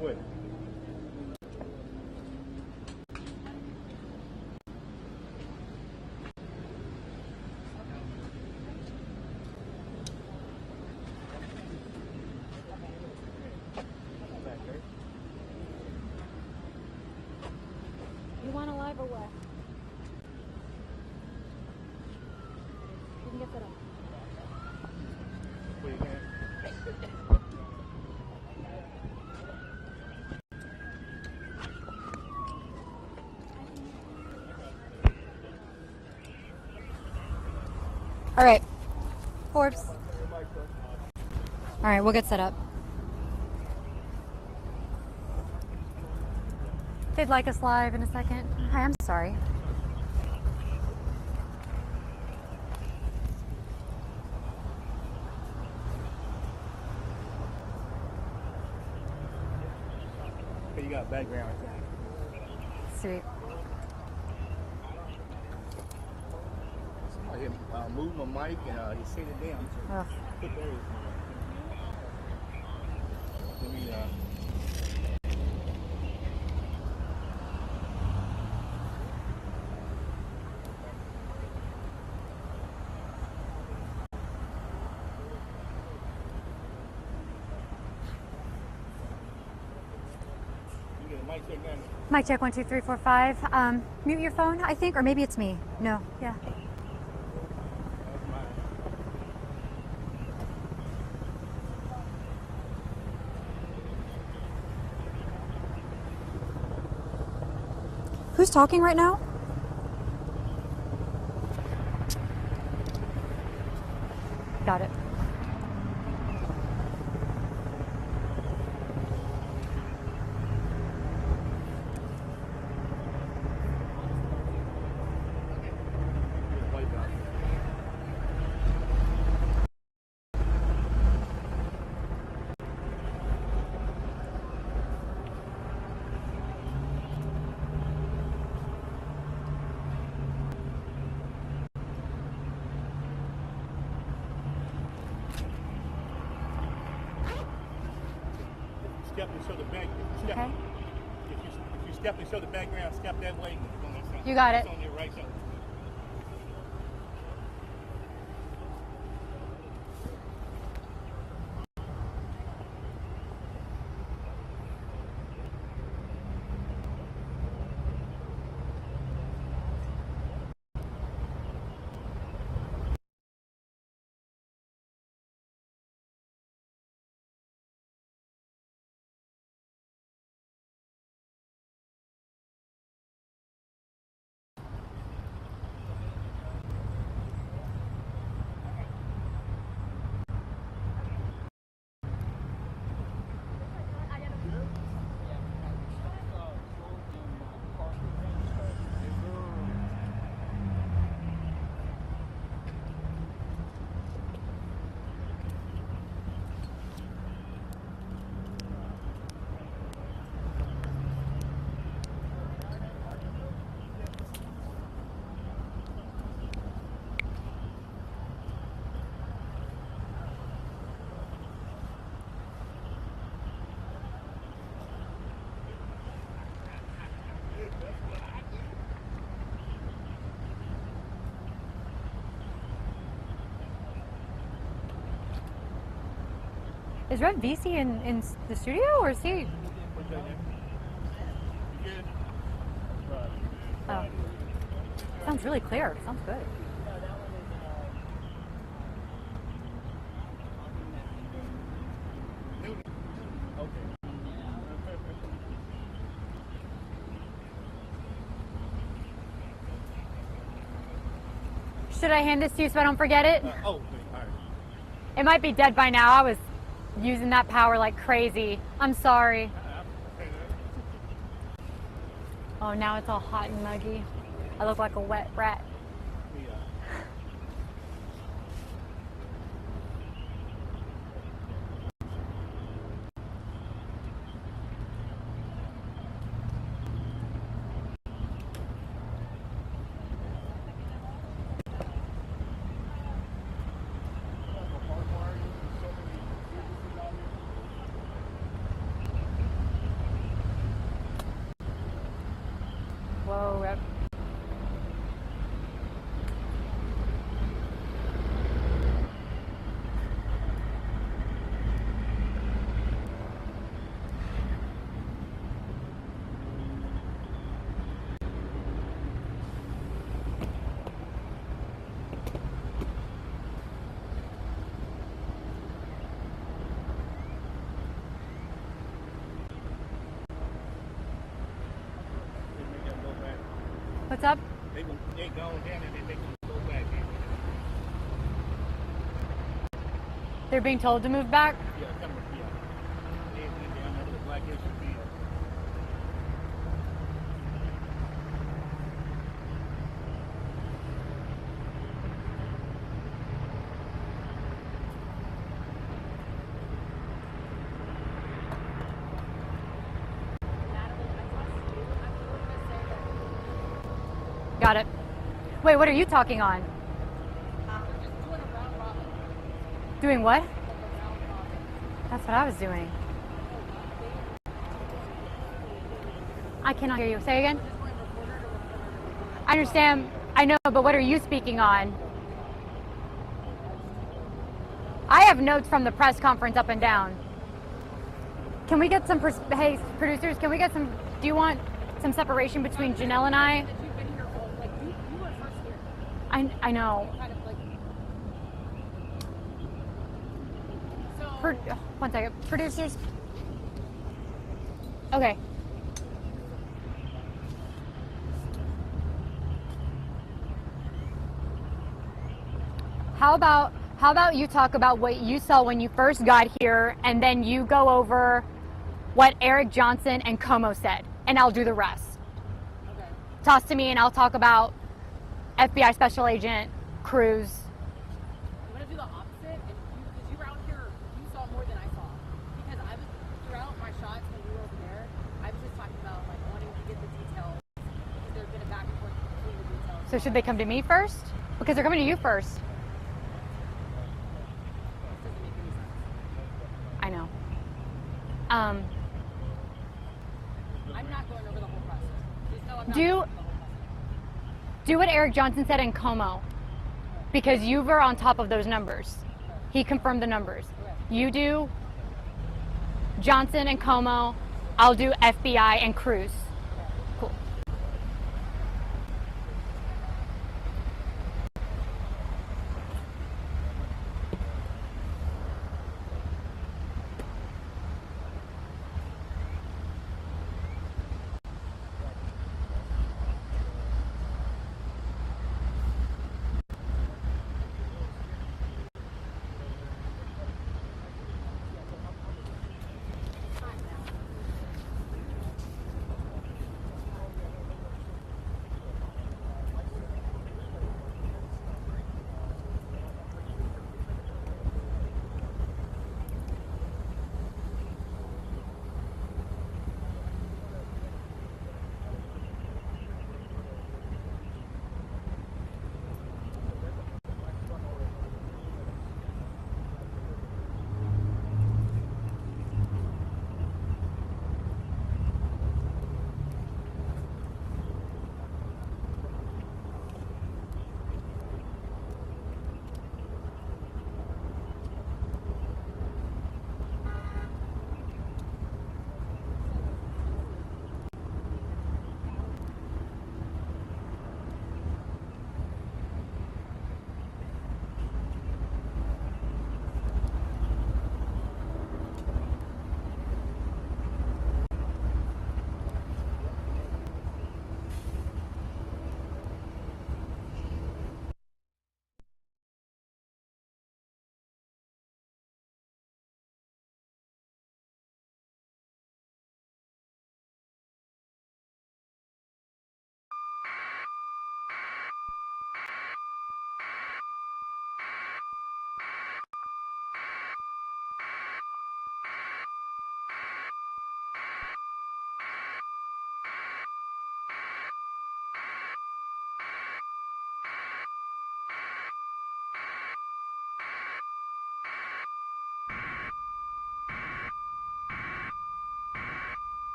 What? You want a live or what? You can get that up. Wait, man. All right, Forbes. All right, we'll get set up. They'd like us live in a second. Hi, I'm sorry. Okay, you got background. Sweet. Somebody moved my mic and he set it down. Ugh. Put there. Let me, Mic check 1 2 3 4 5. Mute your phone, I think, or maybe it's me. No, yeah. Who's talking right now? Got it. step and show the back. Okay. If you step and show the background, step that way. You got it. It's on your right side. Is Red VC in the studio, or is he? Oh. Sounds really clear. Sounds good. Should I hand this to you so I don't forget it? All right. It might be dead by now. I was using that power like crazy. I'm sorry. Oh, now it's all hot and muggy. I look like a wet rat. What's up? They go down and they make you go back in. They're being told to move back? Yeah, come with, yeah. They went down there to the black SUV. Got it. Wait, what are you talking on? Doing what? That's what I was doing. I cannot hear you. Say again? I understand. I know, but what are you speaking on? I have notes from the press conference up and down. Can we get some, hey, producers, can we get some, do you want some separation between Janelle and I? I know. One second. Producers? Okay. How about you talk about what you saw when you first got here, and then you go over what Eric Johnson and Como said, and I'll do the rest. Okay. Toss to me and I'll talk about FBI Special Agent Cruz. I'm going to do the opposite, because you were out here, you saw more than I saw. Because I was, throughout my shots when we were over there, I was just talking about like wanting to get the details, because there's been a back and forth between the details. So should they come to me first? Because they're coming to you first. This doesn't make any sense. I know. I'm not going over the whole process. Just know I'm not going over the whole process. Do what Eric Johnson said in Como, because you were on top of those numbers. He confirmed the numbers. You do Johnson and Como, I'll do FBI and Cruz. Cool.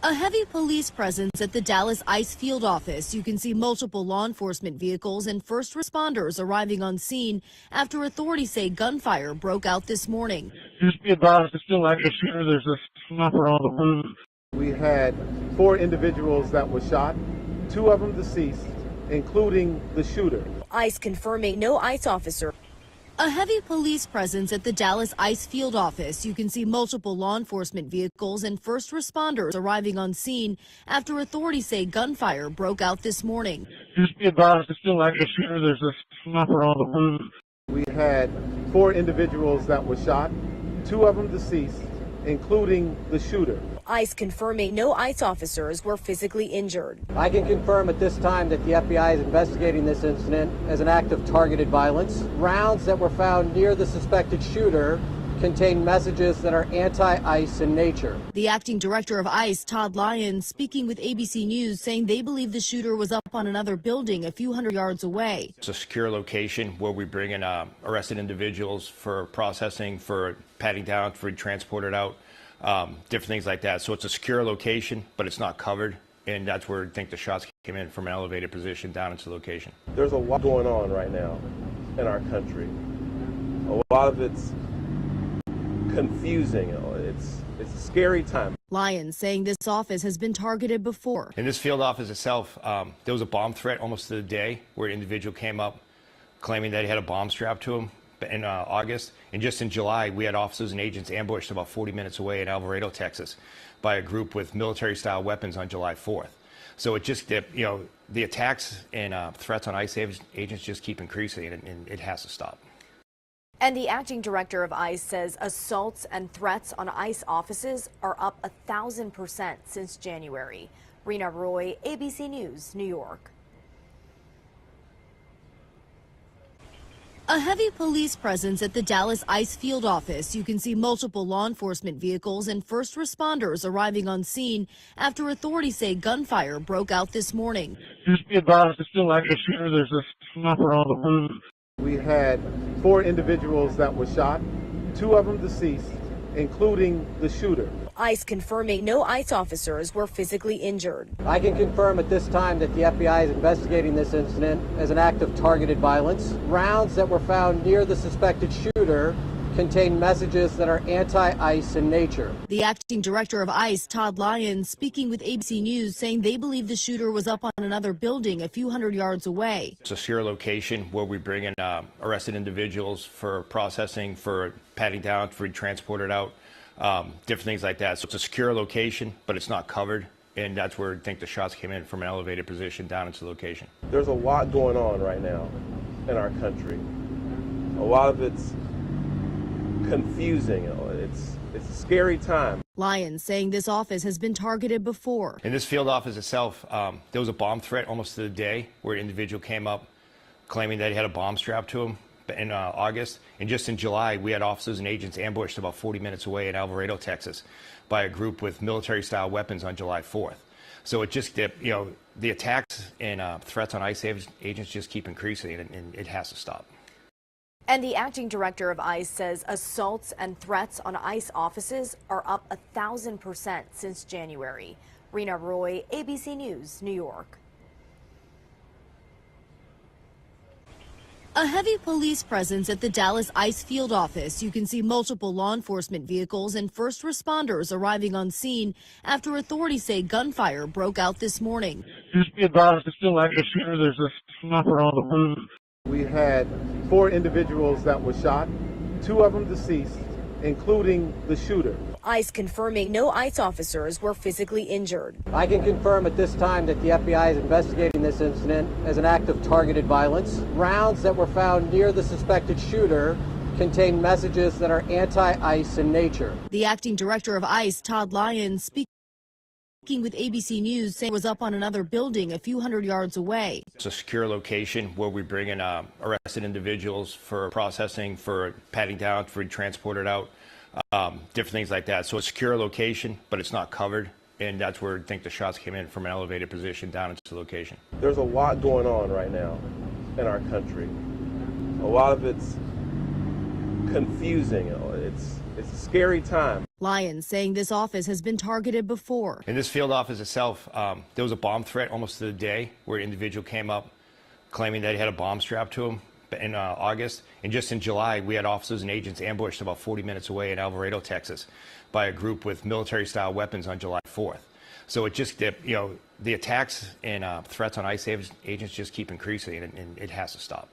A heavy police presence at the Dallas ICE field office. You can see multiple law enforcement vehicles and first responders arriving on scene after authorities say gunfire broke out this morning. Just be advised, it's still active shooter. There's a sniper on the move. We had 4 individuals that were shot, 2 of them deceased, including the shooter. ICE confirming no ICE officer. A heavy police presence at the Dallas ICE field office. You can see multiple law enforcement vehicles and first responders arriving on scene after authorities say gunfire broke out this morning. Just be advised, it's still active shooter. There's a sniper on the move. We had 4 individuals that were shot, 2 of them deceased, including the shooter. ICE confirming no ICE officers were physically injured. I can confirm at this time that the FBI is investigating this incident as an act of targeted violence. Rounds that were found near the suspected shooter contain messages that are anti-ICE in nature. The acting director of ICE, Todd Lyons, speaking with ABC News, saying they believe the shooter was up on another building a few hundred yards away. It's a secure location where we bring in arrested individuals for processing, for patting down, for transported out, different things like that. So it's a secure location, but it's not covered. And that's where I think the shots came in from an elevated position down into the location. There's a lot going on right now in our country. A lot of it's confusing. It's a scary time. Lyons saying this office has been targeted before. In this field office itself, there was a bomb threat almost to the day where an individual came up claiming that he had a bomb strapped to him in August. And just in July, we had officers and agents ambushed about 40 minutes away in Alvarado, Texas, by a group with military-style weapons on July 4th. So it just, the attacks and threats on ICE agents just keep increasing, and it has to stop. And the acting director of ICE says assaults and threats on ICE offices are up 1,000% since January. Rena Roy, ABC News, New York. A heavy police presence at the Dallas ICE field office. You can see multiple law enforcement vehicles and first responders arriving on scene after authorities say gunfire broke out this morning. Just be advised, it's still active shooter. There's a sniper on the move. We had 4 individuals that were shot, 2 of them deceased, including the shooter. ICE confirming no ICE officers were physically injured. I can confirm at this time that the FBI is investigating this incident as an act of targeted violence. Rounds that were found near the suspected shooter contain messages that are anti-ICE in nature. The acting director of ICE, Todd Lyons, speaking with ABC News, saying they believe the shooter was up on another building a few hundred yards away. It's a secure location where we bring in arrested individuals for processing, for patting down, for transported out, different things like that. So it's a secure location, but it's not covered. And that's where I think the shots came in from an elevated position down into the location. There's a lot going on right now in our country. A lot of it's confusing. It's a scary time. Lyons saying this office has been targeted before. In this field office itself, there was a bomb threat almost to the day where an individual came up claiming that he had a bomb strapped to him in August. And just in July, we had officers and agents ambushed about 40 minutes away in Alvarado, Texas, by a group with military-style weapons on July 4th. So it just, the attacks and threats on ICE agents just keep increasing, and it has to stop. And the acting director of ICE says assaults and threats on ICE offices are up 1,000% since January. Rena Roy, ABC News, New York. A heavy police presence at the Dallas ICE field office. You can see multiple law enforcement vehicles and first responders arriving on scene after authorities say gunfire broke out this morning. Just be advised, it's still active shooter. There's a sniper on the move. We had 4 individuals that were shot, 2 of them deceased, including the shooter. ICE confirming no ICE officers were physically injured. I can confirm at this time that the FBI is investigating this incident as an act of targeted violence. Rounds that were found near the suspected shooter contain messages that are anti-ICE in nature. The acting director of ICE, Todd Lyons, speaking with ABC News, saying was up on another building a few hundred yards away. It's a secure location where we bring in arrested individuals for processing, for patting down, for transported out, different things like that. So it's a secure location, but it's not covered. And that's where I think the shots came in from an elevated position down into the location. There's a lot going on right now in our country. A lot of it's confusing. It's scary time. Lyons saying this office has been targeted before. In this field office itself, there was a bomb threat almost to the day where an individual came up claiming that he had a bomb strapped to him in August. And just in July, we had officers and agents ambushed about 40 minutes away in Alvarado, Texas, by a group with military-style weapons on July 4th. So it just, the attacks and threats on ICE agents just keep increasing, and it has to stop.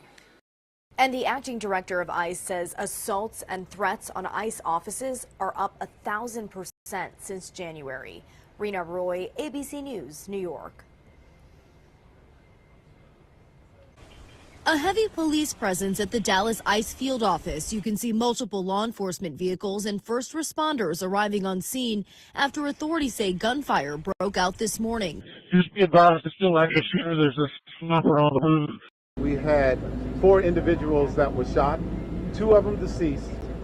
And the acting director of ICE says assaults and threats on ICE offices are up 1,000% since January. Rena Roy, ABC News, New York. A heavy police presence at the Dallas ICE field office. You can see multiple law enforcement vehicles and first responders arriving on scene after authorities say gunfire broke out this morning. Just be advised, it's still active shooter. There's a sniper on the move. We had 4 individuals that were shot, 2 of them deceased,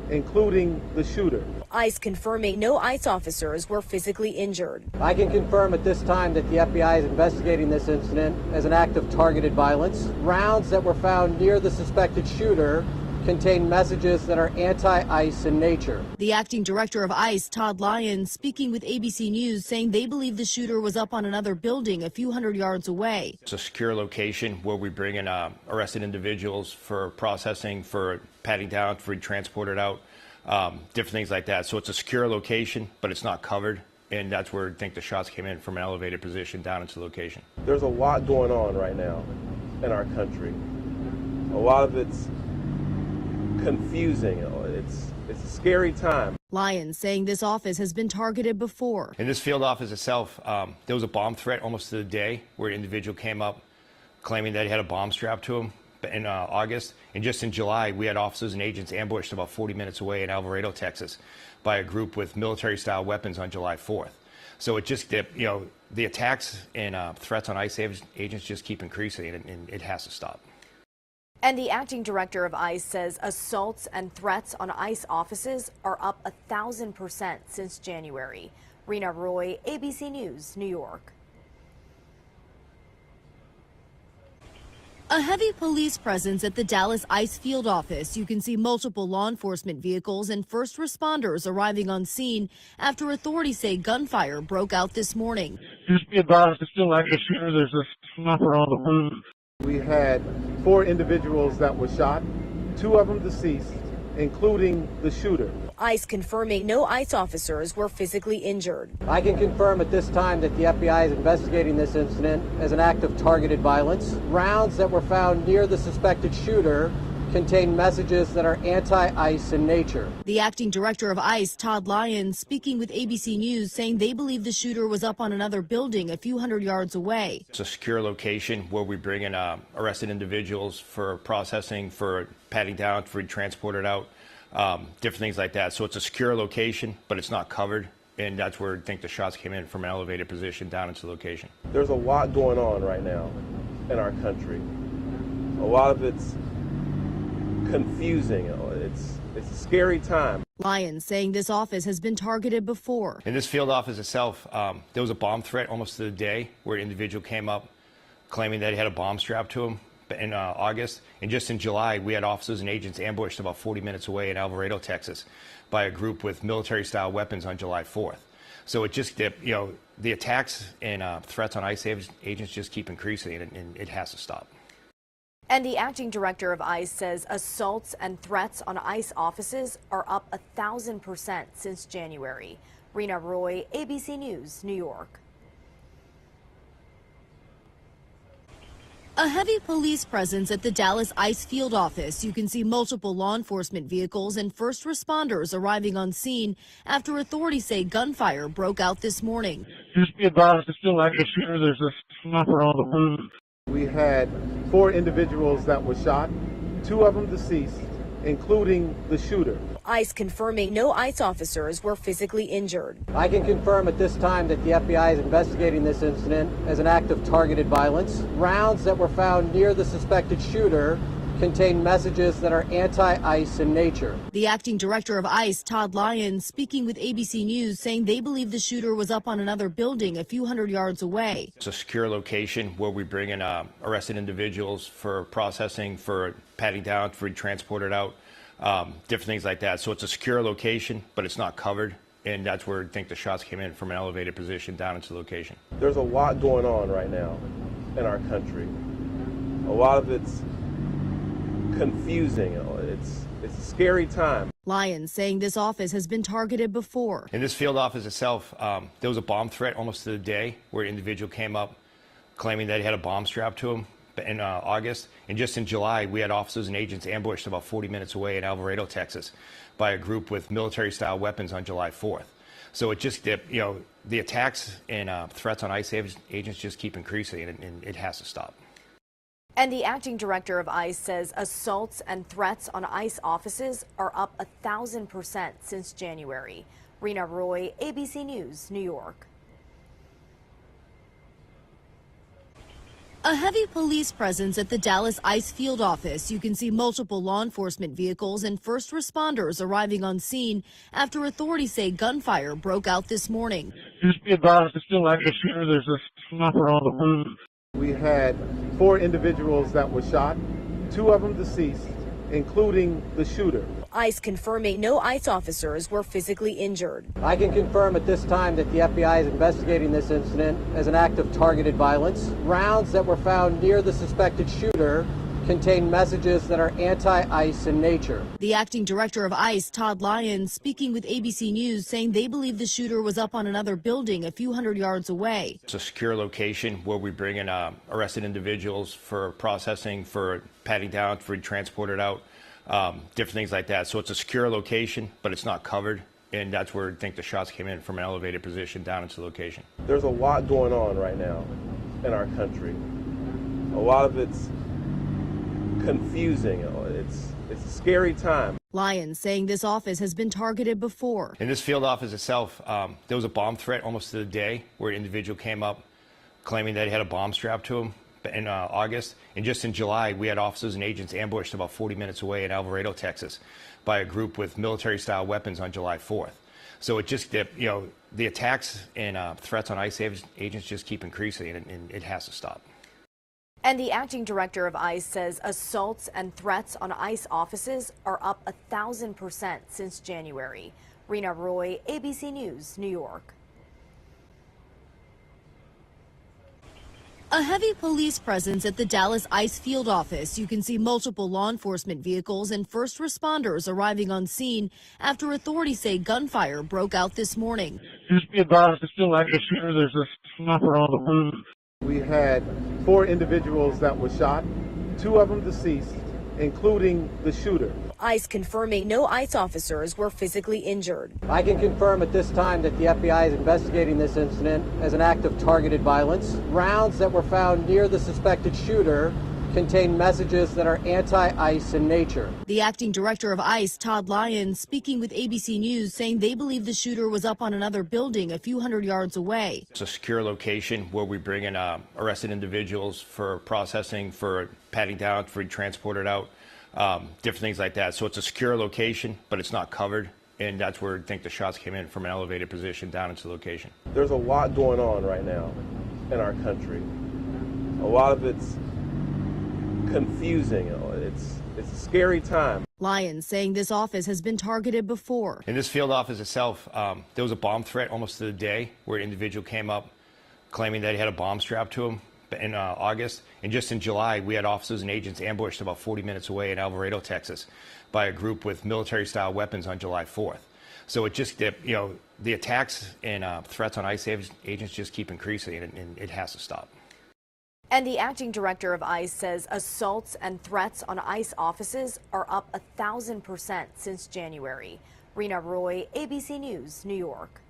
including the shooter. ICE confirming no ICE officers were physically injured. I can confirm at this time that the FBI is investigating this incident as an act of targeted violence. Rounds that were found near the suspected shooter contain messages that are anti-ICE in nature. The acting director of ICE, Todd Lyons, speaking with ABC News, saying they believe the shooter was up on another building a few hundred yards away. It's a secure location where we bring in arrested individuals for processing, for patting down, for transported out, different things like that. So it's a secure location, but it's not covered. And that's where I think the shots came in from an elevated position down into the location. There's a lot going on right now in our country. A lot of it's confusing. It's a scary time. Lyons saying this office has been targeted before. In this field office itself, there was a bomb threat almost to the day where an individual came up claiming that he had a bomb strapped to him in August. And just in July, we had officers and agents ambushed about 40 minutes away in Alvarado, Texas, by a group with military-style weapons on July 4th. So it just, the attacks and threats on ICE agents just keep increasing, and it has to stop. And the acting director of ICE says assaults and threats on ICE offices are up 1,000% since January. Rena Roy, ABC News, New York. A heavy police presence at the Dallas ICE field office. You can see multiple law enforcement vehicles and first responders arriving on scene after authorities say gunfire broke out this morning. Just be advised, it's still active shooter. There's a sniper on the move. We had 4 individuals that were shot, 2 of them deceased, including the shooter. ICE confirming no ICE officers were physically injured. I can confirm at this time that the FBI is investigating this incident as an act of targeted violence. Rounds that were found near the suspected shooter contain messages that are anti-ICE in nature. The acting director of ICE, Todd Lyons, speaking with ABC News, saying they believe the shooter was up on another building a few hundred yards away. It's a secure location where we bring in arrested individuals for processing, for patting down, for transported out, different things like that. So it's a secure location, but it's not covered. And that's where I think the shots came in from an elevated position down into the location. There's a lot going on right now in our country. A lot of it's confusing. It's a scary time. Lyons saying this office has been targeted before. In this field office itself, there was a bomb threat almost to the day where an individual came up claiming that he had a bomb strapped to him in August. And just in July, we had officers and agents ambushed about 40 minutes away in Alvarado, Texas, by a group with military-style weapons on July 4th. So it just, the attacks and threats on ICE agents just keep increasing, and it has to stop. And the acting director of ICE says assaults and threats on ICE offices are up 1,000% since January. Rena Roy, ABC News, New York. A heavy police presence at the Dallas ICE field office. You can see multiple law enforcement vehicles and first responders arriving on scene after authorities say gunfire broke out this morning. Just be advised, it's still active shooter. There's a sniper on the move. We had 4 individuals that were shot, 2 of them deceased, including the shooter. ICE confirming no ICE officers were physically injured. I can confirm at this time that the FBI is investigating this incident as an act of targeted violence. Rounds that were found near the suspected shooter contain messages that are anti-ICE in nature. The acting director of ICE, Todd Lyons, speaking with ABC News, saying they believe the shooter was up on another building a few hundred yards away. It's a secure location where we bring in arrested individuals for processing, for patting down, for transported out, different things like that. So it's a secure location, but it's not covered. And that's where I think the shots came in, from an elevated position down into the location. There's a lot going on right now in our country. A lot of it's confusing. It's a scary time. Lyons saying this office has been targeted before. In this field office itself, there was a bomb threat almost to the day where an individual came up claiming that he had a bomb strapped to him in August. And just in July, we had officers and agents ambushed about 40 minutes away in Alvarado, Texas, by a group with military-style weapons on July 4th. So it just, the attacks and threats on ICE agents just keep increasing, and it has to stop. And the acting director of ICE says assaults and threats on ICE offices are up 1,000% since January. Rena Roy, ABC News, New York. A heavy police presence at the Dallas ICE field office. You can see multiple law enforcement vehicles and first responders arriving on scene after authorities say gunfire broke out this morning. Just be advised, it's still active shooter. There's a sniper on the move. We had 4 individuals that were shot, 2 of them deceased, including the shooter. ICE confirming no ICE officers were physically injured. I can confirm at this time that the FBI is investigating this incident as an act of targeted violence. Rounds that were found near the suspected shooter contain messages that are anti-ICE in nature. The acting director of ICE, Todd Lyons, speaking with ABC News, saying they believe the shooter was up on another building a few hundred yards away. It's a secure location where we bring in arrested individuals for processing, for patting down, for transported out, different things like that. So it's a secure location, but it's not covered. And that's where I think the shots came in, from an elevated position down into the location. There's a lot going on right now in our country. A lot of it's confusing. It's a scary time. Lyons saying this office has been targeted before. In this field office itself, there was a bomb threat almost to the day where an individual came up claiming that he had a bomb strapped to him in August. And just in July, we had officers and agents ambushed about 40 minutes away in Alvarado, Texas, by a group with military-style weapons on July 4th. So it just, the attacks and threats on ICE agents just keep increasing, and it has to stop. And the acting director of ICE says assaults and threats on ICE offices are up 1,000% since January. Rena Roy, ABC News, New York. A heavy police presence at the Dallas ICE field office. You can see multiple law enforcement vehicles and first responders arriving on scene after authorities say gunfire broke out this morning. Just be advised, it's still active shooter. There's a sniper on the move. We had 4 individuals that were shot, 2 of them deceased, including the shooter. ICE confirming no ICE officers were physically injured. I can confirm at this time that the FBI is investigating this incident as an act of targeted violence. Rounds that were found near the suspected shooter contain messages that are anti-ICE in nature. The acting director of ICE, Todd Lyons, speaking with ABC News, saying they believe the shooter was up on another building a few hundred yards away. It's a secure location where we bring in arrested individuals for processing, for patting down, for transported out, different things like that. So it's a secure location, but it's not covered. And that's where I think the shots came in, from an elevated position down into the location. There's a lot going on right now in our country. A lot of it's confusing. It's a scary time. Lyons saying this office has been targeted before. In this field office itself, there was a bomb threat almost to the day where an individual came up claiming that he had a bomb strapped to him in August. And just in July, we had officers and agents ambushed about 40 minutes away in Alvarado, Texas, by a group with military-style weapons on July 4th. So it just, the attacks and threats on ICE agents just keep increasing, and it has to stop. And the acting director of ICE says assaults and threats on ICE offices are up 1,000% since January. Rena Roy, ABC News, New York.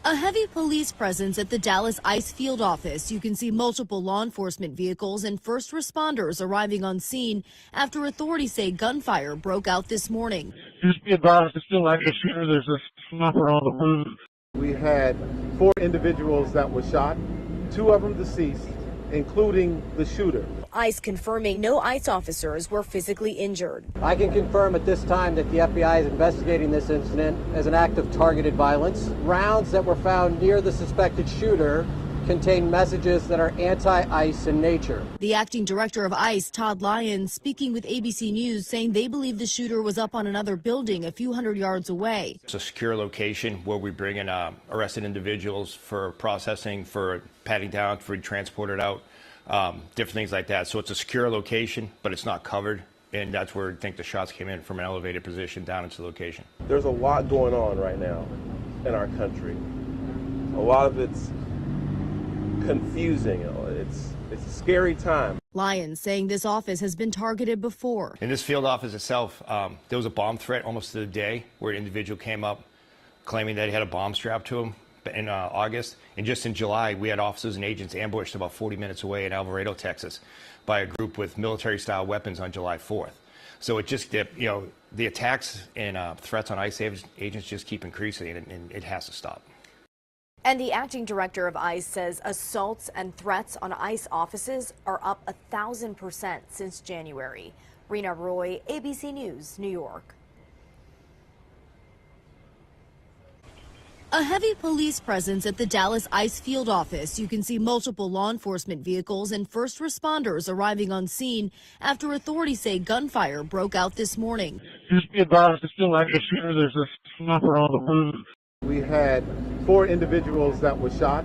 A heavy police presence at the Dallas ICE field office. You can see multiple law enforcement vehicles and first responders arriving on scene after authorities say gunfire broke out this morning. Just be advised, it's still active shooter. There's a sniper on the move. We had 4 individuals that were shot, 2 of them deceased, including the shooter. ICE confirming no ICE officers were physically injured. I can confirm at this time that the FBI is investigating this incident as an act of targeted violence. Rounds that were found near the suspected shooter contain messages that are anti-ICE in nature. The acting director of ICE, Todd Lyons, speaking with ABC News, saying they believe the shooter was up on another building a few hundred yards away. It's a secure location where we bring in arrested individuals for processing, for patting down, for transported out, different things like that. So it's a secure location, but it's not covered. And that's where I think the shots came in, from an elevated position down into the location. There's a lot going on right now in our country. A lot of it's confusing. It's a scary time. Lyons saying this office has been targeted before. In this field office itself, there was a bomb threat almost to the day where an individual came up claiming that he had a bomb strapped to him in August. And just in July, we had officers and agents ambushed about 40 minutes away in Alvarado, Texas, by a group with military-style weapons on July 4th. So it just, the attacks and threats on ICE agents just keep increasing, and it has to stop. And the acting director of ICE says assaults and threats on ICE offices are up 1,000% since January. Rena Roy, ABC News, New York. A heavy police presence at the Dallas ICE field office. You can see multiple law enforcement vehicles and first responders arriving on scene after authorities say gunfire broke out this morning. Just be advised, it's still active shooter. There's a sniper on the move. We had 4 individuals that were shot,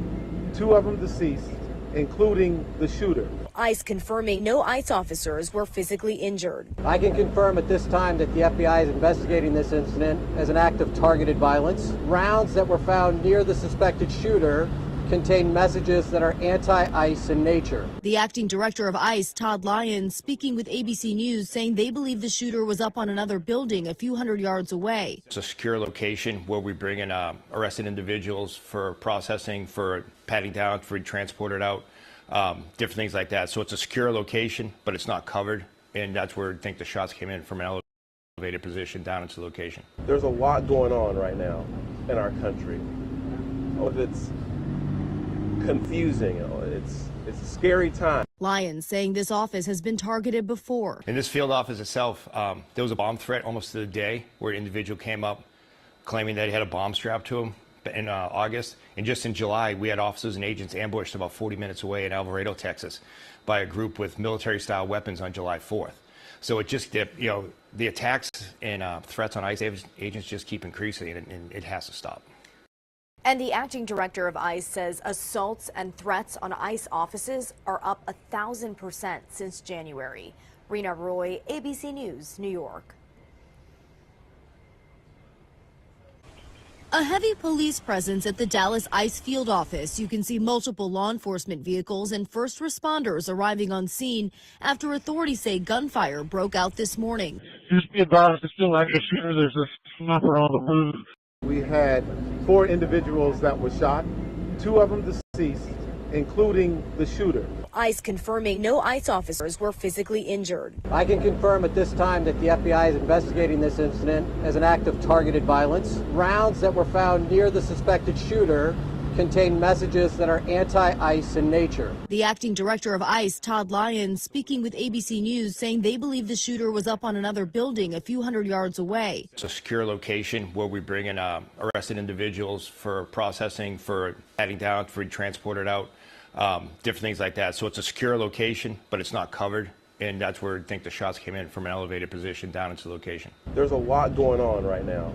2 of them deceased, including the shooter. ICE confirming no ICE officers were physically injured. I can confirm at this time that the FBI is investigating this incident as an act of targeted violence. Rounds that were found near the suspected shooter contain messages that are anti-ICE in nature. The acting director of ICE, Todd Lyons, speaking with ABC News, saying they believe the shooter was up on another building a few hundred yards away. It's a secure location where we bring in arrested individuals for processing, for patting down, for transported out, different things like that. So it's a secure location, but it's not covered. And that's where I think the shots came in, from an elevated position down into the location. There's a lot going on right now in our country. It's confusing. It's a scary time. Lyons saying this office has been targeted before. In this field office itself, there was a bomb threat almost to the day where an individual came up claiming that he had a bomb strapped to him in August. And just in July, we had officers and agents ambushed about 40 minutes away in Alvarado, Texas, by a group with military-style weapons on July 4th. So it just, the attacks and threats on ICE agents just keep increasing, and it has to stop. And the acting director of ICE says assaults and threats on ICE offices are up 1,000% since January. Rena Roy, ABC News, New York. A heavy police presence at the Dallas ICE field office. You can see multiple law enforcement vehicles and first responders arriving on scene after authorities say gunfire broke out this morning. Just be advised, it's still active shooter. There's a sniper on the move. We had 4 individuals that were shot, 2 of them deceased, including the shooter. ICE confirming no ICE officers were physically injured. I can confirm at this time that the FBI is investigating this incident as an act of targeted violence. Rounds that were found near the suspected shooter contain messages that are anti-ICE in nature. The acting director of ICE, Todd Lyons, speaking with ABC News, saying they believe the shooter was up on another building a few hundred yards away. It's a secure location where we bring in arrested individuals for processing, for patting down, for transported out, different things like that. So it's a secure location, but it's not covered. And that's where I think the shots came in, from an elevated position down into the location. There's a lot going on right now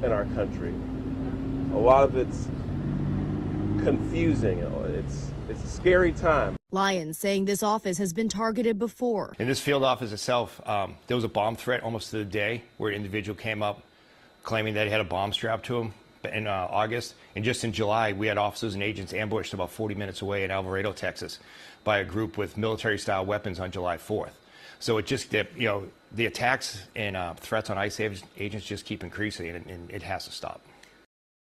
in our country. A lot of it's confusing. It's a scary time. Lyons saying this office has been targeted before. In this field office itself, there was a bomb threat almost to the day where an individual came up claiming that he had a bomb strapped to him in August. And just in July, we had officers and agents ambushed about 40 minutes away in Alvarado, Texas, by a group with military-style weapons on July 4th. So it just, the attacks and threats on ICE agents just keep increasing, and it has to stop.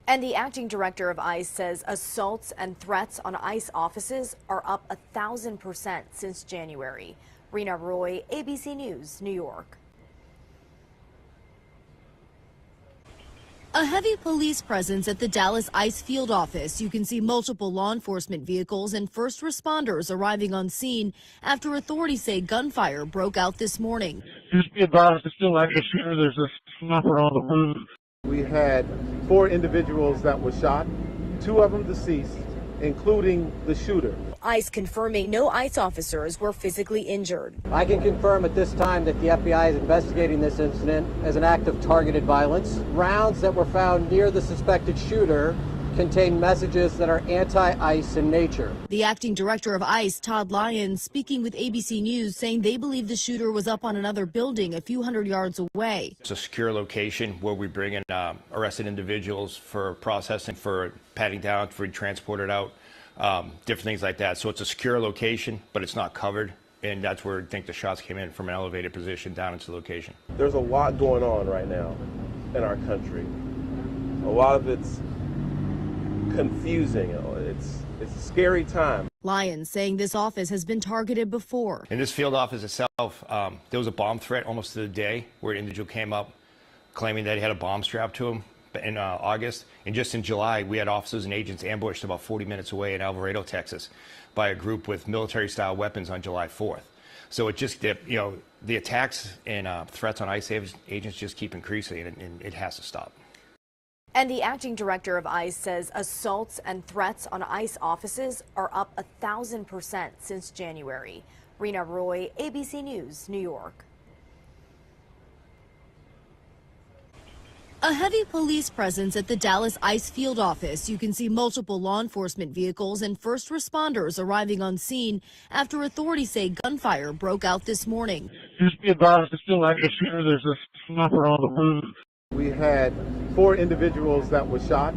And the acting director of ICE says assaults and threats on ICE offices are up 1,000% since January. Rena Roy, ABC News, New York. A heavy police presence at the Dallas ICE field office. You can see multiple law enforcement vehicles and first responders arriving on scene after authorities say gunfire broke out this morning. Just be advised, it's still active shooter. There's a sniper on the move. We had 4 individuals that were shot, 2 of them deceased, including the shooter. ICE confirming no ICE officers were physically injured. I can confirm at this time that the FBI is investigating this incident as an act of targeted violence. Rounds that were found near the suspected shooter contain messages that are anti-ICE in nature. The acting director of ICE, Todd Lyons, speaking with ABC News, saying they believe the shooter was up on another building a few hundred yards away. It's a secure location where we bring in arrested individuals for processing, for patting down, for transported out, different things like that. So it's a secure location, but it's not covered. And that's where I think the shots came in, from an elevated position down into the location. There's a lot going on right now in our country. A lot of it's confusing. It's a scary time. Lyons saying this office has been targeted before. In this field office itself, there was a bomb threat almost to the day where an individual came up claiming that he had a bomb strapped to him in August. And just in July, we had officers and agents ambushed about 40 minutes away in Alvarado, Texas, by a group with military-style weapons on July 4th. So it just, the attacks and threats on ICE agents just keep increasing, and it has to stop. And the acting director of ICE says assaults and threats on ICE offices are up 1,000% since January. Rena Roy, ABC News, New York. A heavy police presence at the Dallas ICE field office. You can see multiple law enforcement vehicles and first responders arriving on scene after authorities say gunfire broke out this morning. Just be advised, it's still active shooter. There's a sniper on the move. We had 4 individuals that were shot,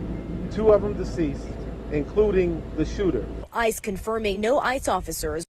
2 of them deceased, including the shooter. ICE confirming no ICE officers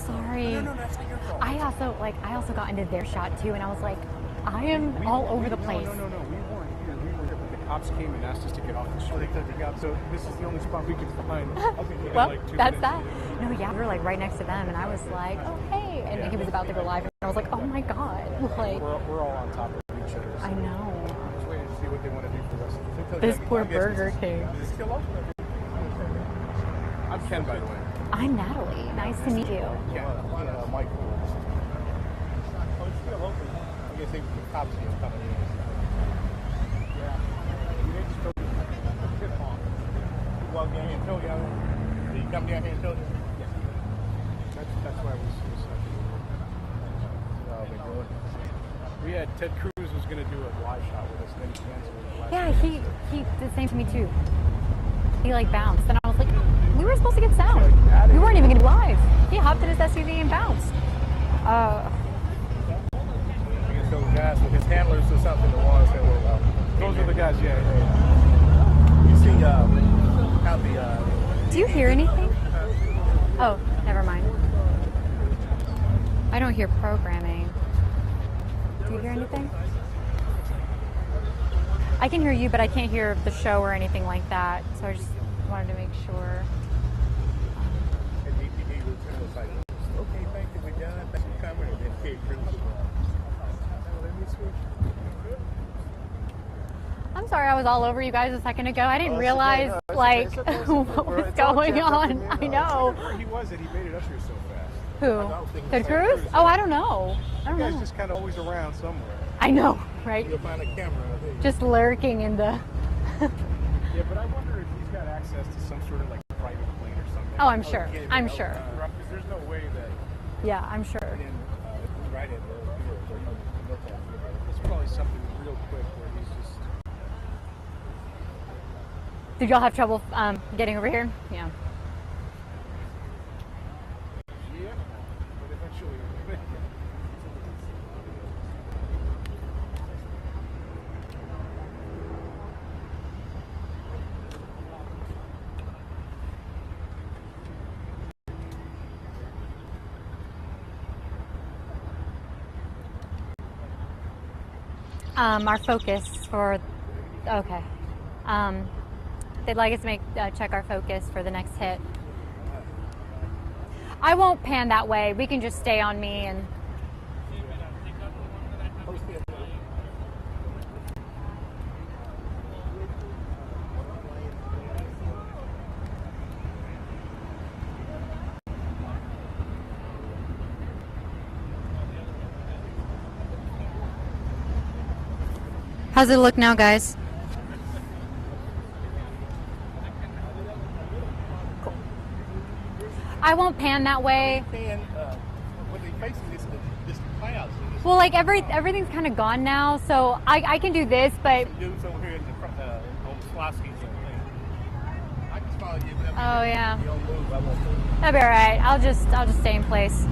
sorry. No, that's not your fault. I also got into their shot too, and I was like, I am all over the place. No. We weren't here. We were here, but the cops came and asked us to get off the street. So this is the only spot we could find. Well, that's that. No, yeah, we were like right next to them, and I was like, oh hey, and he was about to go live, and I was like, oh my god, like We're all on top of each other. So I know. I'm just waiting to see what they want to do for the rest of the This poor Burger King. I'm Ken, by the way. I'm Natalie. Nice to meet you. Ken. Mike. It's still open. I guess the cops are coming in. Yeah. You didn't just go tip off. You walk down here and told y'all. Did you come down here and told you? Yeah. That's why we We had Ted Cruz was going to do a live shot with us, then he canceled it. Yeah, he did the same to me too. He like bounced, and I was like, we were supposed to get sound. We weren't even gonna be live. He hopped in his SUV and bounced. I guess those guys with his handlers or something, the ones that were. Those are the guys, yeah. You see how the. Do you hear anything? Oh, never mind. I don't hear programming. Do you hear anything? I can hear you, but I can't hear the show or anything like that. So I just wanted to make sure. And DPD lieutenant was like, okay, thank you, we're done. Thanks for coming. And then Kate Cruz was I'm sorry I was all over you guys a second ago. I didn't realize what was going on. I know. Where he was that he made it up here so fast. Who? Ted Cruz? Oh, I don't know. I don't You guys know. just kind of always around somewhere. I know, right? You'll find a camera. Just lurking in the. Yeah, but I wonder if he's got access to some sort of like private plane or something. Oh, I'm sure. I'm sure. Because there's no way that. Yeah, I'm sure. Right at the It's probably something real quick where he's just. Did y'all have trouble getting over here? Yeah. Yeah, but eventually. Our focus for, okay. They'd like us to check our focus for the next hit. I won't pan that way. We can just stay on me and. How's it look now, guys? Cool. I won't pan that way. What they facing this clouds. Well, like everything's kind of gone now, so I can do this, but. Some dudes over here in the front, on Slosky's and things. I can follow you. Oh yeah. You don't move, I won't move. That'll be all right. I'll just stay in place.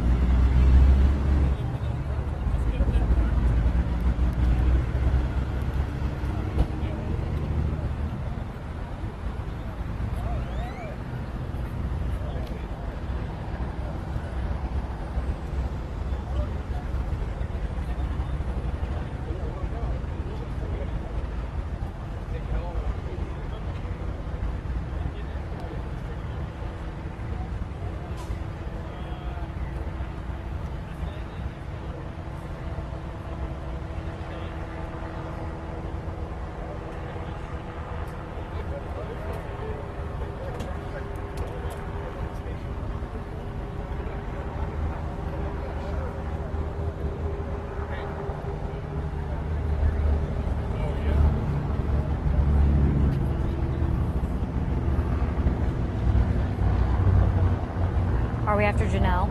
Are we after Janelle?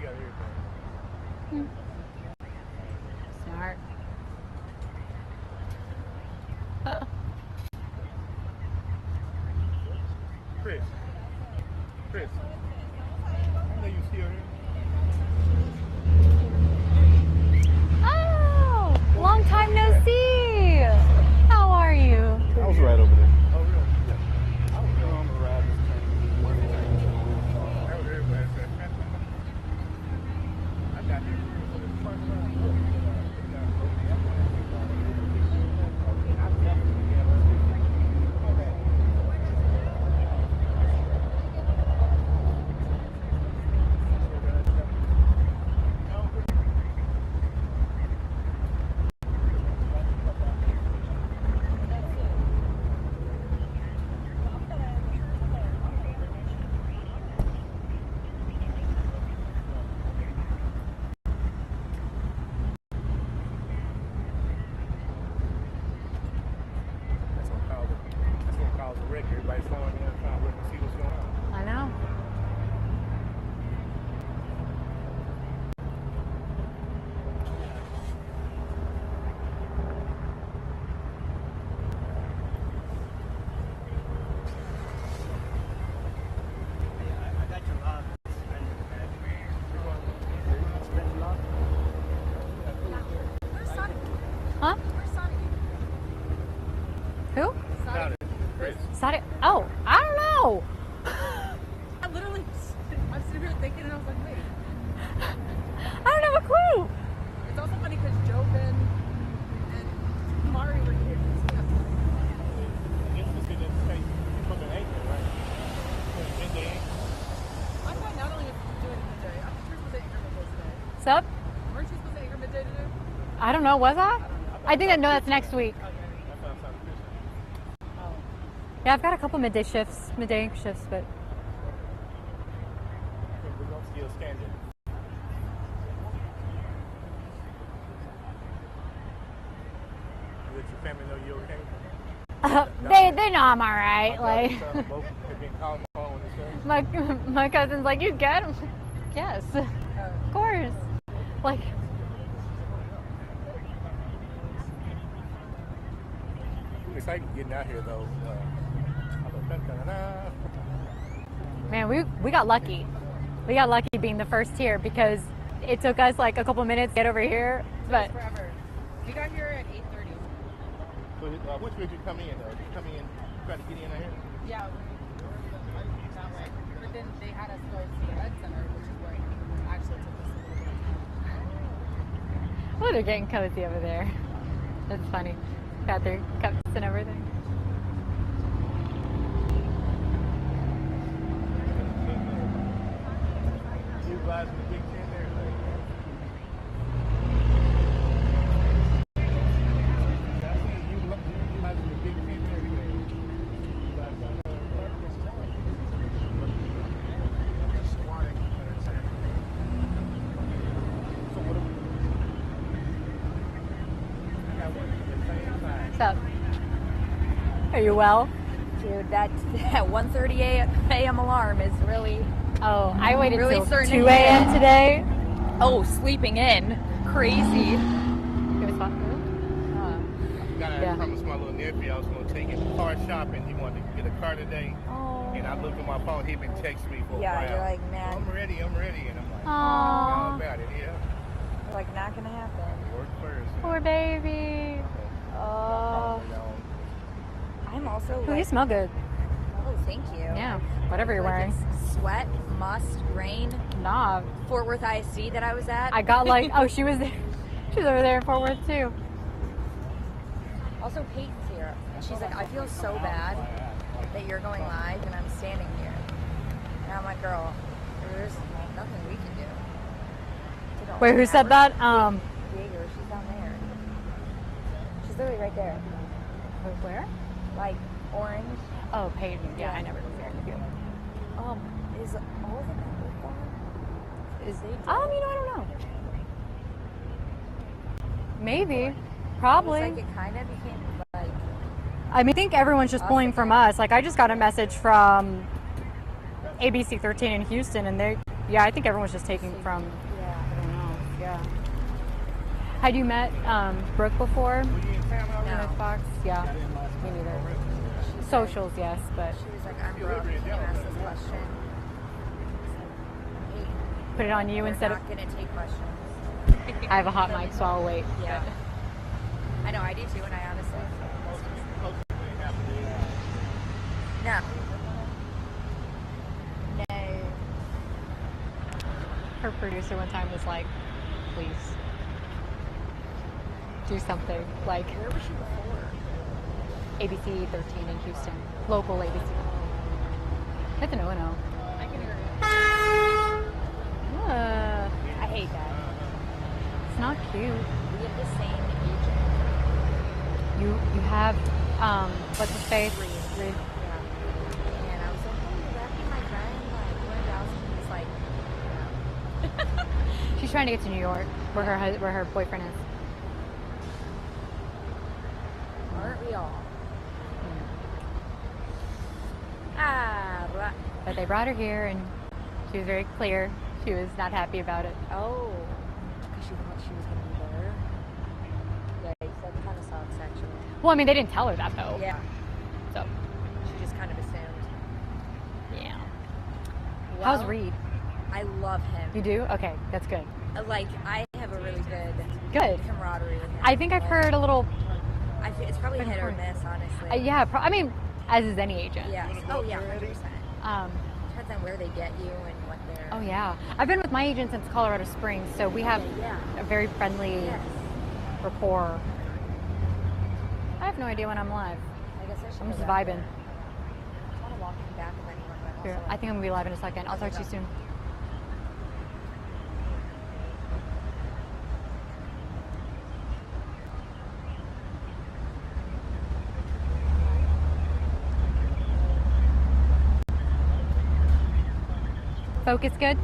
got everything. Smart. Chris. Chris. I know you still here. Oh, long time no see. How are you? I was right over there. Oh, really? Yeah. I was there on the ride this I was everywhere. I got here for the first time. Everybody's slowing down, trying to look and see what's going on. I know. Huh? Who? Saudi? Oh, I don't know. I literally, I'm sitting here thinking, and I was like, wait. I don't have a clue. It's also funny because Joe, Ben, and Mari were here. I thought not only was he doing midday, I thought you were supposed to anchor midday today. What's up? Weren't you supposed to anchor midday today? I don't know. Was I? I think that no, that's next week. Yeah, I've got a couple midday shifts, but We're going to still stand it. You let your family know you okay? they know I'm all right. Like Both have been calling my phone and stuff. my cousin's like, you good? I'm like, yes, of course. Like. I'm excited getting out here though. Man, we got lucky. We got lucky being the first here because it took us like a couple minutes to get over here. But Forever. We got here at 8:30. So which way did you come in though? Did you come in, try to get in out here? Yeah, that way. But then they had us go to the Ed Center, which is where it actually took us a little bit of time. oh, they're getting cozy over there. That's funny. Got their cups and everything. Utilizing the big tent there. Utilizing the big tent there. What's up? Are you well? Dude, that 1:30 a.m. alarm is really. Oh, I waited really till starting 2 to hit. a.m. today. Oh, sleeping in. Crazy. It was fun. I promised my little nephew I was going to take him car shopping. He wanted to get a car today. Oh. And I looked at my phone. He'd been texting me for a while. Yeah, you're like, man. I'm ready. And I'm like, Aww. how about it? Yeah. You're like, not gonna happen. Work first. Poor baby. Oh. I'm also. Ooh, you smell good. Oh, thank you. Yeah, whatever you're wearing. It's sweat, must, rain. Nah. Fort Worth ISD that I was at. I got like, oh, she was there. She was over there in Fort Worth too. Also, Peyton's here. And she's like, I feel so bad that you're going live and I'm standing here. And I'm like, girl, there's nothing we can do. Wait, who said that? Diego, she's down there. She's literally right there. Where? Like, orange. Oh, Peyton. Yeah, I never compared to you. Is all the network gone? Is I don't know. Maybe. Probably. It was like it kind of became like. I think everyone's just pulling from us. Like, I just got a message from ABC 13 in Houston, and Yeah, I think everyone's just taking from, I don't know, yeah. Had you met Brooke before? No. Fox? Yeah, me neither. Socials, yes, but... She was like, I'm Brooke, can you ask this question? Put it on you We're instead not of... going to take questions. I have a hot mic, so I'll wait. Yeah. I know, I do too, and I honestly... No. No. Her producer one time was like, please, do something. Like, Where was she before? ABC 13 in Houston. Local ABC. That's an O&O. I can hear it. I hate that. It's not cute. We have the same agent. You have, what's his face? Reed. Yeah. And I was like, oh, would that be my friend? Like, we're in Dallas. And he's like, no. She's trying to get to New York, where her boyfriend is. Aren't we all? Right. But they brought her here, and she was very clear. She was not happy about it. Oh. Because she thought she was going to be there. Yikes, that kind of sucks, actually. Well, I mean, they didn't tell her that, though. Yeah. So. She just kind of assumed. Yeah. Well, How's Reed? I love him. You do? Okay, that's good. Like, I have a really Good. camaraderie with him. I think I've heard a little... It's probably hit or miss, honestly. yeah, I mean, as is any agent. Yes. Oh, yeah, 100%. Depends on where they get you and what they're... Oh, yeah. I've been with my agent since Colorado Springs, so we have a very friendly rapport. I have no idea when I'm live. I guess I should I'm go just back vibing. there. I want to walk back with anyone, but Here, also... I think I'm going to be live in a second. I'll talk to you soon. Focus good?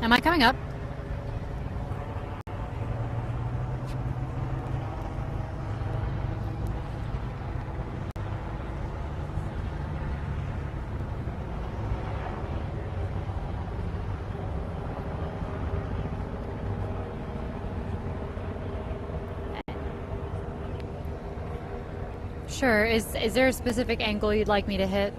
Am I coming up? Sure. Is there a specific angle you'd like me to hit?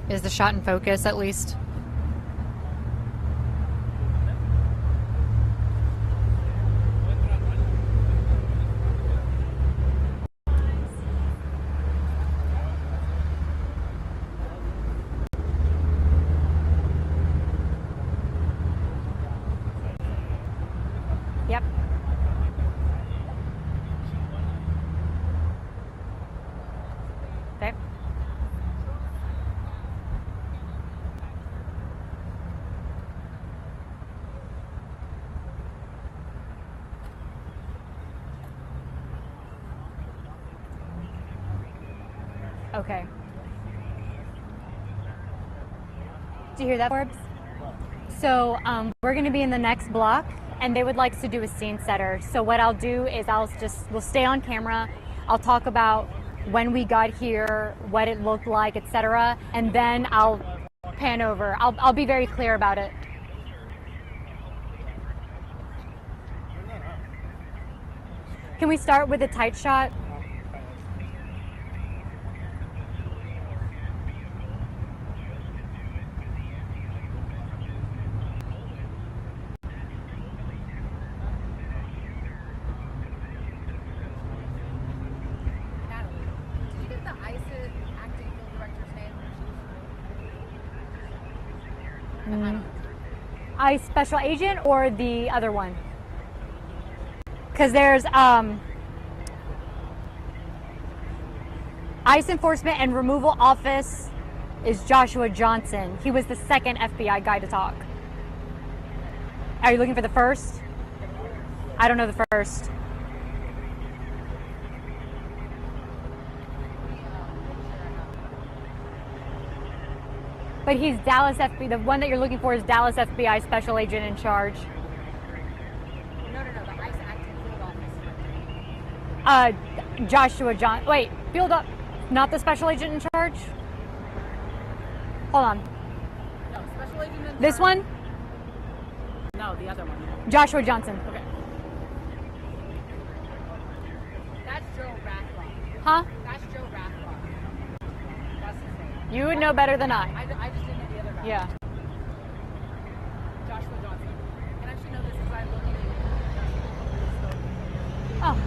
Is the shot in focus at least? Okay. Do you hear that, Forbes? So we're going to be in the next block, and they would like us to do a scene setter. So what I'll do is we'll stay on camera. I'll talk about when we got here, what it looked like, etc., and then I'll pan over. I'll be very clear about it. Can we start with a tight shot? ICE special agent or the other one? Because there's ICE Enforcement and Removal Office is Joshua Johnson. He was the second FBI guy to talk. Are you looking for the first? I don't know the first. But he's Dallas FBI. The one that you're looking for is Dallas FBI Special Agent in charge. No, the ICE acting field office. Joshua John. Wait, field up. Not the Special Agent in charge. Hold on. No, Special Agent in charge. This one? No, the other one. Joshua Johnson. Okay. That's Joe Rathrock. Huh? That's Joe Rathrock. That's his name. You would know better than I. I just didn't know the other guy. Yeah. Joshua Johnson. And I should know this because I looked at Oh.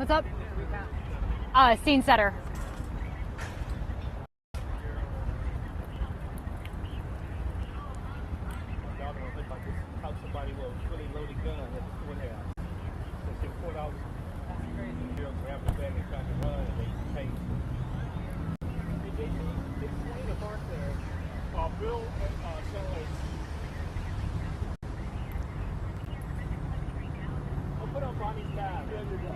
What's up? Scene setter. Y'all gonna look like this, how somebody with a really loaded gun at the courthouse. So it's $4. That's crazy. You know, grab the bag and try to run and they pay. They swing a park there. Bill and Shelley. I'll put on Bonnie's tab. Yeah, you go.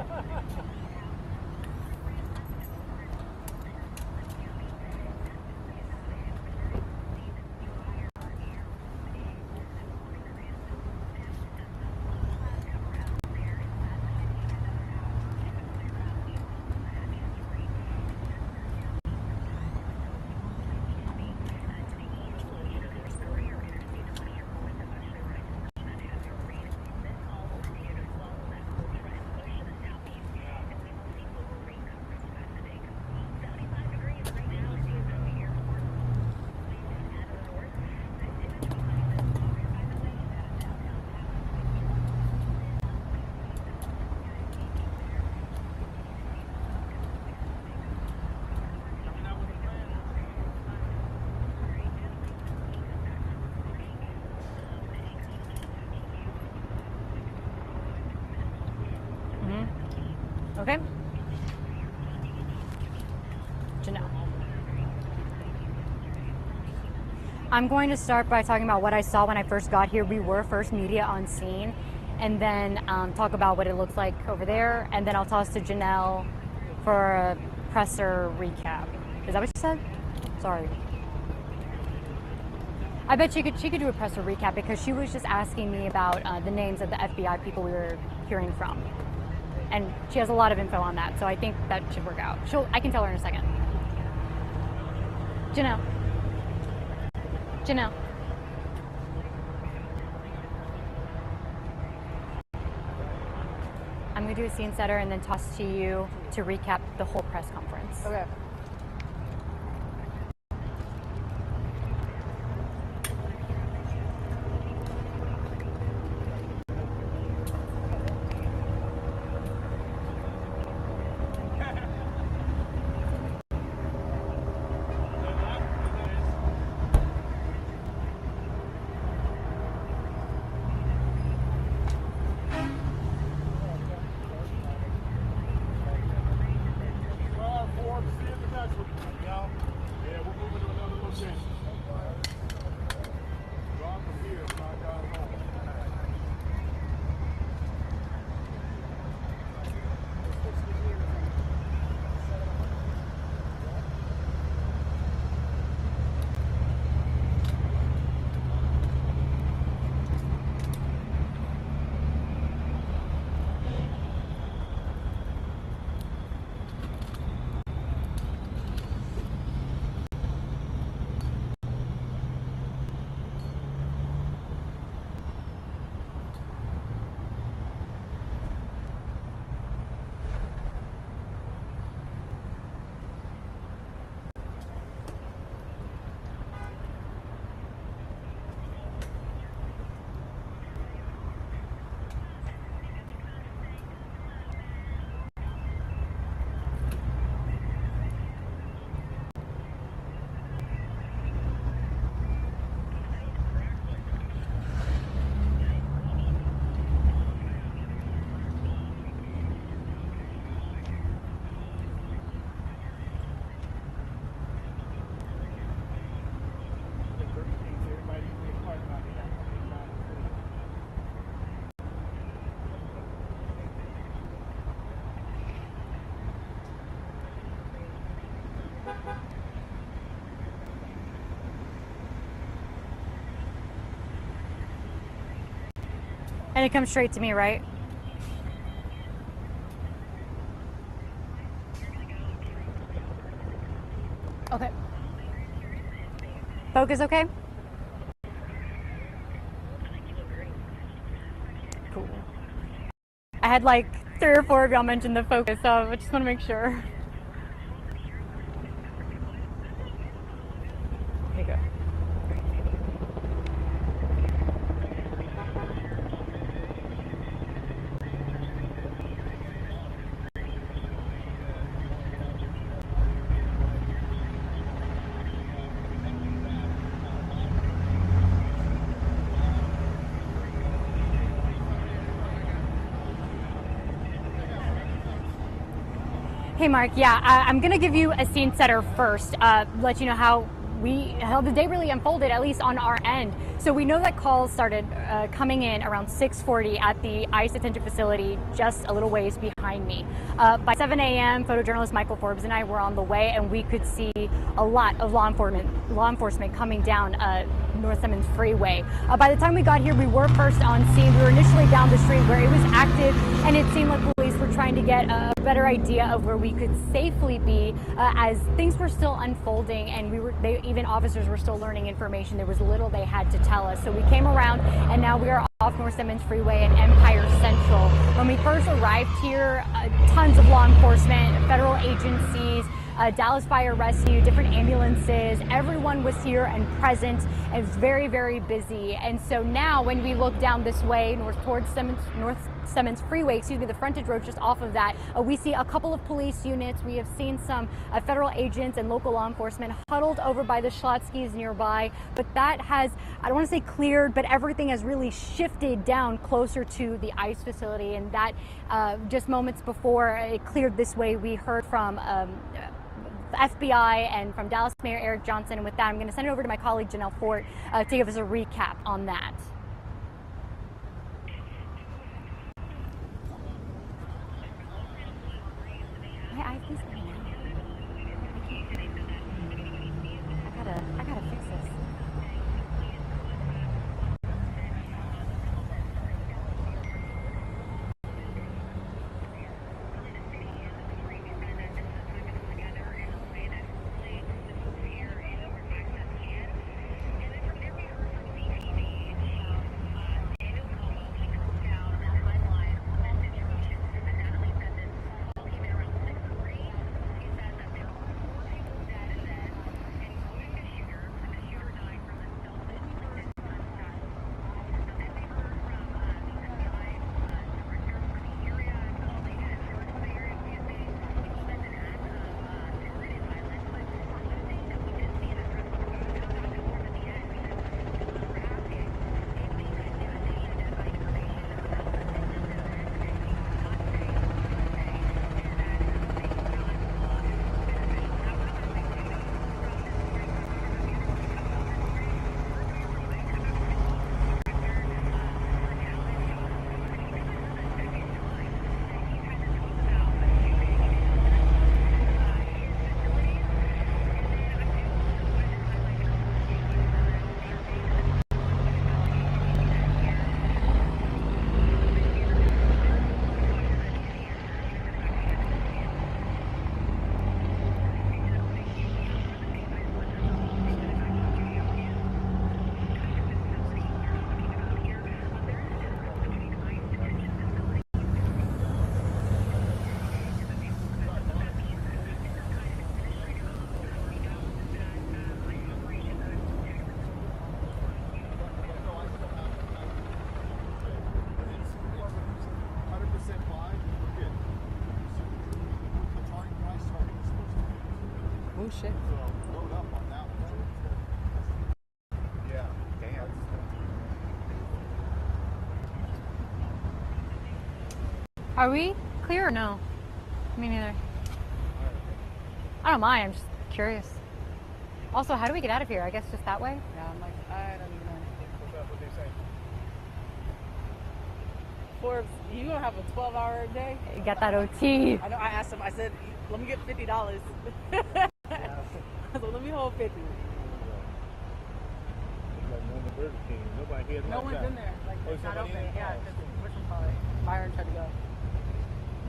Okay. Janelle. I'm going to start by talking about what I saw when I first got here. We were first media on scene, and then talk about what it looks like over there, and then I'll toss to Janelle for a presser recap. Is that what she said? Sorry. I bet she could do a presser recap because she was just asking me about the names of the FBI people we were hearing from. And she has a lot of info on that, so I think that should work out. I can tell her in a second. Janelle. Janelle. I'm gonna do a scene setter and then toss to you to recap the whole press conference. Okay. And it comes straight to me, right? Okay. Focus okay? Cool. I had like 3 or 4 of y'all mention the focus, so I just want to make sure. Okay, good. Hey, Mark. Yeah, I'm going to give you a scene setter first, let you know how the day really unfolded, at least on our end. So we know that calls started coming in around 6:40 at the ICE detention facility just a little ways behind me. By 7 a.m., photojournalist Michael Forbes and I were on the way, and we could see a lot of law enforcement coming down North Simmons Freeway. By the time we got here, we were first on scene. We were initially down the street where it was active, and it seemed like police were trying to get a better idea of where we could safely be as things were still unfolding, and even officers were still learning information. There was little they had to tell us. So we came around, and now we are off North Simmons Freeway and Empire Central. When we first arrived here, tons of law enforcement, federal agencies, Dallas Fire Rescue, different ambulances, everyone was here and present, and it was very, very busy. And so now when we look down this way, towards North Simmons Freeway, the frontage road just off of that, we see a couple of police units. We have seen some federal agents and local law enforcement huddled over by the Schlotzskys nearby, but that has, I don't want to say cleared, but everything has really shifted down closer to the ICE facility, and that just moments before it cleared this way, we heard from the FBI and from Dallas Mayor Eric Johnson. And with that, I'm going to send it over to my colleague Janelle Fort to give us a recap on that. I gotta fix this. Oh shit. Load up on that one. Yeah, damn. Are we clear or no? Me neither. I don't mind, I'm just curious. Also, how do we get out of here? I guess just that way? Yeah, I'm like, I don't even know. What's up? What they say? Forbes, you gonna have a 12-hour day? You got that OT. I know, I asked him, I said, let me get $50. I said, let me hold 50. Nobody here. No one's in there. Like, it's not open. Yeah, because whatchamacallit, Byron tried to go.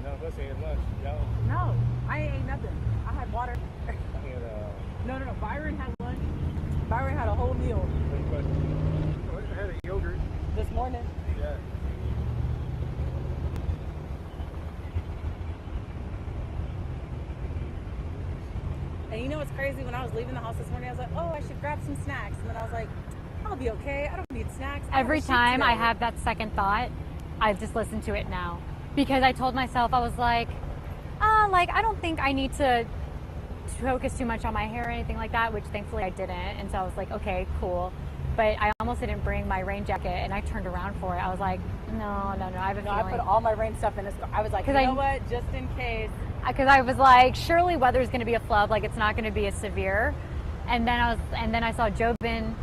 None of us ate lunch. Y'all. No, I ain't ate nothing. I had water. I had, No. Byron had lunch. Byron had a whole meal. I had a yogurt. This morning. Yeah. And you know what's crazy? When I was leaving the house this morning, I was like, oh, I should grab some snacks. And then I was like, I'll be okay. I don't need snacks. Every time I have that second thought, I've just listened to it now. Because I told myself, I was like, I don't think I need to focus too much on my hair or anything like that, which thankfully I didn't. And so I was like, okay, cool. But I almost didn't bring my rain jacket, and I turned around for it. I was like, no, I have a feeling. I put all my rain stuff in this car. I was like, you know what? Just in case because I was like, surely weather's going to be a flub, like it's not going to be as severe. And then I saw Jobin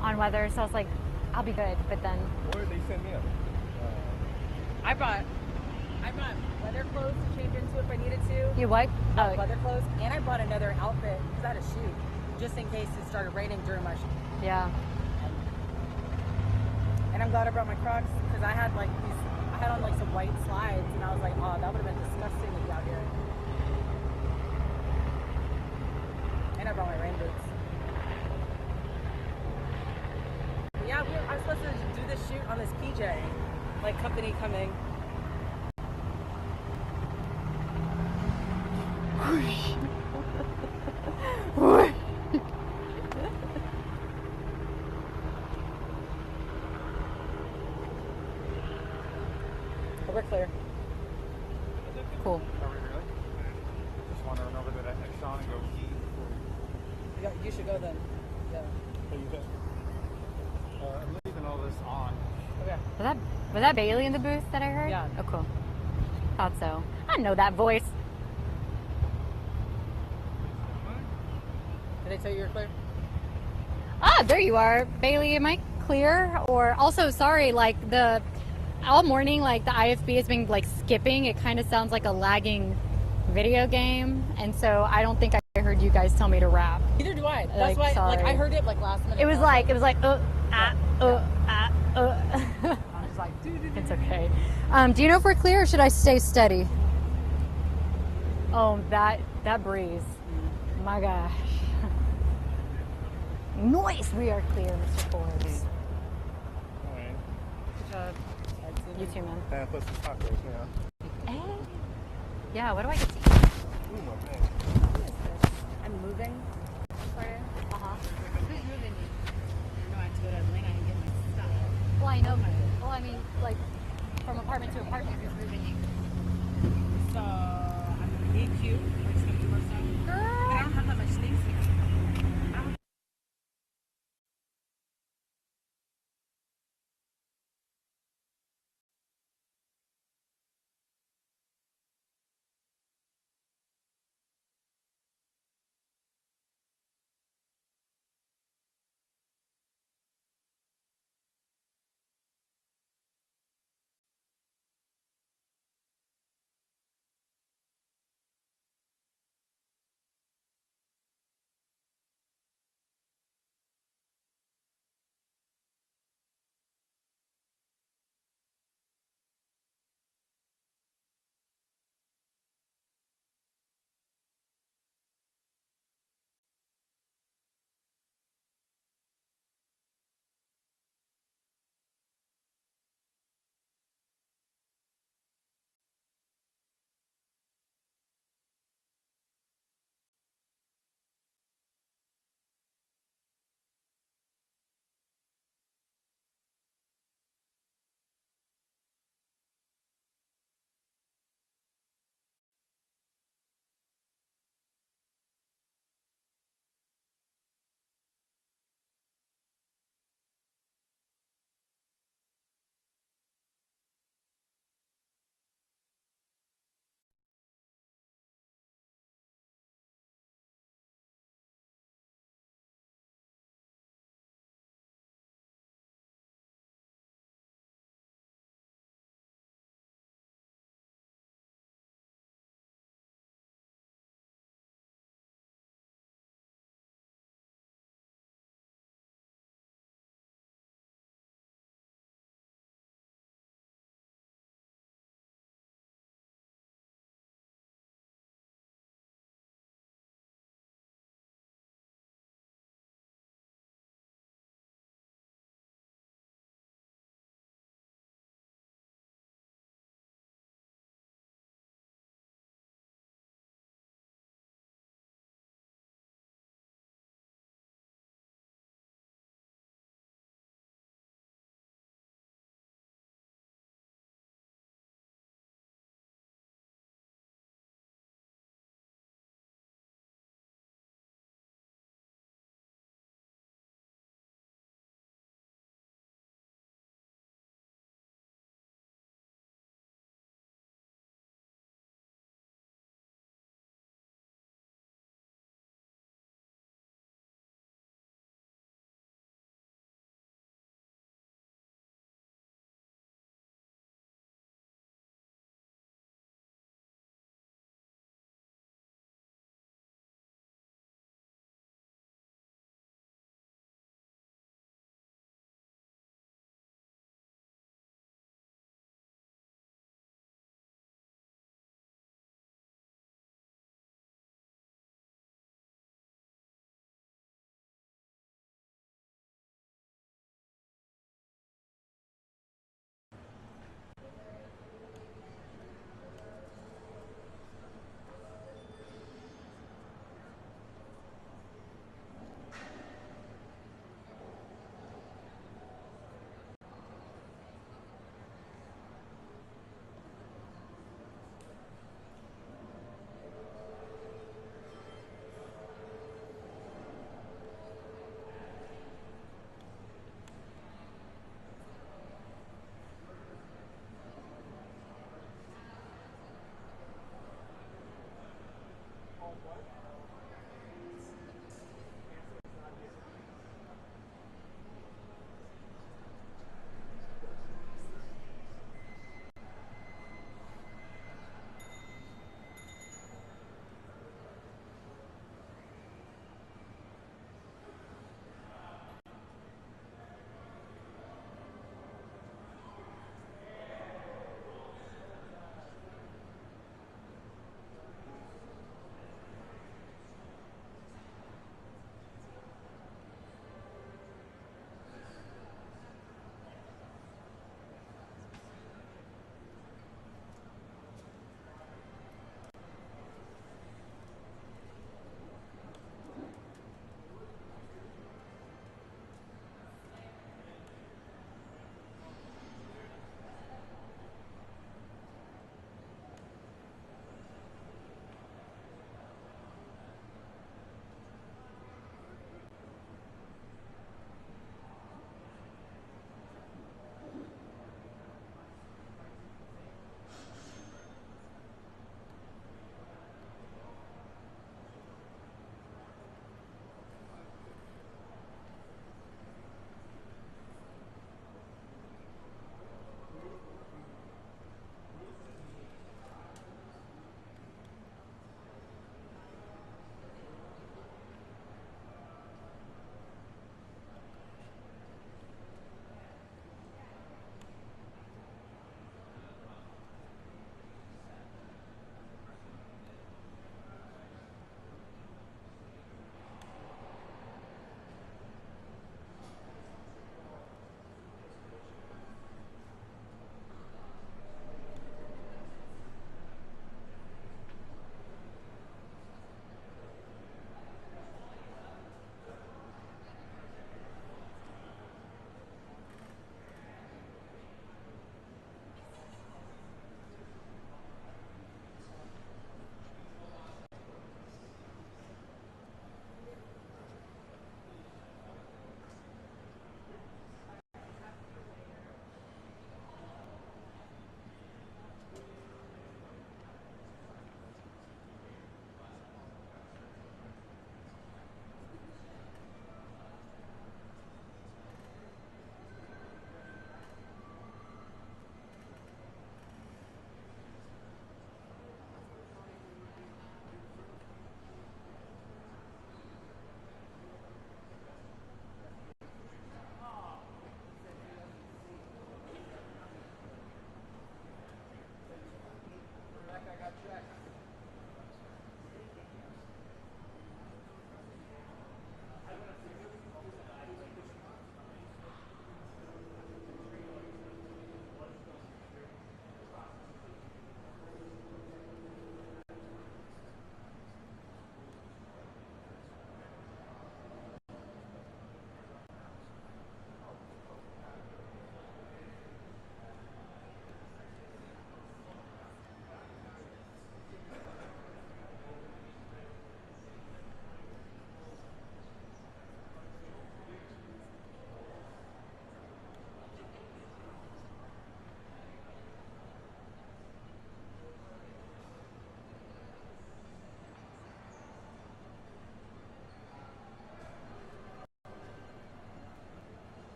on weather, so I was like, I'll be good. But then Where did they send me? I brought weather clothes to change into if I needed to. you what? Oh, Weather clothes, and I bought another outfit because I had a shoot just in case it started raining during my shoot. yeah. And I'm glad I brought my Crocs because I had on like some white slides, and I was like, oh, that would have been disgusting to be out here. And I brought my rain boots. But yeah, I was supposed to do this shoot on this PJ, like company coming. We're clear. Cool. Are we really? Just want to run over to that next Sean and go eat before You should go then. Yeah. I'm leaving all this on. Okay. Was that Bailey in the booth that I heard? Yeah. Oh, cool. Thought so. I know that voice. Did I tell you you're clear? Ah, there you are, Bailey. Am I clear? Or also, sorry, like all morning, like the IFB has been like skipping. It kind of sounds like a lagging video game, and so I don't think I heard you guys tell me to rap. Neither do I. That's Like, why. sorry. Like I heard it like last minute. It was like I was like, It's okay. Do you know if we're clear, or should I stay steady? Oh, that breeze. My gosh. Noise. We are clear, Mr. Forbes. All right. Good job. You too, man. And put some tacos now. Hey. Yeah. What do I get to eat? Ooh, my man. I'm moving. Sorry. Who's moving you? No, I have to go to Atlanta and get my stuff. Well, I know. Well, I mean, like from apartment to apartment, who's moving you? So I'm gonna meet you. We're just gonna do more stuff. Girl. But I don't have that much things here.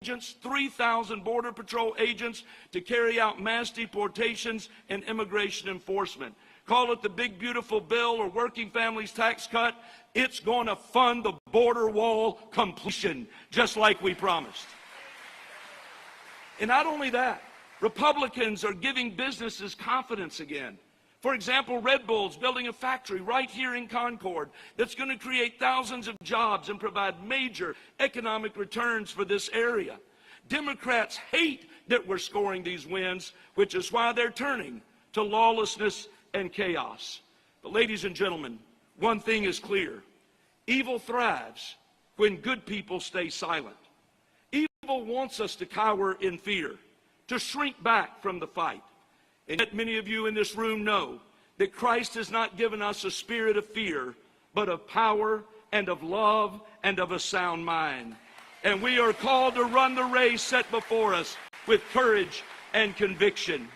agents, 3,000 Border Patrol agents to carry out mass deportations and immigration enforcement. Call it the big beautiful bill or working families tax cut. It's going to fund the border wall completion, just like we promised. And not only that, Republicans are giving businesses confidence again. For example, Red Bull's building a factory right here in Concord that's going to create thousands of jobs and provide major economic returns for this area. Democrats hate that we're scoring these wins, which is why they're turning to lawlessness and chaos. But ladies and gentlemen, one thing is clear. Evil thrives when good people stay silent. Evil wants us to cower in fear, to shrink back from the fight. And yet many of you in this room know that Christ has not given us a spirit of fear, but of power and of love and of a sound mind. And we are called to run the race set before us with courage and conviction.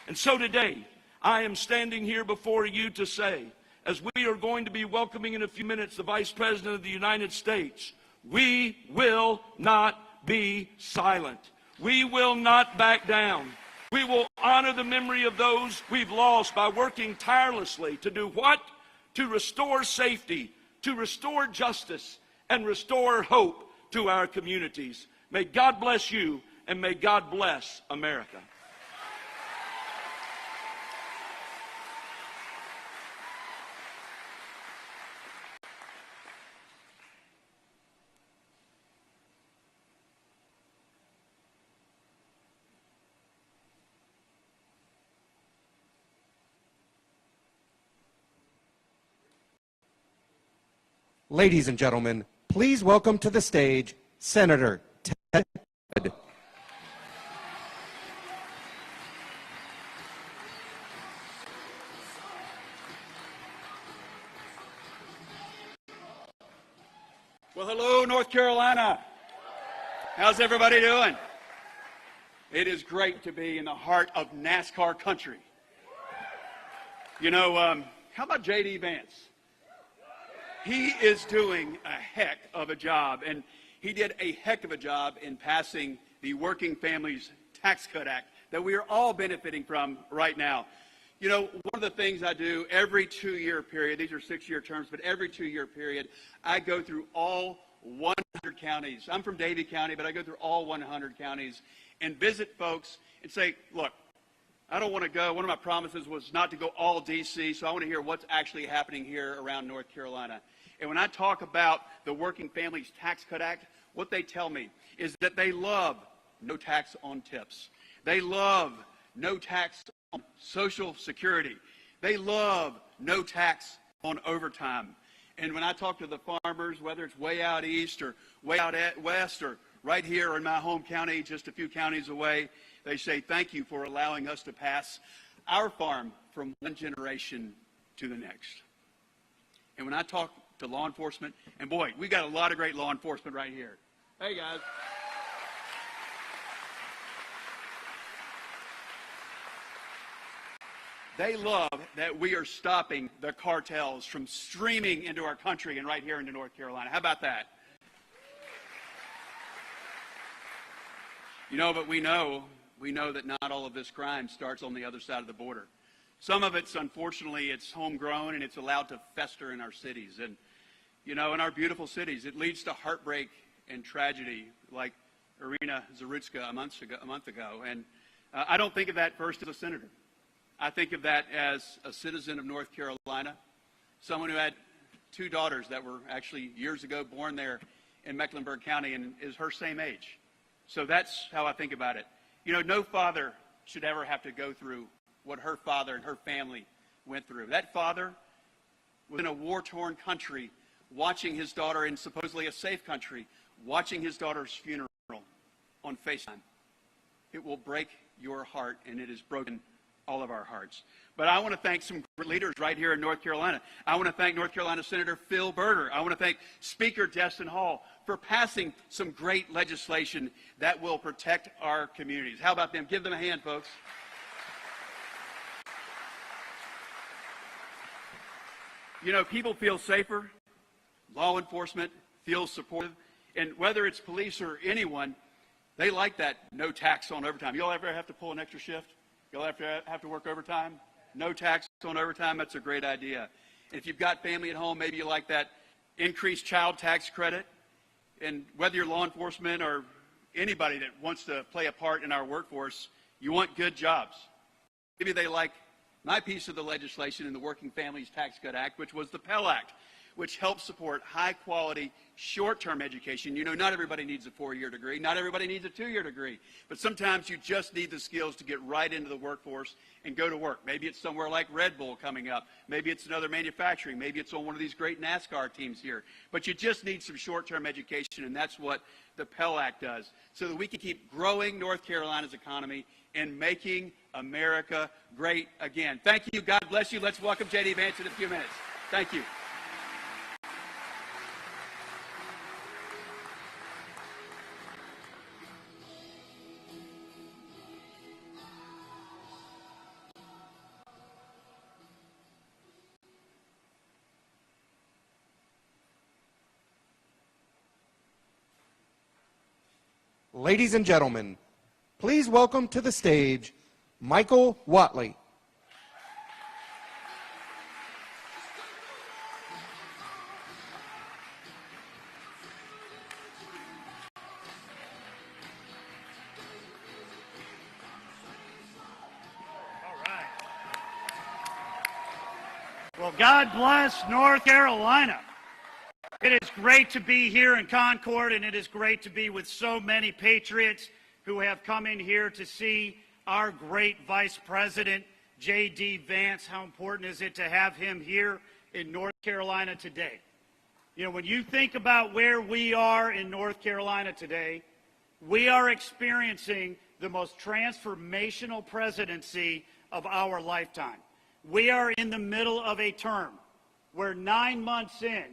And so today, I am standing here before you to say, as we are going to be welcoming in a few minutes the Vice President of the United States, we will not be silent. We will not back down. We will honor the memory of those we've lost by working tirelessly to do what? To restore safety, to restore justice, and restore hope to our communities. May God bless you, and may God bless America. Ladies and gentlemen, please welcome to the stage Senator Ted Wood. Well, hello, North Carolina. How's everybody doing? It is great to be in the heart of NASCAR country. You know, how about J.D. Vance? He is doing a heck of a job, and he did a heck of a job in passing the Working Families Tax Cut Act that we are all benefiting from right now. You know, one of the things I do every 2-year period, these are 6-year terms, but every 2-year period, I go through all 100 counties. I'm from Davie County, but I go through all 100 counties and visit folks and say, look, I don't want to go. One of my promises was not to go all D.C., so I want to hear what's actually happening here around North Carolina. And when I talk about the Working Families Tax Cut Act, what they tell me is that they love no tax on tips. They love no tax on Social Security. They love no tax on overtime. And when I talk to the farmers, whether it's way out east or way out west or right here in my home county, just a few counties away, they say, thank you for allowing us to pass our farm from one generation to the next. And when I talk to law enforcement, and boy, we got a lot of great law enforcement right here. Hey, guys. They love that we are stopping the cartels from streaming into our country and right here into North Carolina. How about that? You know, but we know that not all of this crime starts on the other side of the border. Some of it's, unfortunately, it's homegrown and it's allowed to fester in our cities. And, you know, in our beautiful cities, it leads to heartbreak and tragedy, like Irina Zarutska a month ago. And I don't think of that first as a senator. I think of that as a citizen of North Carolina, someone who had 2 daughters that were actually years ago born there in Mecklenburg County and is her same age. So that's how I think about it. You know, no father should ever have to go through what her father and her family went through. That father was in a war-torn country, watching his daughter in supposedly a safe country, watching his daughter's funeral on FaceTime. It will break your heart, and it has broken all of our hearts. But I want to thank some leaders right here in North Carolina. I want to thank North Carolina Senator Phil Berger. I want to thank Speaker Destin Hall for passing some great legislation that will protect our communities. How about them? Give them a hand, folks. You know, people feel safer. Law enforcement feels supportive. And whether it's police or anyone, They like that no tax on overtime. Y'all ever have to pull an extra shift? Y'all ever have to work overtime? No tax on overtime, that's a great idea. And if you've got family at home, maybe you like that increased child tax credit. And whether you're law enforcement or anybody that wants to play a part in our workforce, you want good jobs. Maybe they like my piece of the legislation in the Working Families Tax Cut Act, which was the Pell Act, which helps support high-quality, short-term education. You know, not everybody needs a 4-year degree. Not everybody needs a 2-year degree. But sometimes you just need the skills to get right into the workforce and go to work. Maybe it's somewhere like Red Bull coming up. Maybe it's another manufacturing. Maybe it's on one of these great NASCAR teams here. But you just need some short-term education, and that's what the Pell Act does, so that we can keep growing North Carolina's economy and making America great again. Thank you. God bless you. Let's welcome J.D. Vance in a few minutes. Thank you. Ladies and gentlemen, please welcome to the stage Michael Watley. Well, God bless North Carolina. It is great to be here in Concord, and it is great to be with so many patriots who have come in here to see our great Vice President, J.D. Vance. How important is it to have him here in North Carolina today? You know, when you think about where we are in North Carolina today, we are experiencing the most transformational presidency of our lifetime. We are in the middle of a term where 9 months in,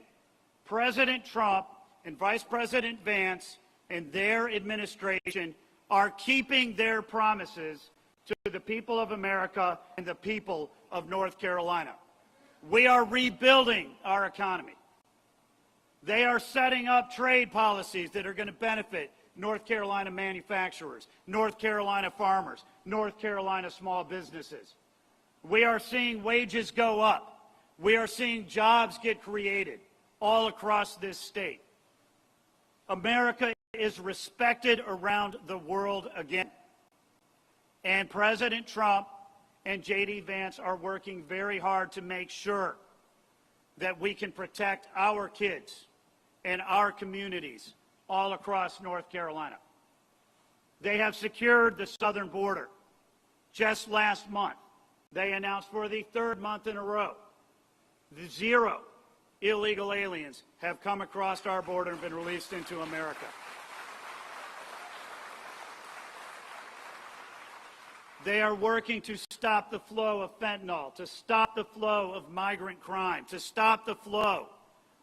President Trump and Vice President Vance and their administration are keeping their promises to the people of America and the people of North Carolina. We are rebuilding our economy. They are setting up trade policies that are going to benefit North Carolina manufacturers, North Carolina farmers, North Carolina small businesses. We are seeing wages go up. We are seeing jobs get created all across this state. America is respected around the world again. And President Trump and J.D. Vance are working very hard to make sure that we can protect our kids and our communities all across North Carolina. They have secured the southern border. Just last month, they announced for the 3rd month in a row, 0 illegal aliens have come across our border and been released into America. They are working to stop the flow of fentanyl, to stop the flow of migrant crime, to stop the flow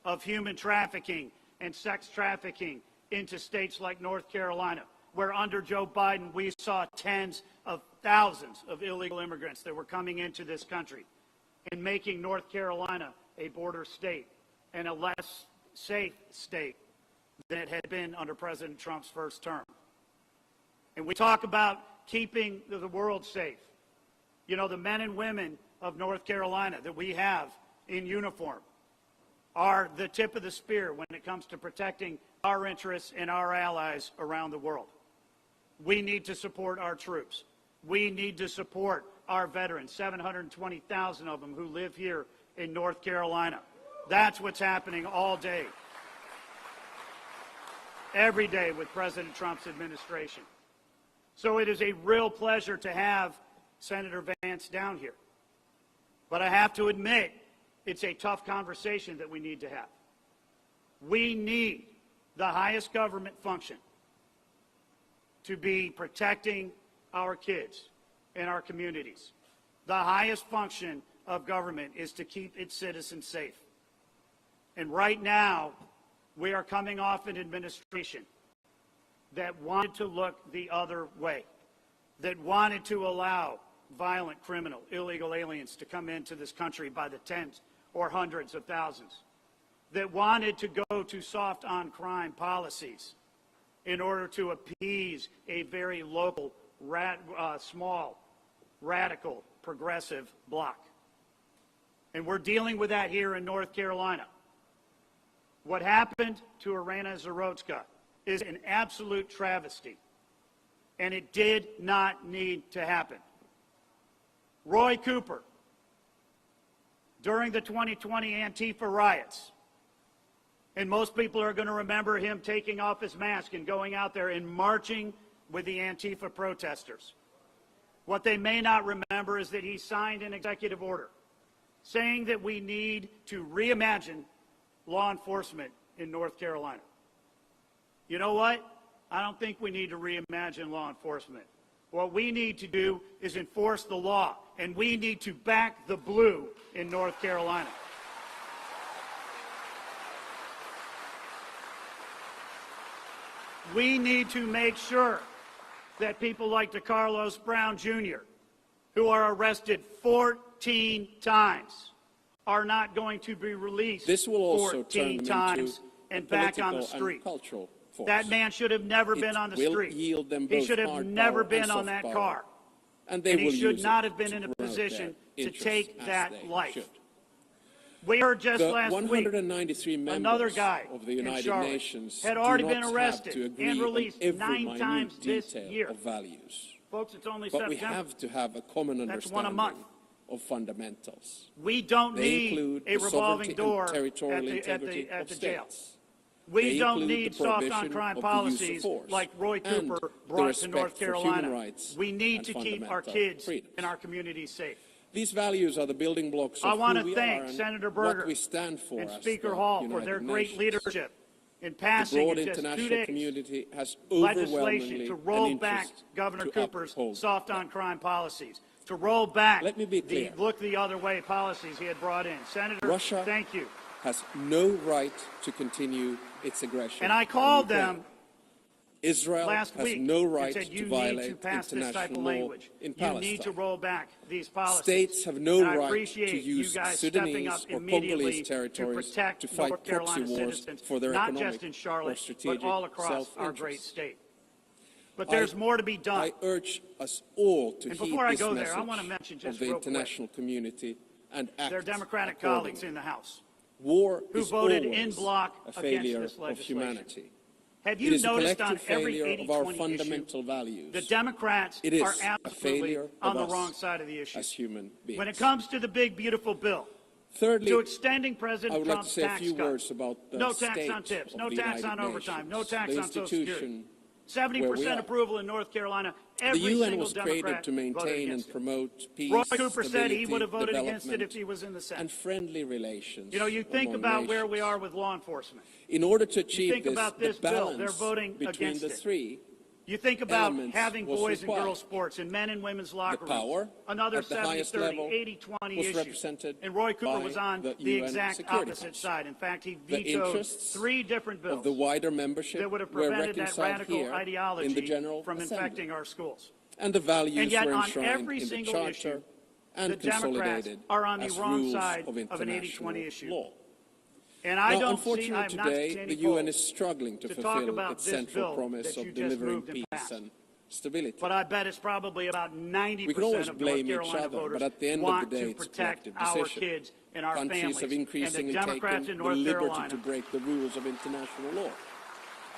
of human trafficking and sex trafficking into states like North Carolina, where under Joe Biden we saw tens of thousands of illegal immigrants that were coming into this country and making North Carolina a border state and a less safe state than it had been under President Trump's first term. And we talk about keeping the world safe. You know, the men and women of North Carolina that we have in uniform are the tip of the spear when it comes to protecting our interests and our allies around the world. We need to support our troops. We need to support our veterans, 720,000 of them who live here in North Carolina. That's what's happening all day, every day with President Trump's administration. So it is a real pleasure to have Senator Vance down here. But I have to admit, it's a tough conversation that we need to have. We need the highest government function to be protecting our kids and our communities. The highest function of government is to keep its citizens safe. And right now, we are coming off an administration that wanted to look the other way, that wanted to allow violent, criminal, illegal aliens to come into this country by the tens or hundreds of thousands, that wanted to go to soft on crime policies, in order to appease a very local, small, radical, progressive bloc. And we're dealing with that here in North Carolina. What happened to Irina Zarotska is an absolute travesty, and it did not need to happen. Roy Cooper, during the 2020 Antifa riots, and most people are going to remember him taking off his mask and going out there and marching with the Antifa protesters. What they may not remember is that he signed an executive order saying that we need to reimagine law enforcement in North Carolina. You know what? I don't think we need to reimagine law enforcement. What we need to do is enforce the law, and we need to back the blue in North Carolina. We need to make sure that people like DeCarlos Brown Jr., who are arrested 14 times, are not going to be released this will also 14 turn them times into and back on the street. Cultural force. That man should have never been on the street. Yield them he both should have hard never power been and on soft that power. car. And, they and he will should use not it have been in a promote position their to take interests that as they life. should. We heard just The last 193 week members another guy of the in United Charlotte Nations had do already not been have arrested to agree and on released every 9 minute times this detail year. of values. Folks, it's only But September. we have to have a common That's one a understanding month. of fundamentals. We don't They need include a the revolving sovereignty door and territorial at integrity the of jail. states. We They don't include need the soft on prohibition crime of the use of policies force like Roy and Cooper the brought to respect North for human Carolina. rights We need and to keep our fundamental kids freedoms. and our communities safe. These values are the building blocks of I want who to we thank are and Senator what Berger we stand for and as Speaker the Hall for United their great Nations. leadership in The passing broad in just 2 international days community has legislation overwhelmingly to roll an back interest Governor to Cooper's uphold soft on crime policies, to roll back Let me be the clear. look the other way policies he had brought in. Senator, Russia thank you. has no right to continue its aggression. And I on called Ukraine. them Israel last has week no right and said, you to need violate to pass this type of international law language. in You Palestine. need to roll back these policies. States have no and I right appreciate to use you guys stepping up Sudanese or immediately Congolese territories to protect to fight North proxy Carolina wars citizens, for their not economic just in or Charlotte, strategic but all across our great self-interest. state. But there's more to be done. I urge us all to And heed before I this go message there, I want to mention of just the real quick, international community and act their Democratic accordingly. colleagues in the House War who is voted always in bloc a against failure this of legislation. humanity. Have It you is a noticed on collective every failure of our 80-20 fundamental issue, values. the Democrats It is are a absolutely failure on of the us wrong side of the issue. as human beings. When it comes to the big, beautiful bill, Thirdly, to extending I President would like to Trump's say a tax few cut, words about the no tax state on tips, of no the tax United on overtime, no Nations, tax the on Social Security, institution where we 70% are. approval in North Carolina. Every The UN single was Democrat created to voted maintain against and promote peace, Roy Cooper said stability, he would have voted against it development, if he was in the Senate. and friendly relations. You know, you think among about where nations. we are with law enforcement. In order to You achieve think this, about the this bill, balance they're voting between against the it. three You think about elements having was boys and required. girls sports and men and women's locker The power rooms. Another at the highest 70-30, level 80-20 was issue. represented And Roy Cooper by was on the the UN exact Security opposite Council. side. In fact, he The vetoed interests 3 different bills of the wider membership that would have were prevented that reconciled radical here ideology in the General from Assembly. infecting our schools. And the values And yet, were on enshrined every in the single Charter issue, and the Democrats consolidated are on the as wrong rules side of of an 80-20 international issue. law. And I Now, don't unfortunately, I've not today seen any the UN polls is struggling to to talk fulfill about its this central bill promise that you of just delivering moved and peace passed. and stability. But I bet it's probably about 90% We can always of North blame each Carolina other, voters but at the end of want the day, to it's a protect collective our decision. kids and our Countries families. have increasingly and the Democrats taken in the North liberty Carolina to break the rules of international law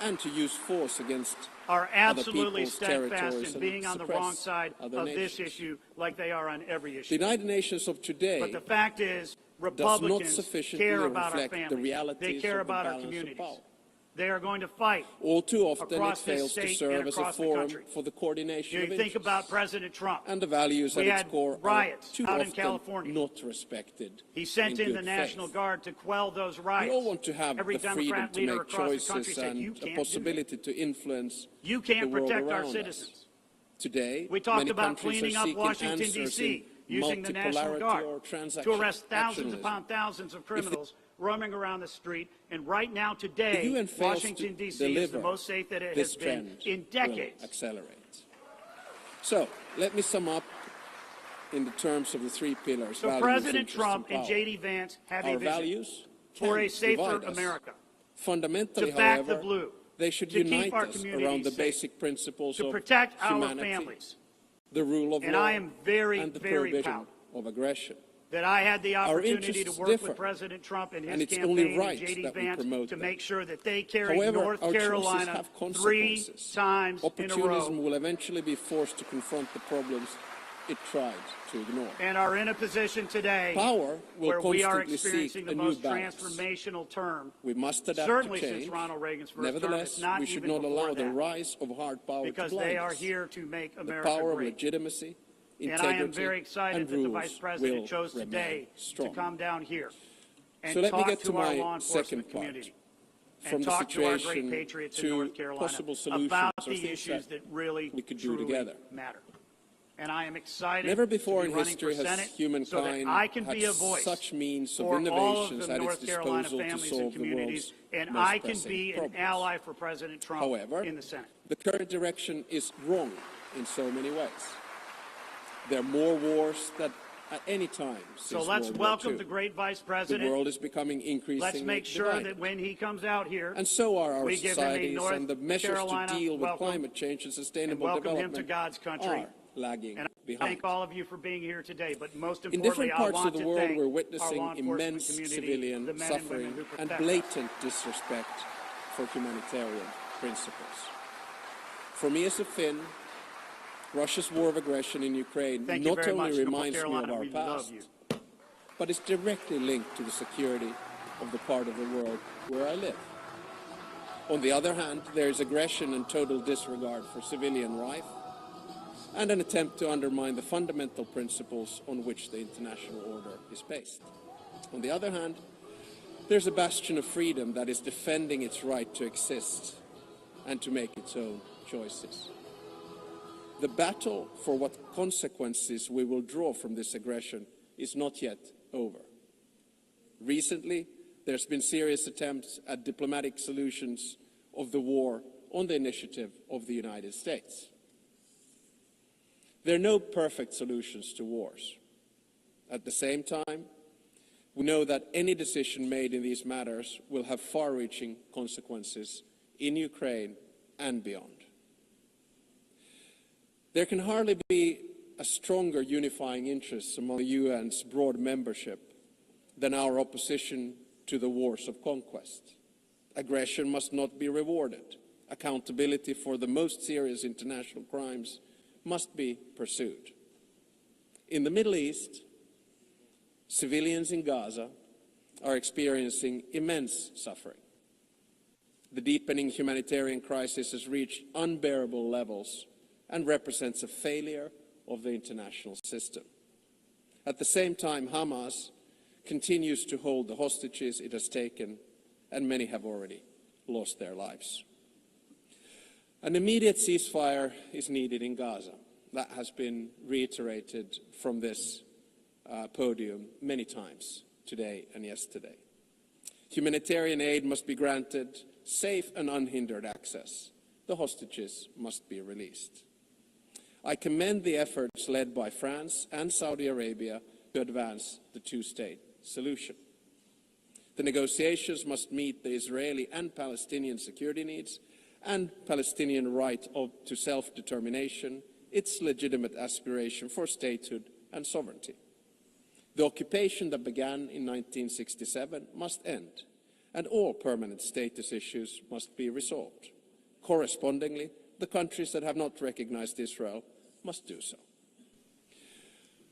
and to use force against are absolutely other people's steadfast territories in and being on the suppress wrong side other of nations. this issue like they are on every The issue. United Nations of today But the fact is, does not Republicans sufficiently care about our reflect the families. realities They care of the about our balance of communities. power. They are going to fight All too often, it across this fails to state serve and as a across the forum country. for the coordination You of think interests. about President Trump. And the values We at had its core riots are too out in often California. not respected. He sent in good the National faith. Guard to quell those We riots. all want to have Every the freedom Democrat to leader make across the country choices said, you and a can't possibility to influence You can't the world protect our around citizens. us. Today, We talked many about countries cleaning are up seeking Washington, answers D.C., in using the National multipolarity Guard or to arrest thousands transactionalism. upon thousands of criminals roaming around the street. And right now, today, The UN fails Washington, to D.C. is the deliver. most safe that it This has been trend in will decades. accelerate. So, let me sum up in the terms of the 3 pillars. So values, President interest, Trump and power. J.D. Vance have Our a vision values for can a safer divide us. America. Fundamentally, To back however, the blue. They should to unite keep our us communities around the safe, basic principles to of protect our humanity, families. the rule of And law, I am very, and the very prohibition proud of aggression. that I had the Our opportunity to interests work differ, with President Trump and his and it's only campaign right and J.D. that we Vance promote to them. make sure that they carry However, North our choices Carolina have 3 consequences. times in a Opportunism row will eventually be forced to confront the problems it tried to ignore. and are in a position today Power will where we are constantly seek experiencing a the new most balance. transformational term, We must adapt certainly to change. since Ronald Reagan's first term, Nevertheless, if not we should even not before allow the that, rise of hard power because to blind they are us. here to make The America power of great. legitimacy, And integrity, I am very excited and that the rules Vice President will chose remain today to strong. come down here and So let me talk get to to our my law second enforcement part. community From and the talk to our great situation patriots in to North Carolina possible solutions about or the things issues that really we could do truly together. matter. And I am excited Never before to be in running history for has Senate humankind so that I can had be a voice such means of for all of innovations the at its North Carolina disposal to families and solve the communities, world's and most I can pressing be an problems. ally for President Trump However, in the Senate. the current direction is wrong in so many ways. There are more wars than at any time since So let's World War welcome II. the great Vice The President. world is becoming increasingly Let's make sure divided. that when he comes out here, And so are our we give him a societies, North and the measures Carolina to deal with welcome climate change and and sustainable welcome him development to God's country. are lagging And I behind. thank all of you for being here today, but most In importantly, different I parts want of the to world, thank we're our witnessing law enforcement immense community, civilian the men and suffering women who and protect us. blatant disrespect for humanitarian principles. For me as a Finn, Russia's war of aggression in Ukraine Thank you not very much, only North reminds me of Carolina. our We love past, you. but is directly linked to the security of the part of the world where I live. On the other hand, there is aggression and total disregard for civilian life, and an attempt to undermine the fundamental principles on which the international order is based. On the other hand, there's a bastion of freedom that is defending its right to exist and to make its own choices. The battle for what consequences we will draw from this aggression is not yet over. Recently, there's been serious attempts at diplomatic solutions of the war on the initiative of the United States. There are no perfect solutions to wars. At the same time, we know that any decision made in these matters will have far-reaching consequences in Ukraine and beyond. There can hardly be a stronger unifying interest among the UN's broad membership than our opposition to the wars of conquest. Aggression must not be rewarded. Accountability for the most serious international crimes must be pursued. In the Middle East, civilians in Gaza are experiencing immense suffering. The deepening humanitarian crisis has reached unbearable levels and represents a failure of the international system. At the same time, Hamas continues to hold the hostages it has taken, and many have already lost their lives. An immediate ceasefire is needed in Gaza. That has been reiterated from this podium many times today and yesterday. Humanitarian aid must be granted safe and unhindered access. The hostages must be released. I commend the efforts led by France and Saudi Arabia to advance the two-state solution. The negotiations must meet the Israeli and Palestinian security needs and Palestinian right to self-determination, its legitimate aspiration for statehood and sovereignty. The occupation that began in 1967 must end, and all permanent status issues must be resolved. Correspondingly, the countries that have not recognized Israel must do so.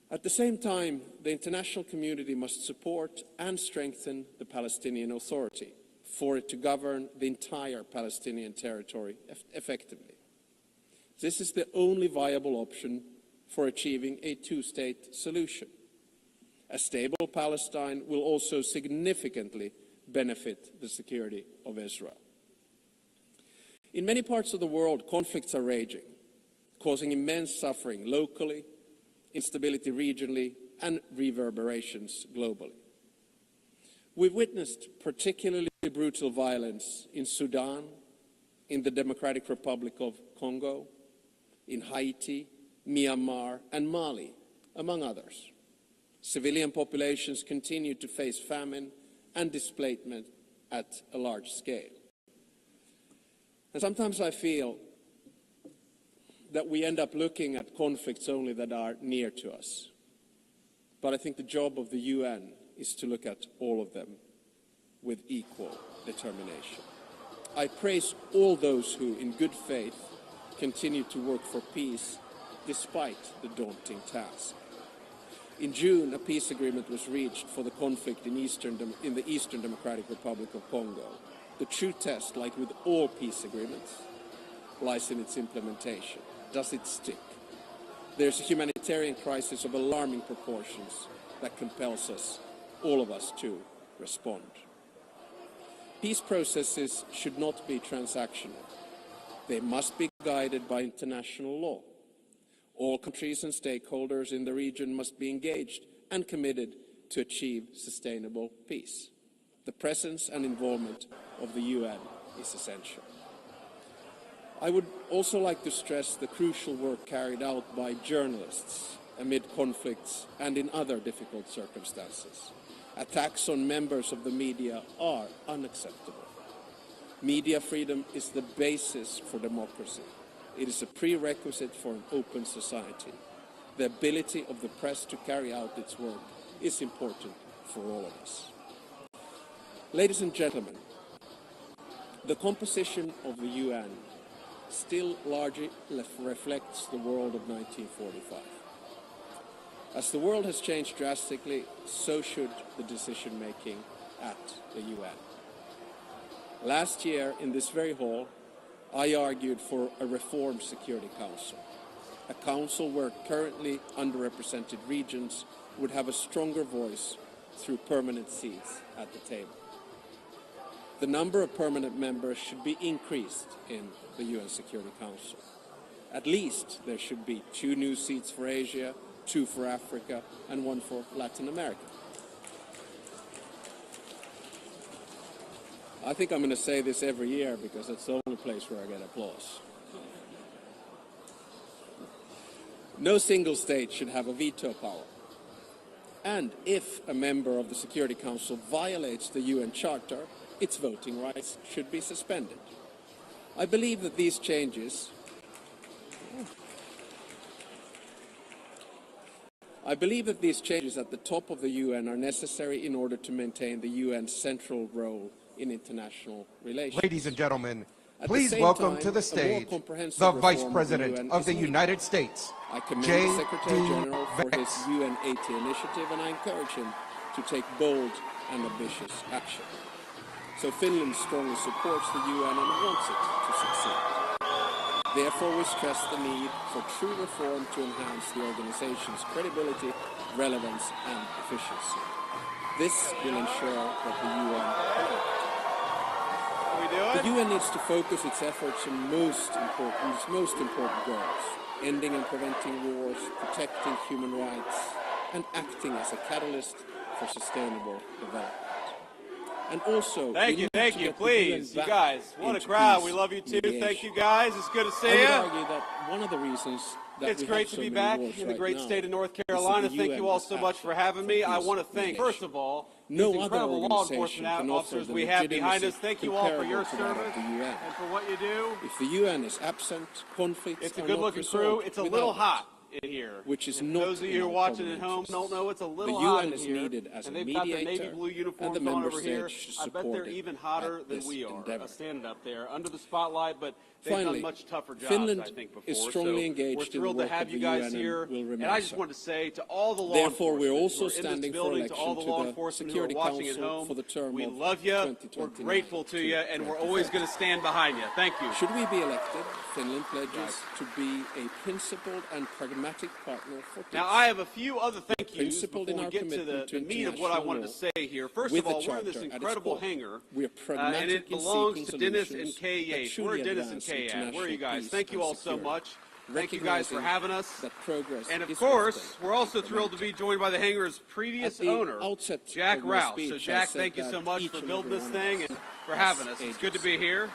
At the same time, the international community must support and strengthen the Palestinian Authority for it to govern the entire Palestinian territory effectively. This is the only viable option for achieving a two-state solution. A stable Palestine will also significantly benefit the security of Israel. In many parts of the world, conflicts are raging, causing immense suffering locally, instability regionally, and reverberations globally. We've witnessed particularly brutal violence in Sudan, in the Democratic Republic of Congo, in Haiti, Myanmar, and Mali, among others. Civilian populations continue to face famine and displacement at a large scale. And sometimes I feel that we end up looking at conflicts only that are near to us. But I think the job of the UN is to look at all of them with equal determination. I praise all those who, in good faith, continue to work for peace despite the daunting task. In June, a peace agreement was reached for the conflict in the Eastern Democratic Republic of Congo. The true test, like with all peace agreements, lies in its implementation. Does it stick? There's a humanitarian crisis of alarming proportions that compels us, all of us, to respond. Peace processes should not be transactional. They must be guided by international law. All countries and stakeholders in the region must be engaged and committed to achieve sustainable peace. The presence and involvement of the UN is essential. I would also like to stress the crucial work carried out by journalists amid conflicts and in other difficult circumstances. Attacks on members of the media are unacceptable. Media freedom is the basis for democracy. It is a prerequisite for an open society. The ability of the press to carry out its work is important for all of us. Ladies and gentlemen, the composition of the UN still largely reflects the world of 1945. As the world has changed drastically, so should the decision-making at the UN. Last year, in this very hall, I argued for a reformed Security Council, a council where currently underrepresented regions would have a stronger voice through permanent seats at the table. The number of permanent members should be increased in the UN Security Council. At least there should be 2 new seats for Asia, 2 for Africa, and 1 for Latin America. I think I'm going to say this every year because it's the only place where I get applause. No single state should have a veto power. And if a member of the Security Council violates the UN Charter, its voting rights should be suspended. I believe that these changes at the top of the UN are necessary in order to maintain the UN's central role in international relations. Ladies and gentlemen, please welcome to the stage the Vice President of the United States, I commend the Secretary General for his UN 80 initiative, and I encourage him to take bold and ambitious action. So Finland strongly supports the UN and wants it to succeed. Therefore, we stress the need for true reform to enhance the organization's credibility, relevance, and efficiency. This will ensure that the UN The UN needs to focus its efforts on its most important goals: ending and preventing wars, protecting human rights, and acting as a catalyst for sustainable development. And also, thank you, please, you guys. What a crowd. We love you too. Thank you, guys. It's good to see you. I would argue that one of the reasons that it's great to be back in the great state of North Carolina. Thank you all so much for having me. I want to thank, first of all, these incredible law enforcement officers we have behind us. Thank you all for your service and for what you do. If the UN is absent, conflicts it's a good-looking crew. It's a little hot in here. Which is not those of you who are watching at home don't know it's a little hot in here. The UN is needed as a mediator, mediator, and they've got their navy blue uniforms on over here. I bet they're even hotter than we are, standing up there under the spotlight. But they've done much tougher jobs, Finland I think, before. is strongly engaged we're thrilled to have you guys here. And I just want to say to all the law Therefore, enforcement we're also who are in standing this for building, election to all the law enforcement who are watching at home, for the term we of love you. We're grateful to you, and we're always going to stand behind you. Thank you. Should we be elected, Finland pledges to be a principled and pragmatic partner for peace. Now, I have a few other thank yous before we get to the meat of what I wanted to say here. First of all, we're in this incredible hangar, and it belongs to Dennis and Kay Yates. Where are Dennis and Kay at? Where are you guys? Thank you all so much. Thank you guys for having us. And of course, we're also thrilled to be joined by the hangar's previous owner, Jack Rouse. So Jack, thank you so much for building this thing and for having us. It's good to be here.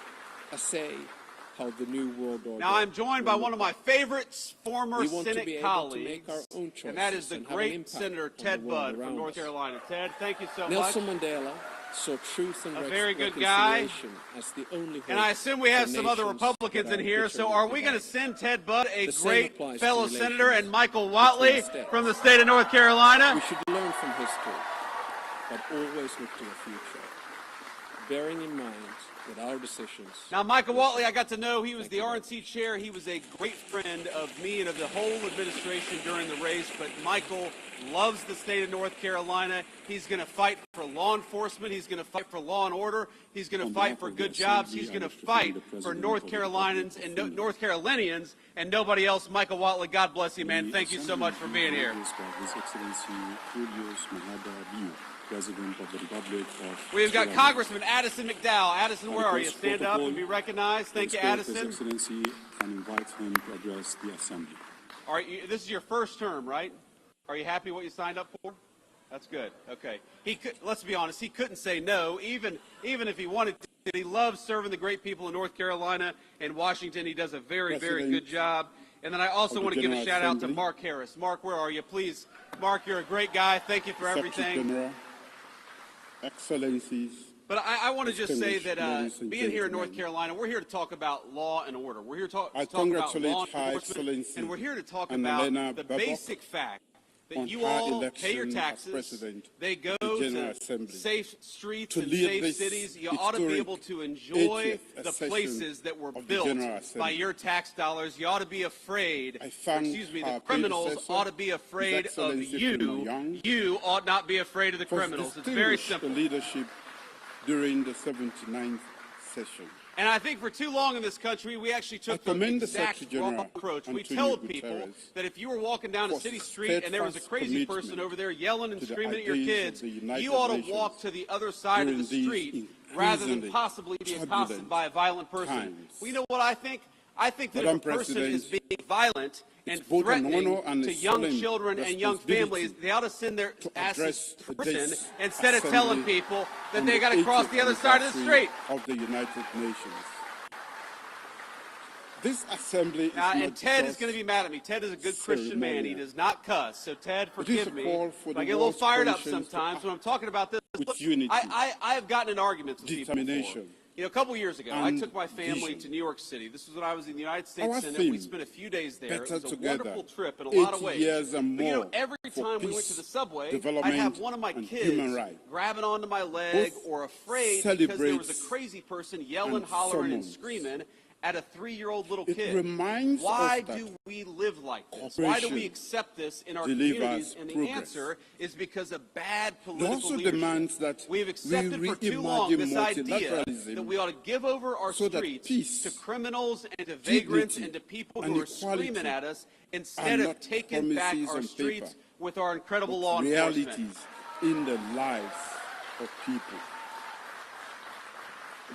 How the new world order. Now I'm joined by one of my favorite former Senate colleagues, and that is the great Senator Ted Budd from North Carolina. Ted, thank you so much. Nelson Mandela So truth and a very good guy. As the only and I assume we have some other Republicans in here. So are we going to send Ted Budd, a great fellow senator, and Michael Whatley from the state of North Carolina? We should learn from history, but always look to the future, bearing in mind that our decisions... Now, Michael Whatley, I got to know. He was the RNC chair. He was a great friend of me and of the whole administration during the race. But Michael loves the state of North Carolina. He's going to fight for law enforcement. He's going to fight for law and order. He's going to fight for good jobs. He's going to fight for North Carolinians and nobody else. Michael Whatley, God bless you, man. Thank you so much for being here. President of the Republic of We've got Congressman Addison McDowell. Addison, where are you? Stand up and be recognized. Thank you, Addison. His Excellency, and invite him to address the Assembly. All right, this is your first term, right? Are you happy what you signed up for? That's good. Okay. Let's be honest, he couldn't say no, even if he wanted to. He loves serving the great people in North Carolina and Washington. He does a very, very good job. And then I also want to give a shout out to Mark Harris. Mark, where are you? Please, Mark, you're a great guy. Thank you for everything. General, Excellencies. But I want to just say that being here in North Carolina, we're here to talk about law and order. We're here to talk about law enforcement, and we're here to talk about the basic fact that you all pay your taxes, they go to safe streets and safe cities. You ought to be able to enjoy the places that were built by your tax dollars. You ought to be afraid, the criminals ought to be afraid of you. You ought not be afraid of the criminals. It's very simple. Leadership during the 79th session. And I think for too long in this country, we actually took the exact wrong approach. We told people that if you were walking down a city street and there was a crazy person over there yelling and screaming at your kids, you ought to walk to the other side of the street rather than possibly be accosted by a violent person. Well, you know what I think? I think that if a person is being violent and threatening to young children and young families, they ought to send their asses to prison instead of telling people that they got to cross the other side of the street. Of the United Nations. This assembly is and Ted is going to be mad at me. Ted is a good Christian man. He does not cuss. So Ted, forgive me. I get a little fired up sometimes when I'm talking about this. Look, I have gotten in arguments with people before. You know, a couple years ago, I took my family to New York City. This was when I was in the United States Senate. We spent a few days there. It was a wonderful trip in a lot of ways. But, you know, every time we went to the subway, I'd have one of my kids grabbing onto my leg or afraid because there was a crazy person yelling, hollering, and screaming at a 3-year-old little kid. Why do we live like this? Why do we accept this in our communities? And the answer is because of bad political leadership. We've accepted for too long this idea that we ought to give over our streets to criminals and to vagrants and to people who are screaming at us instead of taking back our streets with our incredible law enforcement. Realities in the lives of people.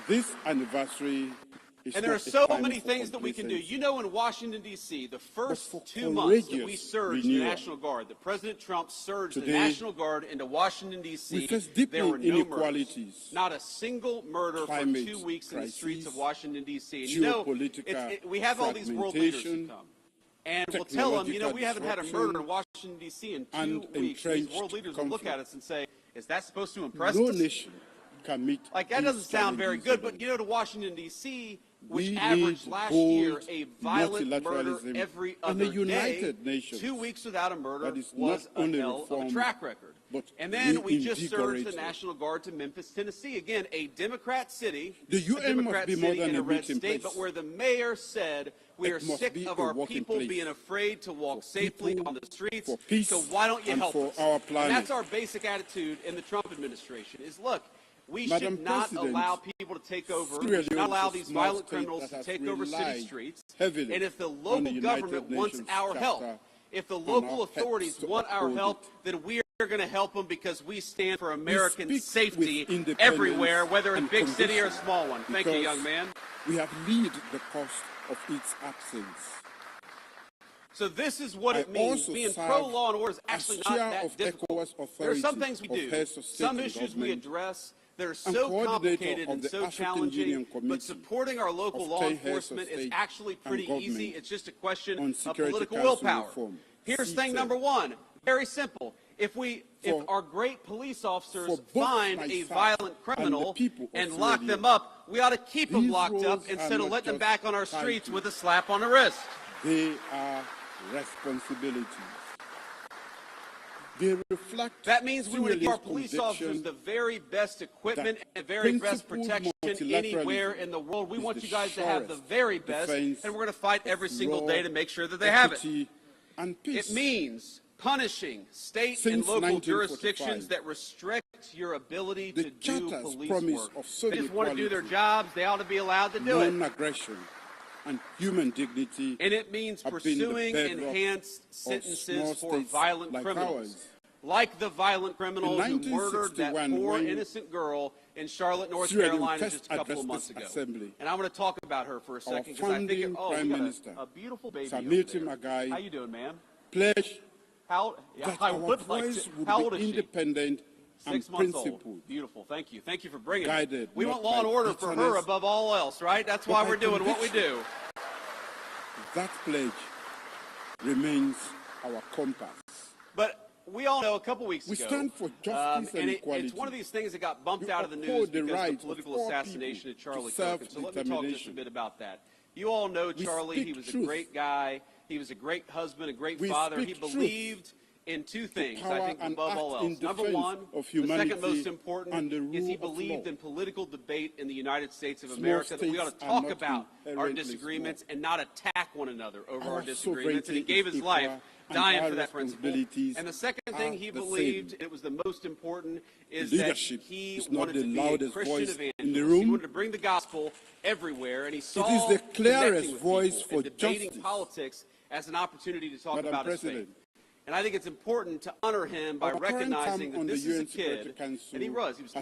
This anniversary. And there are so many things that we can do. You know, in Washington, D.C., the first 2 months that we surged the National Guard, that President Trump surged the National Guard into Washington, D.C., there were no murders. Not a single murder for 2 weeks in the streets of Washington, D.C. And you know, we have all these world leaders who come. And we'll tell them, you know, we haven't had a murder in Washington, D.C. in 2 weeks. These world leaders will look at us and say, is that supposed to impress us? Like, that doesn't sound very good, but you know, to Washington, D.C., which averaged last year a violent murder every other day, 2 weeks without a murder was a hell of a track record. And then we just surged the National Guard to Memphis, Tennessee. Again, a Democrat city, a Democrat city in a red state, but where the mayor said, we are sick of our people being afraid to walk safely on the streets, so why don't you help us? And that's our basic attitude in the Trump administration, is look, we should not allow people to take over. We should not allow these violent criminals to take over city streets. And if the local government wants our help, if the local authorities want our help, then we are going to help them because we stand for American safety everywhere, whether in a big city or a small one. Thank you, young man. We have lead the cost of its absence. So this is what it means. Being pro-law and order is actually not that difficult. There are some things we do, some issues we address that are so complicated and so challenging, but supporting our local law enforcement is actually pretty easy. It's just a question of political willpower. Here's thing number one, very simple. If our great police officers find a violent criminal and lock them up, we ought to keep them locked up instead of letting them back on our streets with a slap on the wrist. They are responsibilities. They reflect. That means we want to give our police officers the very best equipment and very best protection anywhere in the world. We want you guys to have the very best, and we're going to fight every single day to make sure that they have it. It means punishing state and local jurisdictions that restrict your ability to do police work. They just want to do their jobs. They ought to be allowed to do it. Non-aggression and human dignity. And it means pursuing enhanced sentences for violent criminals, like the violent criminal who murdered that poor innocent girl in Charlotte, North Carolina just a couple of months ago. And I'm going to talk about her for a second because I think we got a beautiful baby over there. How you doing, ma'am? Pledge how old is she? Independent 6 months old. Beautiful. Thank you. Thank you for bringing it. We want law and order for her above all else, right? That's why we're doing what we do. That pledge remains our compass. But we all know a couple weeks ago, we stand for justice and equality. It's one of these things that got bumped out of the news because of the political assassination of Charlie Kirk. So let me talk just a bit about that. You all know Charlie. He was a great guy. He was a great husband, a great father. He believed in two things, I think, above all else. Number one, the second most important, is he believed in political debate in the United States of America, that we ought to talk about our disagreements and not attack one another over our disagreements. And he gave his life dying for that principle. And the second thing he believed, and it was the most important, is that he wanted to be a Christian evangelist. He wanted to bring the gospel everywhere, and he saw the clearest voice for debating politics as an opportunity to talk about his faith. And I think it's important to honor him by recognizing that this is a kid, and he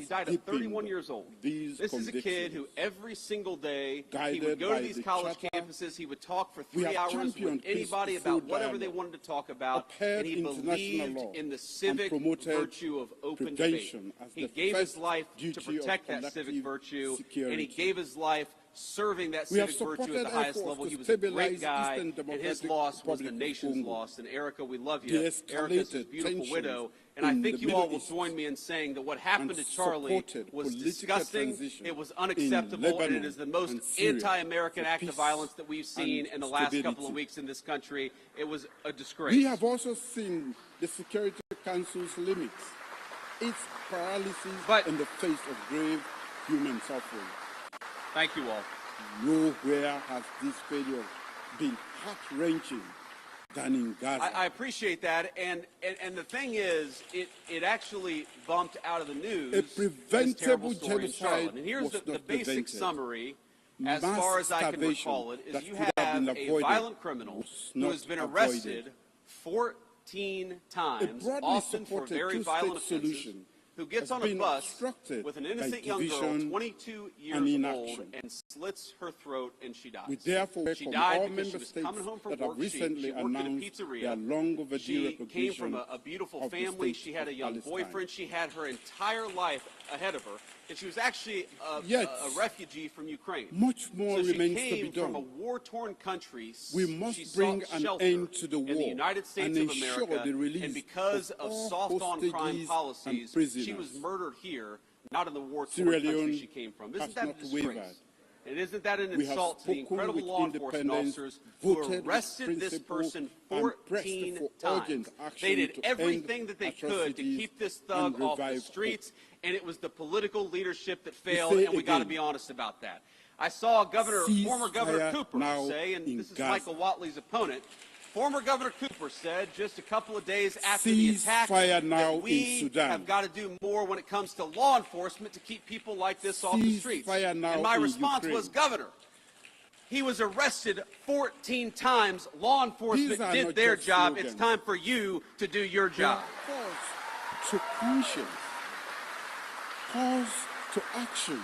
died at 31 years old. This is a kid who every single day, he would go to these college campuses, he would talk for 3 hours with anybody about whatever they wanted to talk about, and he believed in the civic virtue of open debate. He gave his life to protect that civic virtue, and he gave his life serving that civic virtue at the highest level. He was a great guy, and his loss was the nation's loss. And Erica, we love you. Erica's his beautiful widow. And I think you all will join me in saying that what happened to Charlie was disgusting, it was unacceptable, and it is the most anti-American act of violence that we've seen in the last couple of weeks in this country. It was a disgrace. We have also seen the Security Council's limits, its paralysis in the face of grave human suffering. Thank you all. Nowhere has this failure been heart-wrenching than in Gaza. I appreciate that, and the thing is, it actually bumped out of the news. A preventable genocide and here's was the not basic prevented. summary, as far as I can recall it, is you have a violent criminal who has been arrested 14 times, often for very violent offenses, who gets on a bus with an innocent young girl, 22 years old, and slits her throat, and she dies. We therefore she died because she was coming home from work. She worked at a pizzeria. She came from a beautiful family. She had a young boyfriend. She had her entire life ahead of her. And she was actually a refugee from Ukraine. Much more remains to be done. From a war-torn country. We must bring an end to the war in the United States and of ensure America. the release and because of soft-on-crime policies, she was murdered here, not in the war-torn country she came from. Isn't that a disgrace? And isn't that an insult to the incredible law enforcement officers who arrested this person 14 times? They did everything that they could to keep this thug off the streets, and it was the political leadership that failed, and we got to be honest about that. I saw former Governor Cooper say, and this is Michael Watley's opponent, former Governor Cooper said just a couple of days after the attack that we have got to do more when it comes to law enforcement to keep people like this off the streets. And my response was, Governor, he was arrested 14 times. Law enforcement did their job. It's time for you to do your job. Calls to conscience, calls to action.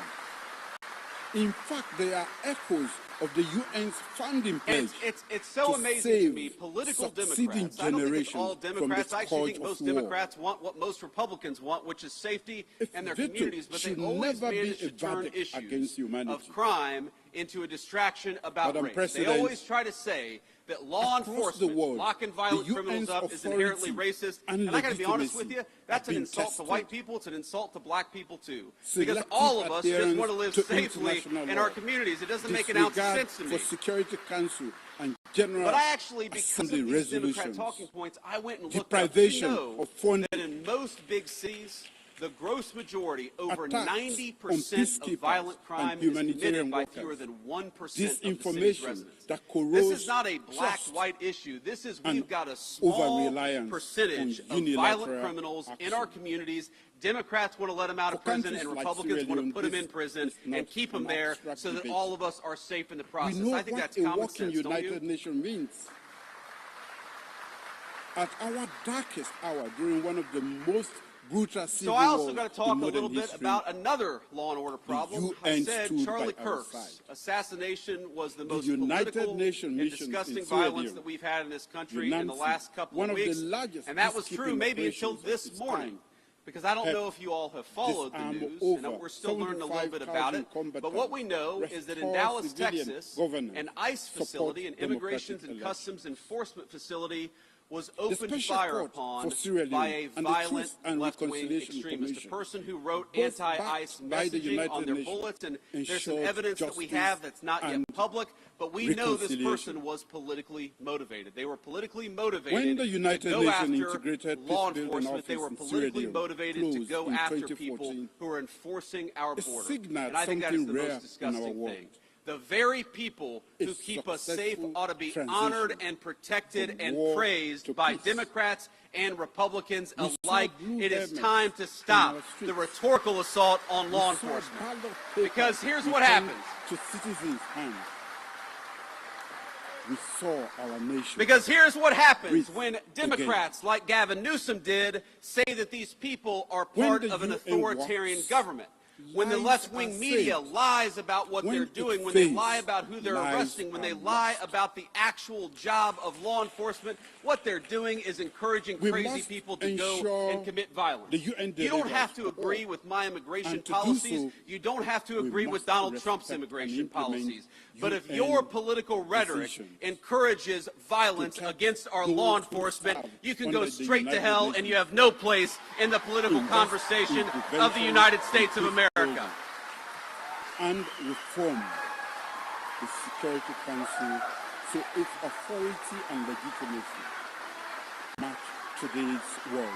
In fact, they are echoes of the UN's funding pledge. It's so amazing to me. Political Democrats, I don't think it's all Democrats. I actually think most Democrats want what most Republicans want, which is safety in their communities, but they always manage to turn issues of crime into a distraction about Madam race. President, they always try to say that law enforcement locking violent criminals up is inherently racist. And I got to be honest with you, that's an insult to white people. It's an insult to black people too. Because all of us just want to live safely in our communities. It doesn't make an ounce of sense to me. For Security Council and General But I actually, because of these Democrat talking points, I went and looked up. You know that in most big cities, the gross majority, over 90% of violent crime is committed by fewer than 1% of the city's residents. This is not a black-white issue. This is we've got a small percentage of violent criminals in our communities. Democrats want to let them out of prison, and Republicans want to put them in prison and keep them there so that all of us are safe in the process. I think that's common sense, don't you? United Nations means. At our darkest hour, during one of the most brutal civil So I also wars got to talk in a little modern bit history, about another law and order problem. I UN said stood Charlie by our Kirk's side. assassination was the most United political Nations and mission disgusting in Sierra violence Leone, that we've had in this country in the UNAMSI, last couple one of of the weeks. largest And that was true peacekeeping maybe until operations this of its morning. kind. Because I don't know if you all have followed the disarm news, over and we're still learning a little bit about it. 75,000 But what we know is that in restore Dallas, civilian Texas, governance, an ICE facility, an support Immigrations democratic and election. Customs Enforcement facility, was The opened Special fire Court upon for Sierra Leone by a and the violent Truth and left-wing Reconciliation extremist, a Commission, person who wrote both anti-ICE backed by the messaging United on their Nations, bullets, and there's some ensured evidence that we justice have that's not yet and public, but we know this reconciliation. person was politically motivated. They were politically motivated When the United to go Nations after integrated law peace-building enforcement. They were office in Sierra politically Leone motivated to closed go in after 2014, people who are enforcing our it border. signaled And I think that is something the rare most in our disgusting world. thing. The very people who Its keep us safe successful ought to be transition honored and protected from and war praised to by peace. Democrats and Republicans We saw alike. blue It is helmets time to in stop our streets. the rhetorical assault on law We saw enforcement. ballot papers Because here's what returned happens. to citizens' hands. We saw our nation. Because here's what happens breathe when Democrats like Gavin Newsom did say that these people are part the of an UN authoritarian works, government. When the lies left-wing are media said. lies about what When they're it doing, when they fails, lie about who they're lies arresting, when they are lie lost. about the actual job of law enforcement, what they're doing is encouraging We crazy must people to go ensure and commit violence. the UN You don't delivers have to for agree all. with my immigration And to do policies. so, You don't have to we agree with must Donald respect Trump's and immigration implement policies. But if UN your political rhetoric decisions encourages violence protect against our those law who enforcement, serve you can under go the straight to United hell, and Nations. you have no place in the political Invest conversation in of the prevention United States of and America. and reform the Security Council so its authority and legitimacy match today's world.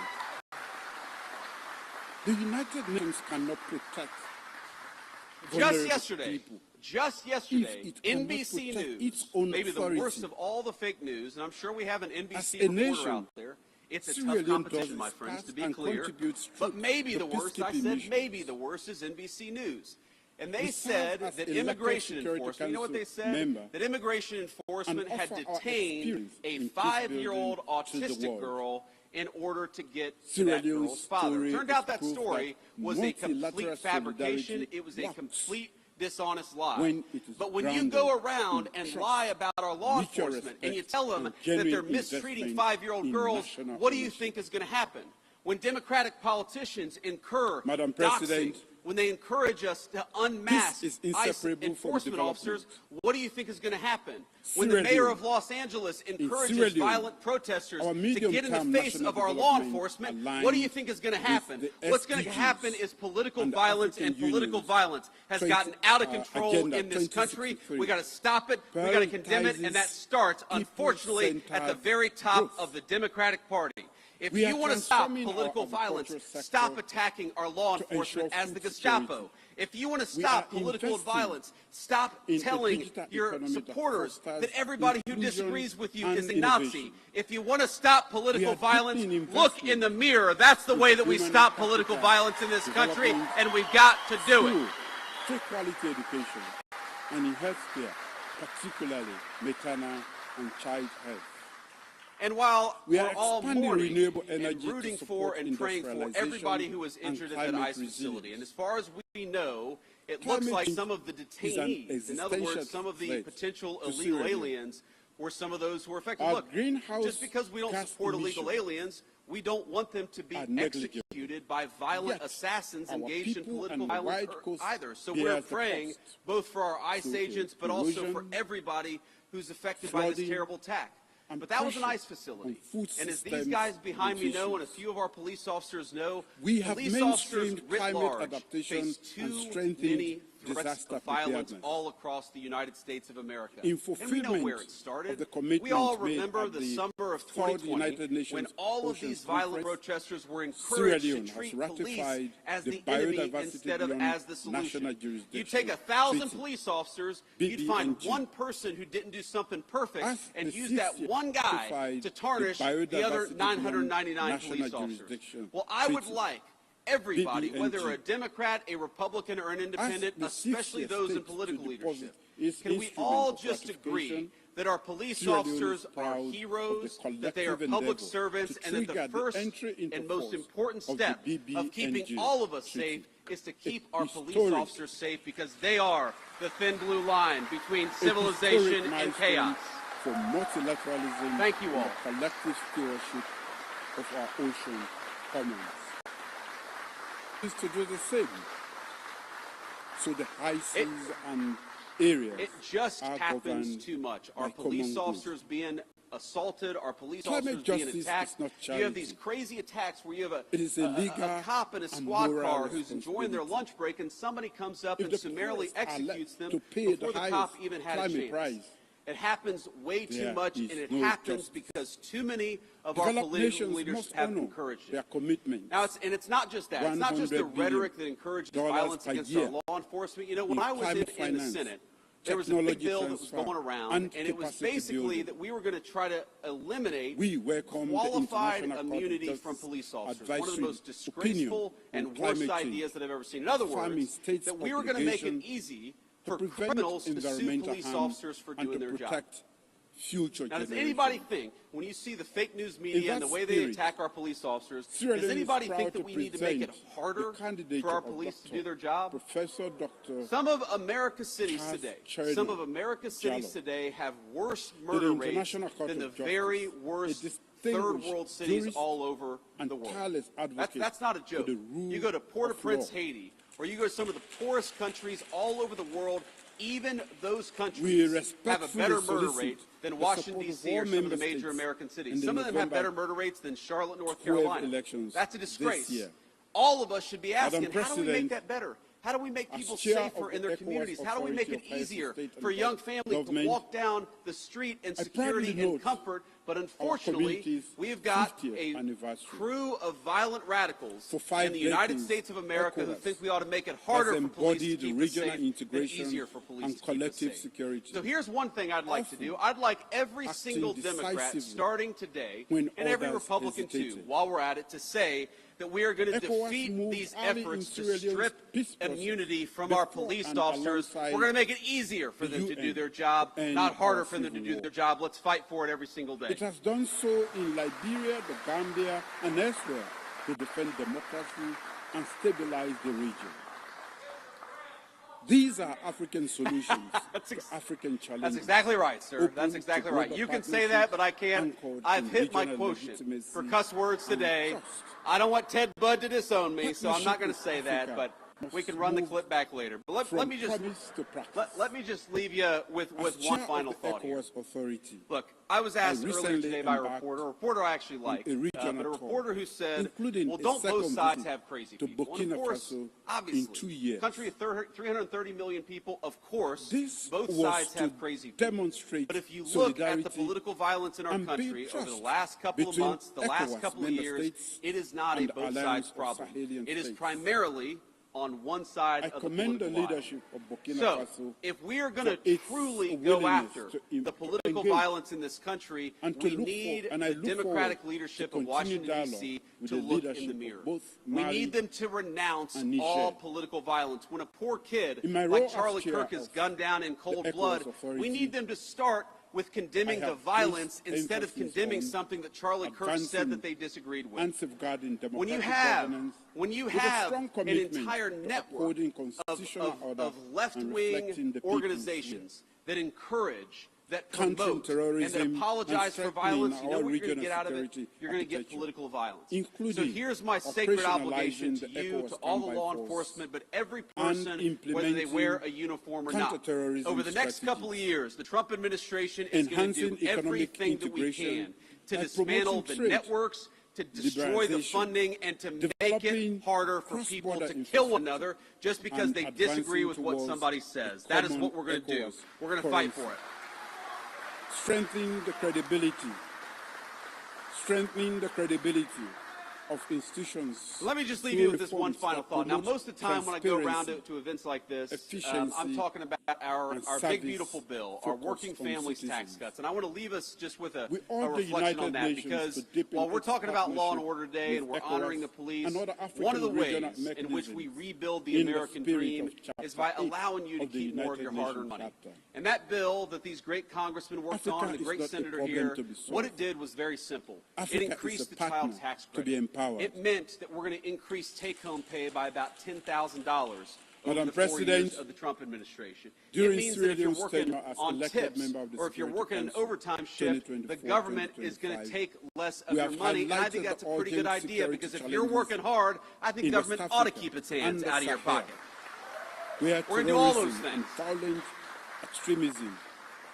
The United Nations cannot protect vulnerable people. Just yesterday, it cannot NBC protect News, its own maybe the authority. worst of all the fake news, and I'm sure we have an As NBC a reporter nation, out there. It's a Sierra tough Leone competition, does my its friends, part to be and clear. contributes But maybe to the worst, I peacekeeping said, mission. maybe the worst is NBC News. And they We said serve as that elected immigration Security enforcement, you know what they Council said? member That immigration enforcement and had offer our detained experience a in 5-year-old peace-building to the autistic world. girl in order to get to Sierra that Leone's girl's father. story Turned out is that proof story that was a complete multilateral fabrication. solidarity It was a works complete dishonest lie. when it is But when you grounded go around in and trust, lie about our law mutual enforcement and you respect, tell them and that they're genuine mistreating investment 5-year-old in girls, national what do you ownership. think is going to happen? When Democratic politicians incur Madam doxing, President, when they encourage us to unmask this is ICE inseparable from enforcement officers, development. what do you think is going to happen? When Sierra the mayor Leone, of Los Angeles Sierra encourages Leone, violent protesters our to get in medium-term the face national of our law development enforcement, aligns what do you think is going to happen? with the What's going to SDGs happen is political and the violence, African and political Union's violence has gotten out of control Agenda in this country. 2063. We got to stop it. We got to condemn it, and that starts, unfortunately, at the very top of the Democratic Party. If We you are want to stop transforming our political violence, agricultural sector stop attacking our law to enforcement ensure as the food Gestapo. security. If you want to We stop are political investing violence, stop in a telling digital your economy that supporters fosters that everybody who inclusion disagrees with you and is a Nazi. innovation. If you want to stop We political are violence, deepening look investment in the mirror. That's the way that we human stop capital, political violence in this country, developing and we've got to do it. schools, free quality education, and in healthcare, particularly maternal and child health. And while We we're are all expanding mourning renewable and energy to rooting for support and praying for industrialization everybody who was and injured at that climate ICE facility, resilience. and as far as we know, it Climate looks like change some of the is an detainees, in other words, existential some of the threat potential to illegal Sierra Leone. aliens, were some of those who were affected. Our Look, greenhouse just because we don't gas support illegal emission aliens, We don't want them to be executed by violent assassins engaged in political violence either. So we're praying both for our ICE agents, but also for everybody who's affected by this terrible attack. But that was an ICE facility. And as these guys behind me know, and a few of our police officers know, police officers writ large face too many threats of violence all across the United States of America. And we know where it started. We all remember the summer of 2020 when all of these violent protesters were encouraged to treat police as the enemy instead of as the solution. You take 1,000 police officers, you'd find one person who didn't do something perfect and use that one guy to tarnish the other 999 police officers. Well, I would like everybody, whether a Democrat, a Republican, or an independent, especially those in political leadership, can we all just agree that our police officers are heroes, that they are public servants, and that the first and most important step of keeping all of us safe is to keep our police officers safe, because they are the thin blue line between civilization and chaos. For multilateralism, thank you all. And collective stewardship of our ocean commons. Is to do the same. So the high seas and areas. It just happens too much. Our police officers being assaulted, our police officers being attacked. You have these crazy attacks where you have a cop in a squad car who's enjoying their lunch break, and somebody comes up and summarily executes them before the cop even had a chance. It happens way too much, and it happens because too many of our political leaders have encouraged it. Now, it's not just that. It's not just the rhetoric that encourages violence against our law enforcement. You know, when I was in the Senate, there was a big bill that was going around, and it was basically that we were going to try to eliminate qualified immunity from police officers. One of the most disgraceful and worst ideas that I've ever seen. In other words, that we were going to make it easy for criminals to sue police officers for doing their job. Now, does anybody think, when you see the fake news media and the way they attack our police officers, does anybody think that we need to make it harder for our police to do their job? Some of America's cities today, have worse murder rates than the very worst third world cities all over the world. That's not a joke. You go to Port-au-Prince, Haiti, or you go to some of the poorest countries all over the world, even those countries have a better murder rate than Washington, D.C. or some of the major American cities. Some of them have better murder rates than Charlotte, North Carolina. That's a disgrace. All of us should be asking, how do we make that better? How do we make people safer in their communities? How do we make it easier for young families to walk down the street in security and comfort? But unfortunately, we've got a crew of violent radicals in the United States of America who think we ought to make it harder for police to keep us safe than easier for police to keep us safe. So here's one thing I'd like to do. I'd like every single Democrat, starting today, and every Republican too, while we're at it, to say that we are going to defeat these efforts to strip immunity from our police officers. We're going to make it easier for them to do their job, not harder for them to do their job. Let's fight for it every single day. It has done so in Liberia, the Gambia, and elsewhere to defend democracy and stabilize the region. These are African solutions to African challenges. That's exactly right, sir. That's exactly right. You can say that, but I can't. I've hit my quotient for cuss words today. I don't want Ted Budd to disown me, so I'm not going to say that, but we can run the clip back later. But let me just leave you with one final thought here. Look, I was asked earlier today by a reporter I actually like, but a reporter who said, well, don't both sides have crazy people? And of course, obviously, country of 330 million people, of course, both sides have crazy people. But if you look at the political violence in our country over the last couple of months, the last couple of years, it is not a both sides problem. It is primarily on one side of the political line. So, if we are going to truly go after the political violence in this country, we need the Democratic leadership of Washington, D.C. to look in the mirror. We need them to renounce all political violence. When a poor kid like Charlie Kirk is gunned down in cold blood, we need them to start with condemning the violence instead of condemning something that Charlie Kirk said that they disagreed with. When you have an entire network of left-wing organizations that encourage that promote and that apologize for violence, you know what you're going to get out of it? You're going to get political violence. So here's my sacred obligation to you, to all the law enforcement, but every person, whether they wear a uniform or not. Over the next couple of years, the Trump administration is going to do everything that we can to dismantle the networks, to destroy the funding, and to make it harder for people to kill one another just because they disagree with what somebody says. That is what we're going to do. We're going to fight for it. Strengthening the credibility of institutions. Let me just leave you with this one final thought. Now, most of the time when I go around to events like this, I'm talking about our big, beautiful bill, our working families tax cuts. And I want to leave us just with a reflection on that, because while we're talking about law and order today and we're honoring the police, one of the ways in which we rebuild the American dream is by allowing you to keep more of your hard-earned money. And that bill that these great congressmen worked on, and the great senator here, what it did was very simple. It increased the child tax credit. It meant that we're going to increase take-home pay by about $10,000 over the 4 years of the Trump administration. It means that if you're working on tips or if you're working an overtime shift, the government is going to take less of your money. And I think that's a pretty good idea, because if you're working hard, I think government ought to keep its hands out of your pocket. We're going to do all those things. Violent extremism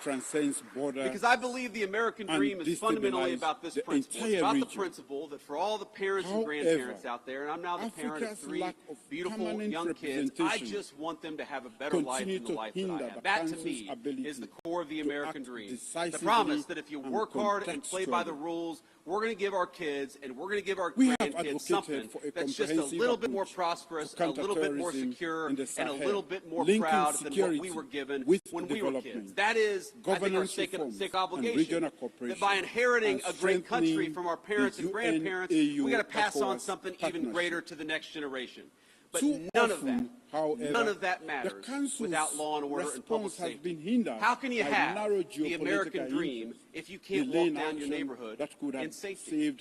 transcends borders. Because I believe the American dream is fundamentally about this principle. It's about the principle that for all the parents and grandparents out there, and I'm now the parent of 3 beautiful young kids, I just want them to have a better life than the life that I have. That, to me, is the core of the American dream. The promise that if you work hard and play by the rules, we're going to give our kids and we're going to give our grandkids something that's just a little bit more prosperous, a little bit more secure, and a little bit more proud than what we were given when we were kids. That is, I think, our sacred obligation, that by inheriting a great country from our parents and grandparents, we got to pass on something even greater to the next generation. But none of that matters without law and order and public safety. How can you have the American dream if you can't walk down your neighborhood in safety?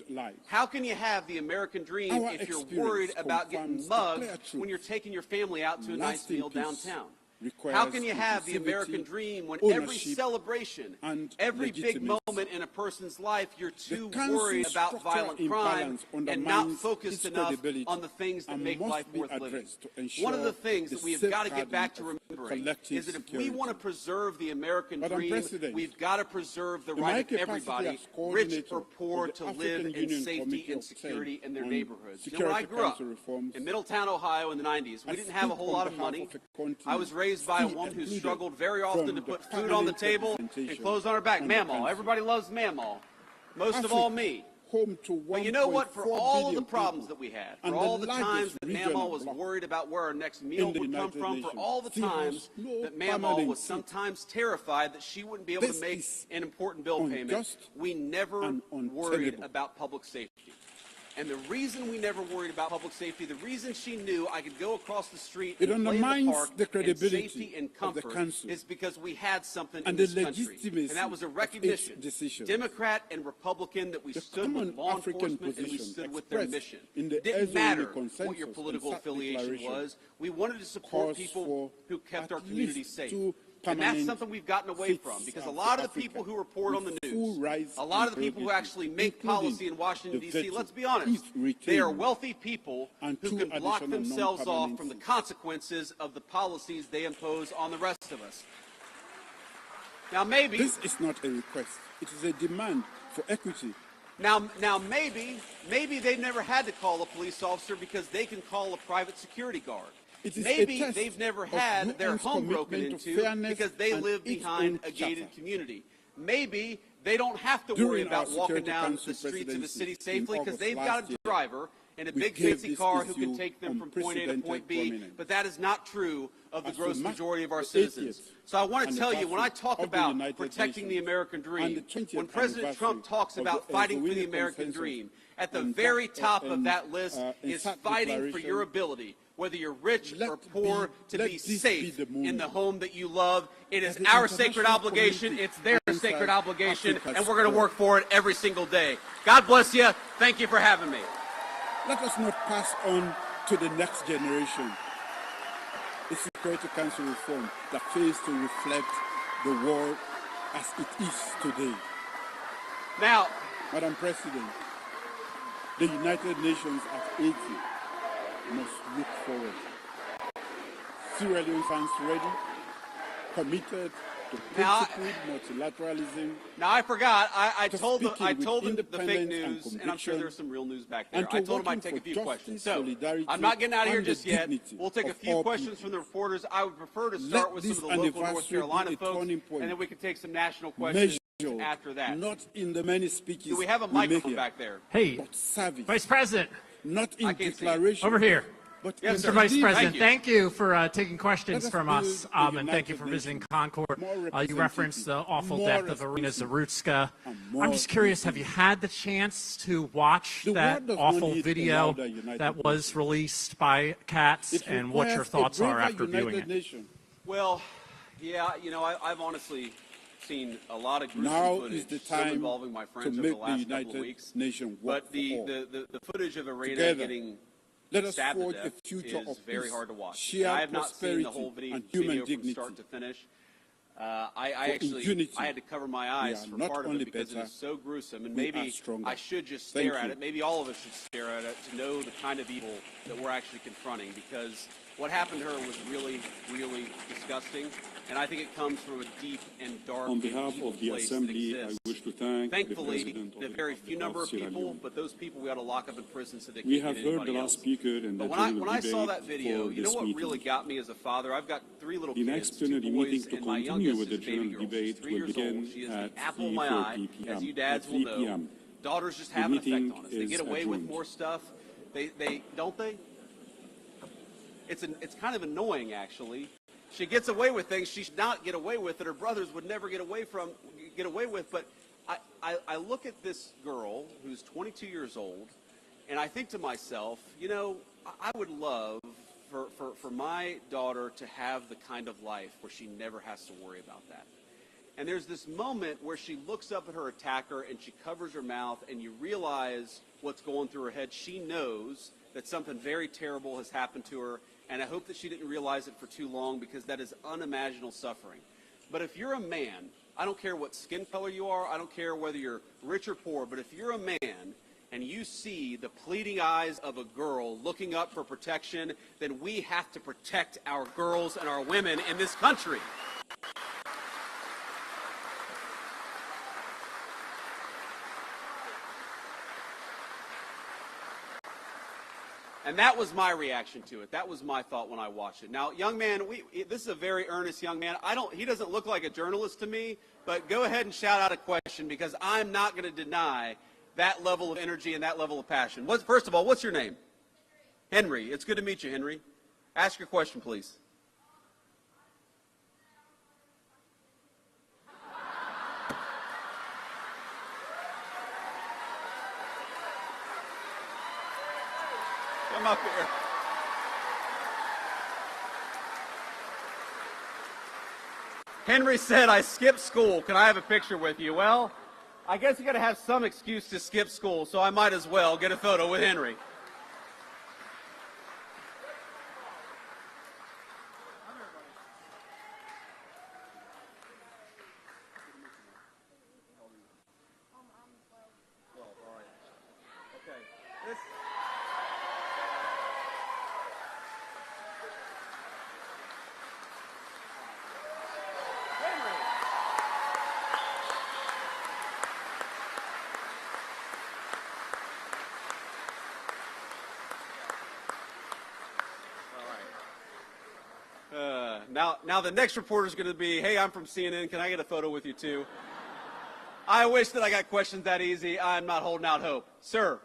How can you have the American dream if you're worried about getting mugged when you're taking your family out to a nice meal downtown? How can you have the American dream when every celebration, every big moment in a person's life, you're too worried about violent crime and not focused enough on the things that make life worth living? One of the things that we've got to get back to remembering is that if we want to preserve the American dream, we've got to preserve the right of everybody, rich or poor, to live in safety and security in their neighborhoods. You know, when I grew up in Middletown, Ohio in the 90s, we didn't have a whole lot of money. I was raised by a woman who struggled very often to put food on the table and clothes on her back. Mamaw. Everybody loves Mamaw. Most of all me. But you know what? For all the problems that we had, for all the times that Mamaw was worried about where our next meal would come from, for all the times that Mamaw was sometimes terrified that she wouldn't be able to make an important bill payment, we never worried about public safety. And the reason we never worried about public safety, the reason she knew I could go across the street and play in the park in safety and comfort, is because we had something in this country. And that was a recognition, Democrat and Republican, that we stood with law enforcement and we stood with their mission. It didn't matter what your political affiliation was. We wanted to support people who kept our communities safe. And that's something we've gotten away from, because a lot of the people who report on the news, a lot of the people who actually make policy in Washington, D.C., let's be honest, they are wealthy people who can block themselves off from the consequences of the policies they impose on the rest of us. Now, maybe this is not a request. It is a demand for equity. Now maybe they've never had to call a police officer because they can call a private security guard. Maybe they've never had their home broken into because they live behind a gated community. Maybe they don't have to worry about walking down the streets of the city safely because they've got a driver in a big fancy car who can take them from point A to point B, but that is not true of the gross majority of our citizens. So I want to tell you, when I talk about protecting the American dream, when President Trump talks about fighting for the American dream, at the very top of that list is fighting for your ability, whether you're rich or poor, to be safe in the home that you love. It is our sacred obligation. It's their sacred obligation, and we're going to work for it every single day. God bless you. Thank you for having me. Let us not pass on to the next generation the Security Council reform that fails to reflect the world as it is today. Now, Madam President, the United Nations at 80 must look forward. Sierra Leone stands ready, committed to principled multilateralism. Now I forgot. I told them the fake news, and I'm sure there's some real news back there. I told them I'd take a few questions. So I'm not getting out of here just yet. We'll take a few questions from the reporters. I would prefer to start with some of the local North Carolina folks, and then we can take some national questions after that. Not in the many speeches. Do we have a microphone back there? Hey, Vice President. Not in declaration. Over here. Yes, Mr. Vice President, thank you for taking questions from us, and thank you for visiting Concord. You referenced the awful death of Irina Zarutska. I'm just curious, have you had the chance to watch that awful video that was released by Katz, and what your thoughts are after viewing it? Well, yeah, you know, I've honestly seen a lot of gruesome now footage is the time involving my friends to over the make last the couple of United weeks. Nations But work for the footage of Irina Together, getting let us stabbed to forge death a future is of very peace, hard to watch. shared I have not seen the prosperity whole video and human from dignity. start to finish. I had to cover my eyes for part of it because it is so gruesome, and maybe I should just stare at it. Maybe all of us should stare at it to know the kind of evil that we're actually confronting, because what happened to her was really, really disgusting, and I think it comes from a deep and dark On behalf of the Assembly, I wish to thank thankfully, the President of the very few number of people, but those people we ought to lock up in prison so they We can't have get heard the anybody last else. speaker and But the when I saw that video, for you know this what meeting. really got me as a father? I've got 3 little The kids, next 2 plenary boys, meeting to and my continue youngest with the is a baby general girl. She's debate 3 will years old. begin She is the at apple of my eye, 3:30 p.m. as you dads At will 3 know. p.m. Daughters just The have an effect meeting on us. They is get away with adjourned. more stuff. They don't they? It's kind of annoying, actually. She gets away with things she should not get away with that her brothers would never get away with. But I look at this girl who's 22 years old, and I think to myself, you know, I would love for my daughter to have the kind of life where she never has to worry about that. And there's this moment where she looks up at her attacker and she covers her mouth, and you realize what's going through her head. She knows that something very terrible has happened to her, and I hope that she didn't realize it for too long, because that is unimaginable suffering. But if you're a man, I don't care what skin color you are, I don't care whether you're rich or poor, but if you're a man and you see the pleading eyes of a girl looking up for protection, then we have to protect our girls and our women in this country. And that was my reaction to it. That was my thought when I watched it. Now, young man, this is a very earnest young man. He doesn't look like a journalist to me, but go ahead and shout out a question, because I'm not going to deny that level of energy and that level of passion. First of all, what's your name? Henry. It's good to meet you, Henry. Ask your question, please. Come up here. Henry said, I skipped school. Can I have a picture with you? Well, I guess you got to have some excuse to skip school, so I might as well get a photo with Henry. Now the next reporter is going to be, hey, I'm from CNN. Can I get a photo with you too? I wish that I got questions that easy. I'm not holding out hope. Sir.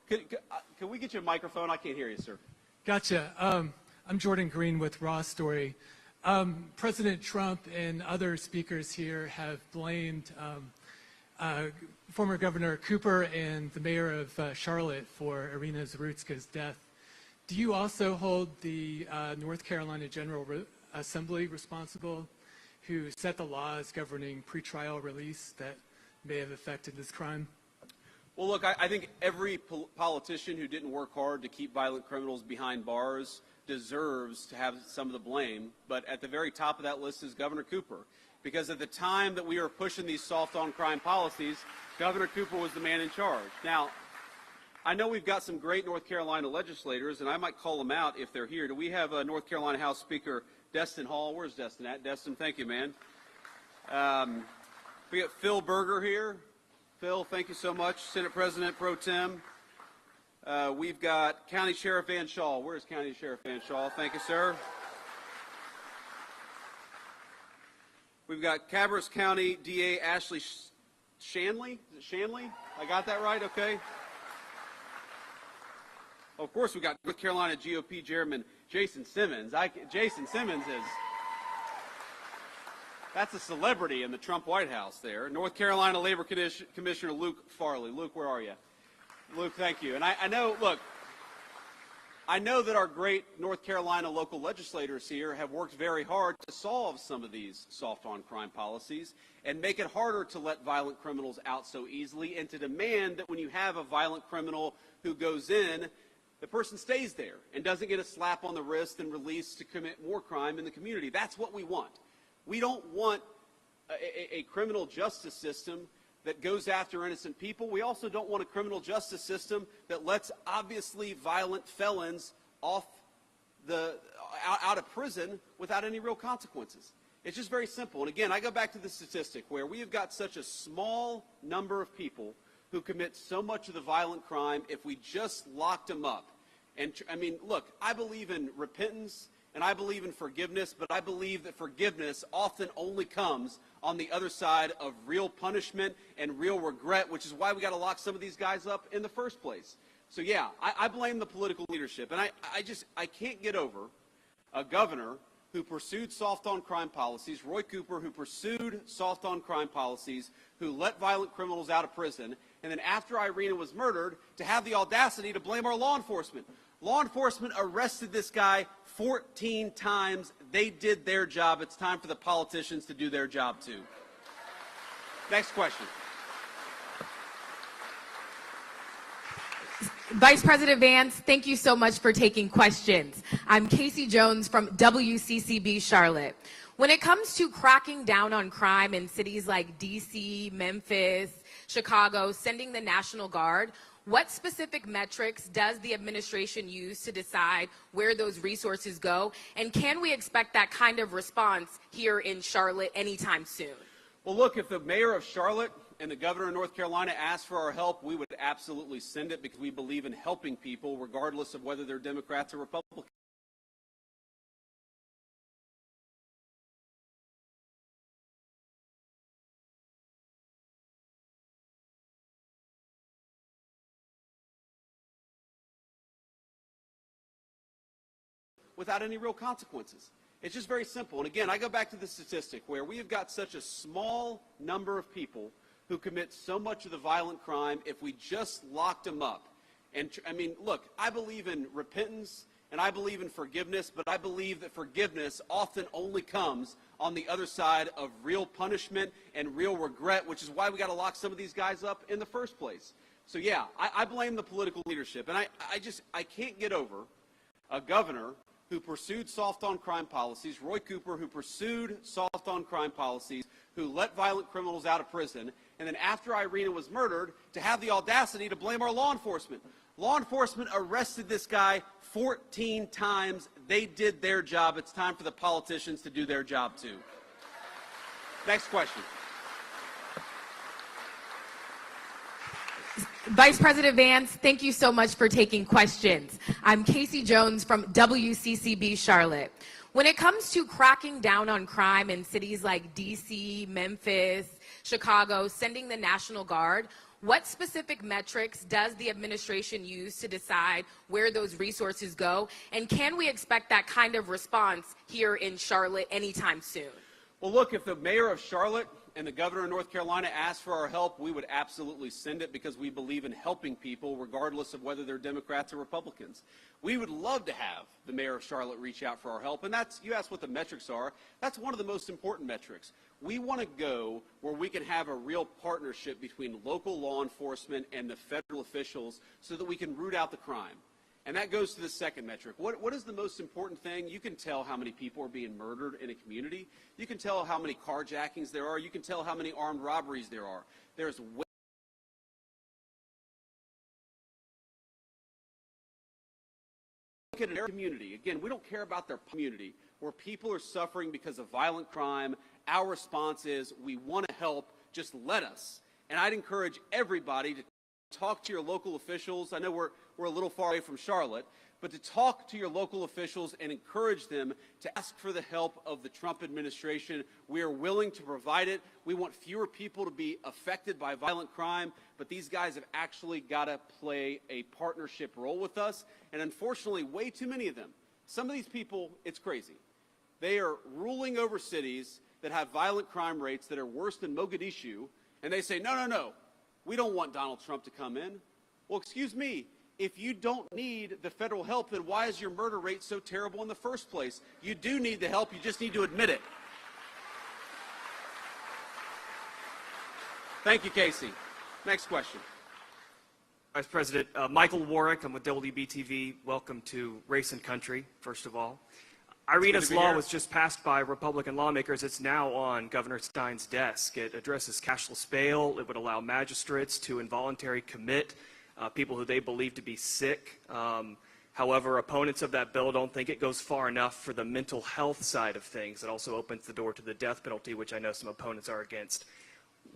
Can we get you a microphone? I can't hear you, sir. Gotcha. I'm Jordan Green with Raw Story. President Trump and other speakers here have blamed former Governor Cooper and the mayor of Charlotte for Irina Zarutska's death. Do you also hold the North Carolina General Assembly responsible, who set the laws governing pretrial release that may have affected this crime? Well, look, I think every politician who didn't work hard to keep violent criminals behind bars deserves to have some of the blame, but at the very top of that list is Governor Cooper. Because at the time that we were pushing these soft-on-crime policies, Governor Cooper was the man in charge. Now, I know we've got some great North Carolina legislators, and I might call them out if they're here. Do we have North Carolina House Speaker Destin Hall? Where's Destin at? Destin, thank you, man. We got Phil Berger here. Phil, thank you so much. Senate President Pro Tem. We've got County Sheriff Van Shaw. Where's County Sheriff Van Shaw? Thank you, sir. We've got Cabarrus County DA Ashley Shanley. Is it Shanley? I got that right? Okay. Of course, we got North Carolina GOP Chairman Jason Simmons. Jason Simmons is, that's a celebrity in the Trump White House there. North Carolina Labor Commissioner Luke Farley. Luke, where are you? Luke, thank you. And I know, look, I know that our great North Carolina local legislators here have worked very hard to solve some of these soft-on-crime policies and make it harder to let violent criminals out so easily, and to demand that when you have a violent criminal who goes in, the person stays there and doesn't get a slap on the wrist and released to commit more crime in the community. That's what we want. We don't want a criminal justice system that goes after innocent people. We also don't want a criminal justice system that lets obviously violent felons out of prison without any real consequences. It's just very simple. And again, I go back to the statistic where we have got such a small number of people who commit so much of the violent crime if we just locked them up. And I mean, look, I believe in repentance and I believe in forgiveness, but I believe that forgiveness often only comes on the other side of real punishment and real regret, which is why we got to lock some of these guys up in the first place. So yeah, I blame the political leadership, and I can't get over a governor who pursued soft-on-crime policies, Roy Cooper, who pursued soft-on-crime policies, who let violent criminals out of prison, and then after Irina was murdered, to have the audacity to blame our law enforcement. Law enforcement arrested this guy 14 times. They did their job. It's time for the politicians to do their job, too. Next question. Vice President Vance, thank you so much for taking questions. I'm Casey Jones from WCCB Charlotte. When it comes to cracking down on crime in cities like DC, Memphis, Chicago, sending the National Guard, what specific metrics does the administration use to decide where those resources go? And can we expect that kind of response here in Charlotte anytime soon? Well, look, if the mayor of Charlotte and the governor of North Carolina asked for our help, we would absolutely send it, because we believe in helping people regardless of whether they're Democrats or Republicans. Without any real consequences. It's just very simple. And again, I go back to the statistic where we have got such a small number of people who commit so much of the violent crime if we just locked them up. And I mean, look, I believe in repentance and I believe in forgiveness, but I believe that forgiveness often only comes on the other side of real punishment and real regret, which is why we got to lock some of these guys up in the first place. So yeah, I blame the political leadership. And I can't get over a governor who pursued soft-on-crime policies, Roy Cooper, who pursued soft-on-crime policies, who let violent criminals out of prison, and then after Irina was murdered, to have the audacity to blame our law enforcement. Law enforcement arrested this guy 14 times. They did their job. It's time for the politicians to do their job, too. Next question. Vice President Vance, thank you so much for taking questions. I'm Casey Jones from WCCB Charlotte. When it comes to cracking down on crime in cities like DC, Memphis, Chicago, sending the National Guard, what specific metrics does the administration use to decide where those resources go? And can we expect that kind of response here in Charlotte anytime soon? Well, look, if the mayor of Charlotte and the governor of North Carolina asked for our help, we would absolutely send it, because we believe in helping people regardless of whether they're Democrats or Republicans. We would love to have the mayor of Charlotte reach out for our help, and that's, you asked what the metrics are, that's one of the most important metrics. We want to go where we can have a real partnership between local law enforcement and the federal officials so that we can root out the crime. And that goes to the second metric. What is the most important thing? You can tell how many people are being murdered in a community. You can tell how many carjackings there are. You can tell how many armed robberies there are. There's way look at a community. Again, we don't care about their community. Where people are suffering because of violent crime, our response is we want to help, just let us. And I'd encourage everybody to talk to your local officials. I know we're a little far away from Charlotte, but to talk to your local officials and encourage them to ask for the help of the Trump administration. We are willing to provide it. We want fewer people to be affected by violent crime, but these guys have actually got to play a partnership role with us. And unfortunately, way too many of them. Some of these people, it's crazy. They are ruling over cities that have violent crime rates that are worse than Mogadishu, and they say, no, no, no, we don't want Donald Trump to come in. Well, excuse me, if you don't need the federal help, then why is your murder rate so terrible in the first place? You do need the help, you just need to admit it. Thank you, Casey. Next question. Vice President, Michael Warwick, I'm with WBTV. Welcome to Race and Country, first of all. Irina's law was just passed by Republican lawmakers. It's now on Governor Stein's desk. It addresses cashless bail. It would allow magistrates to involuntarily commit people who they believe to be sick. However, opponents of that bill don't think it goes far enough for the mental health side of things. It also opens the door to the death penalty, which I know some opponents are against.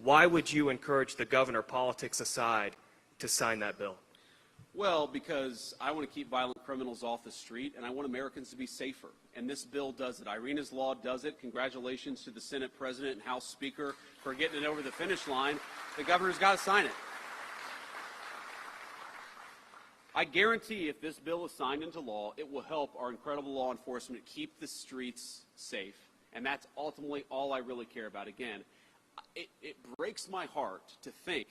Why would you encourage the governor, politics aside, to sign that bill? Well, because I want to keep violent criminals off the street, and I want Americans to be safer. And this bill does it. Irina's law does it. Congratulations to the Senate President and House Speaker for getting it over the finish line. The governor's got to sign it. I guarantee if this bill is signed into law, it will help our incredible law enforcement keep the streets safe. And that's ultimately all I really care about. Again, it breaks my heart to think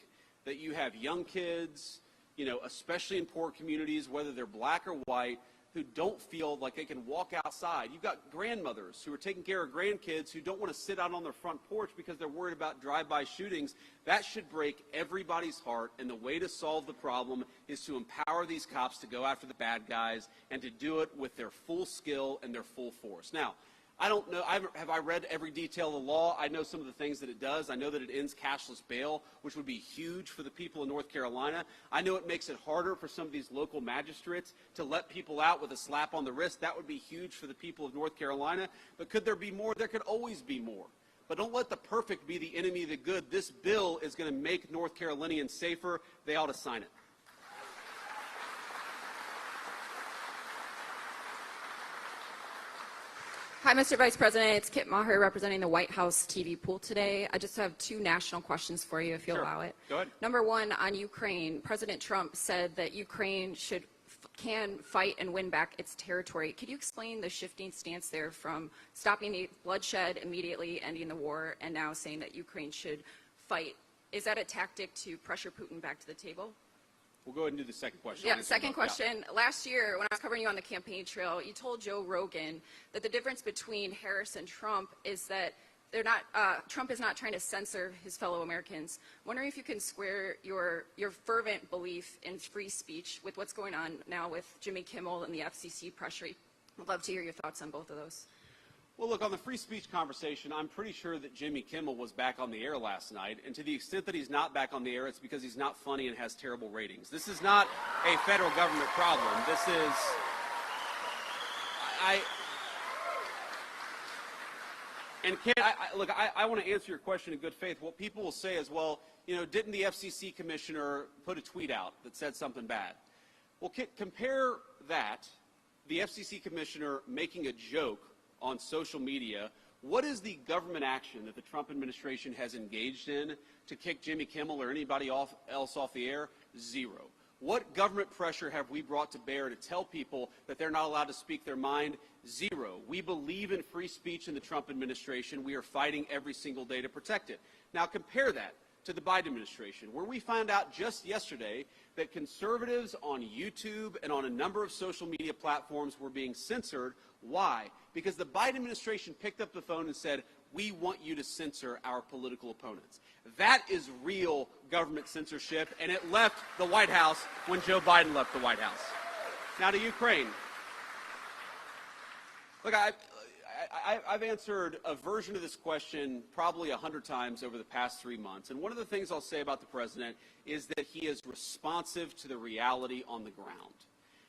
that you have young kids, you know, especially in poor communities, whether they're black or white, who don't feel like they can walk outside. You've got grandmothers who are taking care of grandkids who don't want to sit out on their front porch because they're worried about drive-by shootings. That should break everybody's heart, and the way to solve the problem is to empower these cops to go after the bad guys and to do it with their full skill and their full force. Now, I don't know, have I read every detail of the law? I know some of the things that it does. I know that it ends cashless bail, which would be huge for the people in North Carolina. I know it makes it harder for some of these local magistrates to let people out with a slap on the wrist. That would be huge for the people of North Carolina. But could there be more? There could always be more. But don't let the perfect be the enemy of the good. This bill is going to make North Carolinians safer. They ought to sign it. Hi, Mr. Vice President. It's Kit Maher representing the White House TV pool today. I just have two national questions for you, if you'll allow it. Go ahead. Number one, on Ukraine, President Trump said that Ukraine can fight and win back its territory. Could you explain the shifting stance there from stopping the bloodshed immediately, ending the war, and now saying that Ukraine should fight? Is that a tactic to pressure Putin back to the table? We'll go ahead and do the second question. Yeah, second question. Last year, when I was covering you on the campaign trail, you told Joe Rogan that the difference between Harris and Trump is that Trump is not trying to censor his fellow Americans. I'm wondering if you can square your fervent belief in free speech with what's going on now with Jimmy Kimmel and the FCC pressure. I'd love to hear your thoughts on both of those. Well, look, on the free speech conversation, I'm pretty sure that Jimmy Kimmel was back on the air last night, and to the extent that he's not back on the air, it's because he's not funny and has terrible ratings. This is not a federal government problem. This is, I want to answer your question in good faith. What people will say is, well, you know, didn't the FCC commissioner put a tweet out that said something bad? Well, compare that, the FCC commissioner making a joke on social media. What is the government action that the Trump administration has engaged in to kick Jimmy Kimmel or anybody else off the air? Zero. What government pressure have we brought to bear to tell people that they're not allowed to speak their mind? Zero. We believe in free speech in the Trump administration. We are fighting every single day to protect it. Now compare that to the Biden administration, where we found out just yesterday that conservatives on YouTube and on a number of social media platforms were being censored. Why? Because the Biden administration picked up the phone and said, we want you to censor our political opponents. That is real government censorship, and it left the White House when Joe Biden left the White House. Now to Ukraine. Look, I've answered a version of this question probably 100 times over the past 3 months. And one of the things I'll say about the president is that he is responsive to the reality on the ground.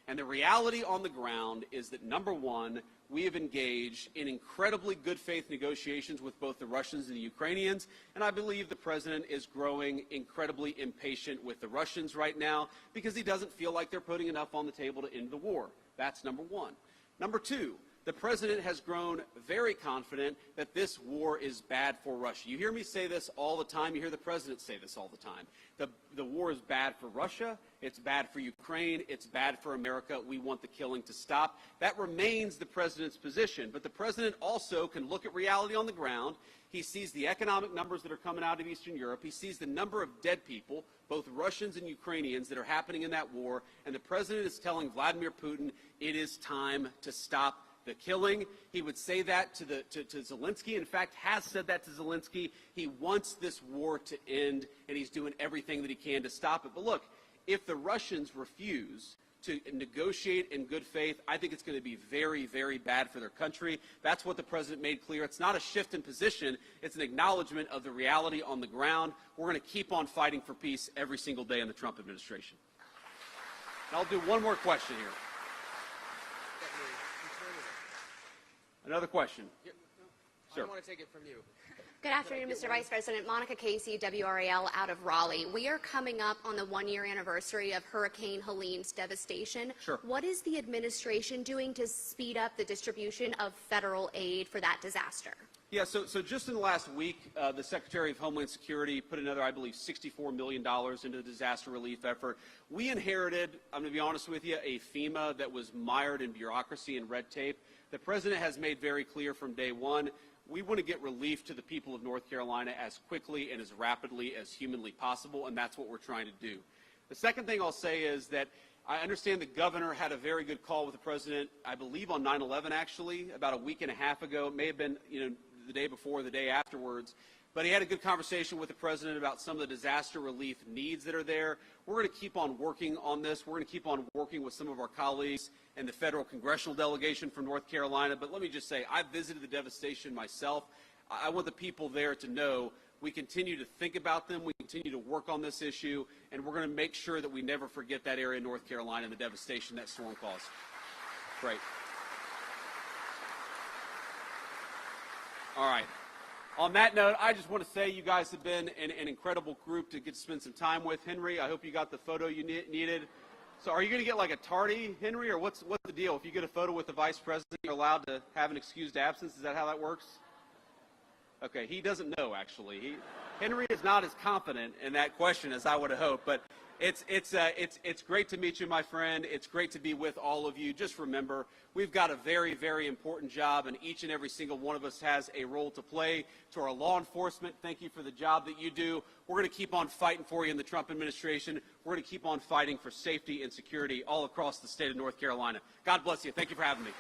And the reality on the ground is that, number one, we have engaged in incredibly good faith negotiations with both the Russians and the Ukrainians. And I believe the president is growing incredibly impatient with the Russians right now because he doesn't feel like they're putting enough on the table to end the war. That's number one. Number two, the president has grown very confident that this war is bad for Russia. You hear me say this all the time. You hear the president say this all the time. The war is bad for Russia. It's bad for Ukraine. It's bad for America. We want the killing to stop. That remains the president's position. But the president also can look at reality on the ground. He sees the economic numbers that are coming out of Eastern Europe. He sees the number of dead people, both Russians and Ukrainians, that are happening in that war. And the president is telling Vladimir Putin it is time to stop the killing. He would say that to Zelensky. In fact, has said that to Zelensky. He wants this war to end, and he's doing everything that he can to stop it. But look, if the Russians refuse to negotiate in good faith, I think it's going to be very, very bad for their country. That's what the president made clear. It's not a shift in position. It's an acknowledgement of the reality on the ground. We're going to keep on fighting for peace every single day in the Trump administration. And I'll do one more question here. Another question. Sir. I want to take it from you. Good afternoon, Mr. Vice President. Monica Casey, WRAL out of Raleigh. We are coming up on the one-year anniversary of Hurricane Helene's devastation. Sure. What is the administration doing to speed up the distribution of federal aid for that disaster? Yeah, so just in the last week, the Secretary of Homeland Security put another, I believe, $64 million into the disaster relief effort. We inherited, I'm going to be honest with you, a FEMA that was mired in bureaucracy and red tape. The president has made very clear from day one, we want to get relief to the people of North Carolina as quickly and as rapidly as humanly possible, and that's what we're trying to do. The second thing I'll say is that I understand the governor had a very good call with the president, I believe on 9/11 actually, about a week and a half ago. It may have been, the day before, the day afterwards. But he had a good conversation with the president about some of the disaster relief needs that are there. We're going to keep on working on this. We're going to keep on working with some of our colleagues and the federal congressional delegation from North Carolina. But let me just say, I've visited the devastation myself. I want the people there to know we continue to think about them. We continue to work on this issue. And we're going to make sure that we never forget that area of North Carolina and the devastation that storm caused. Great. All right. On that note, I just want to say you guys have been an incredible group to get to spend some time with. Henry, I hope you got the photo you needed. So are you going to get like a tardy, Henry, or what's the deal? If you get a photo with the vice president, you're allowed to have an excused absence? Is that how that works? Okay, he doesn't know, actually. Henry is not as confident in that question as I would have hoped, but it's great to meet you, my friend. It's great to be with all of you. Just remember, we've got a very, very important job, and each and every single one of us has a role to play. To our law enforcement, thank you for the job that you do. We're going to keep on fighting for you in the Trump administration. We're going to keep on fighting for safety and security all across the state of North Carolina. God bless you. Thank you for having me.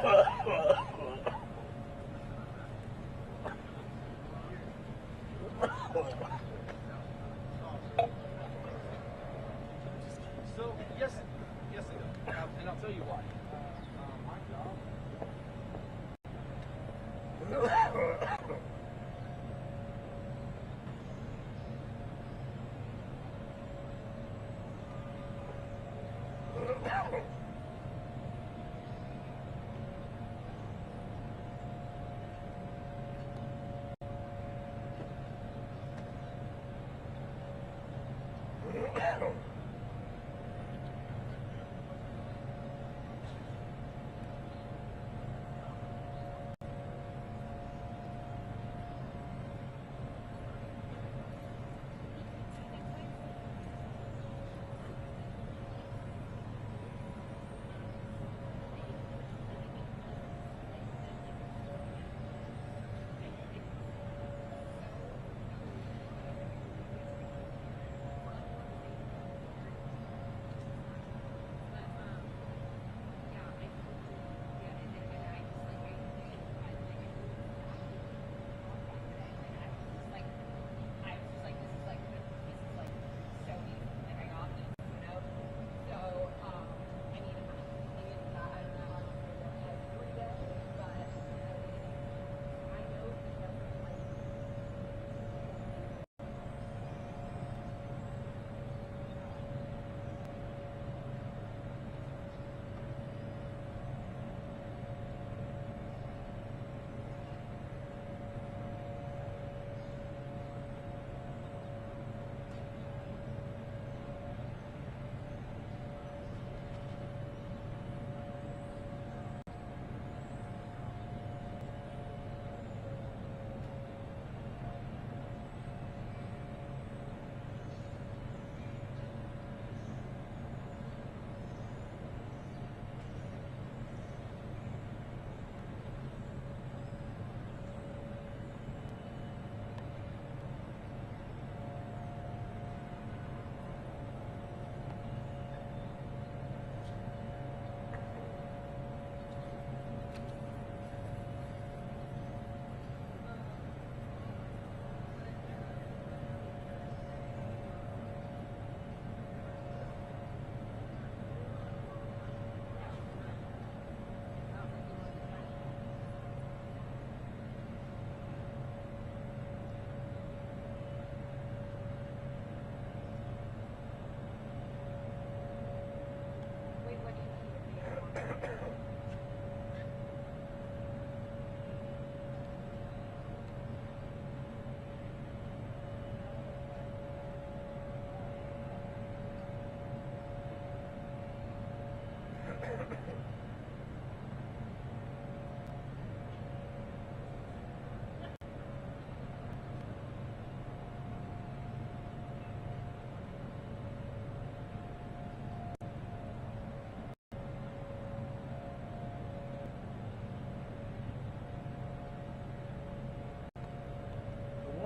So, yes, I do. And I'll tell you why.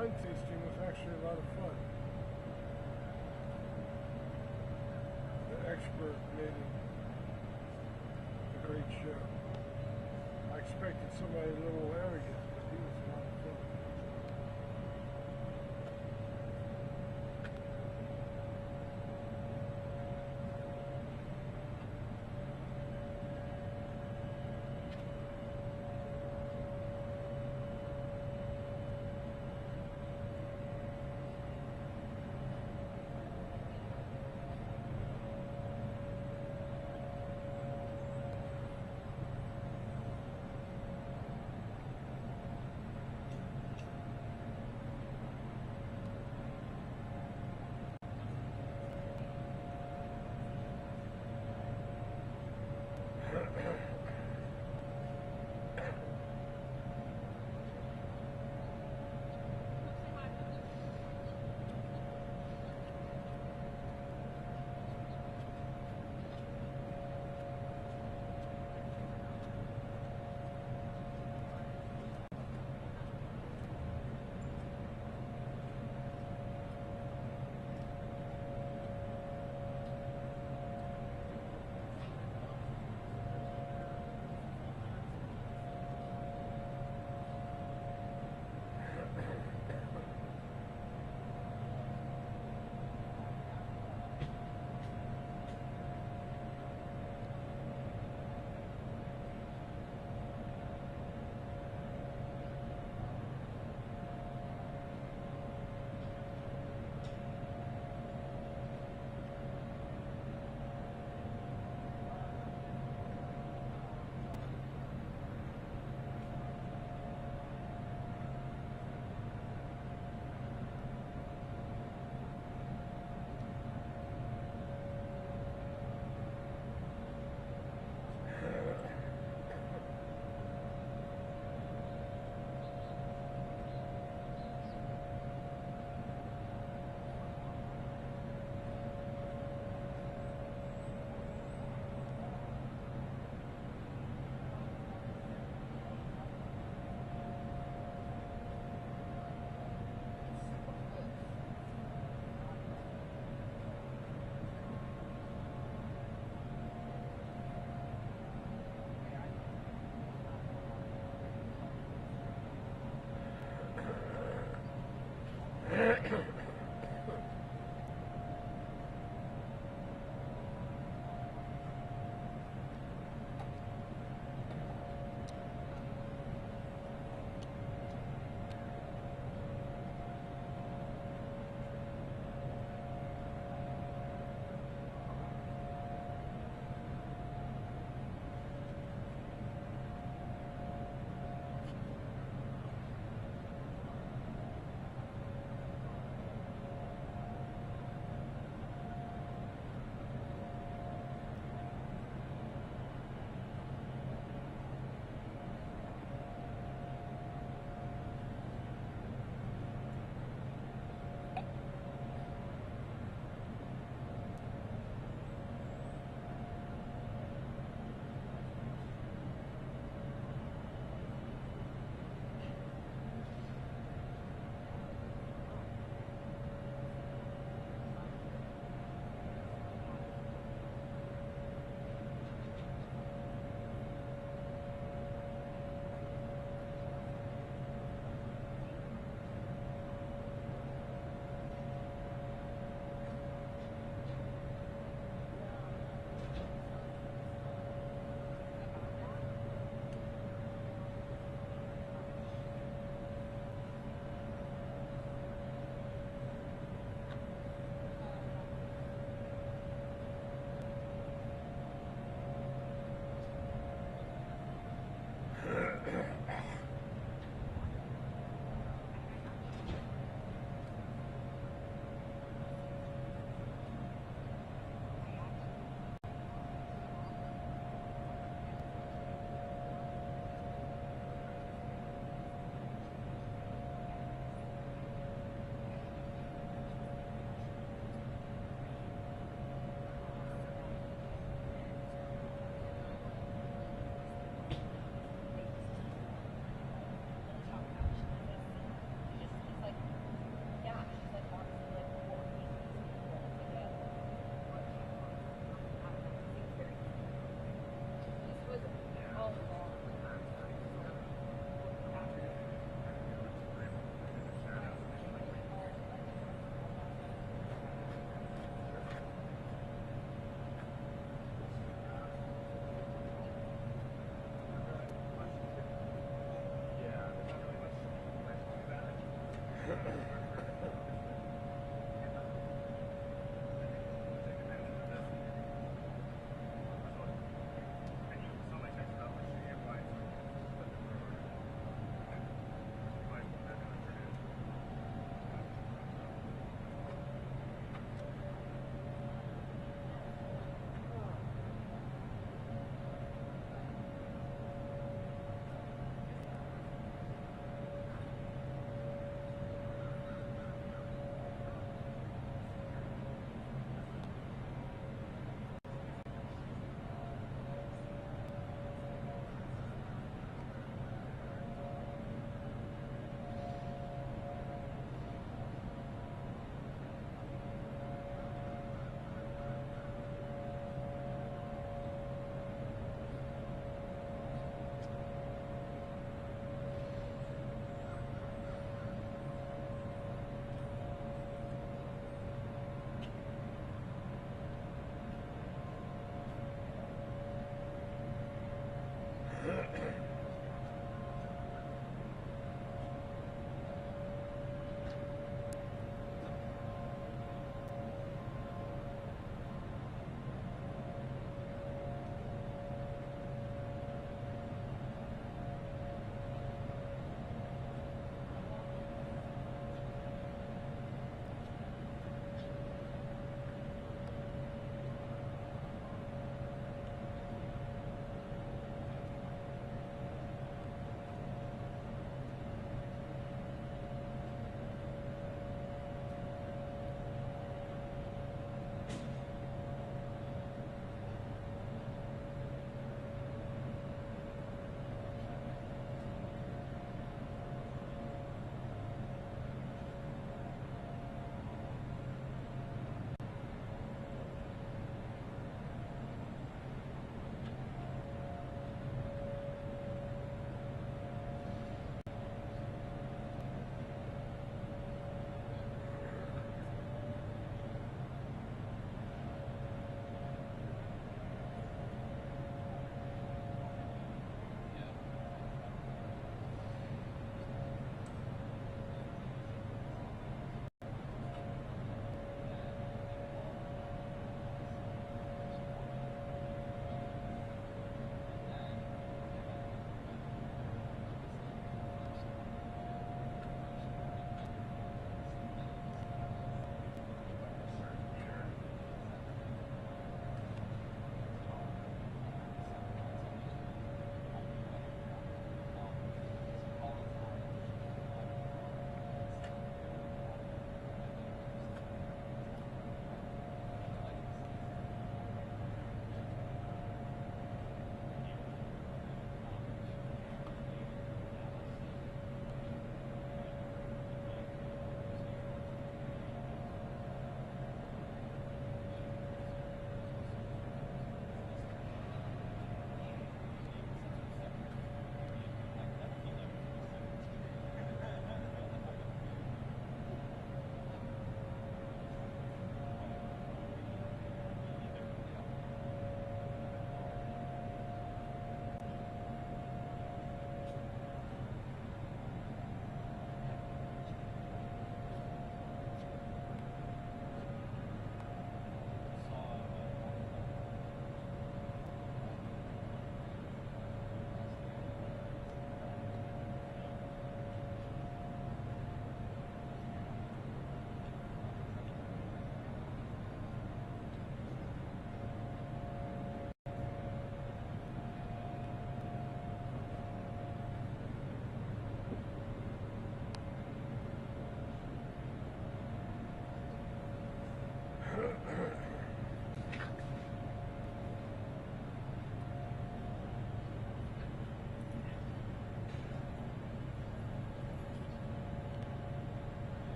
wine tasting was actually a lot of fun. The expert made it a great show. I expected somebody a little arrogant, but he was a lot of fun.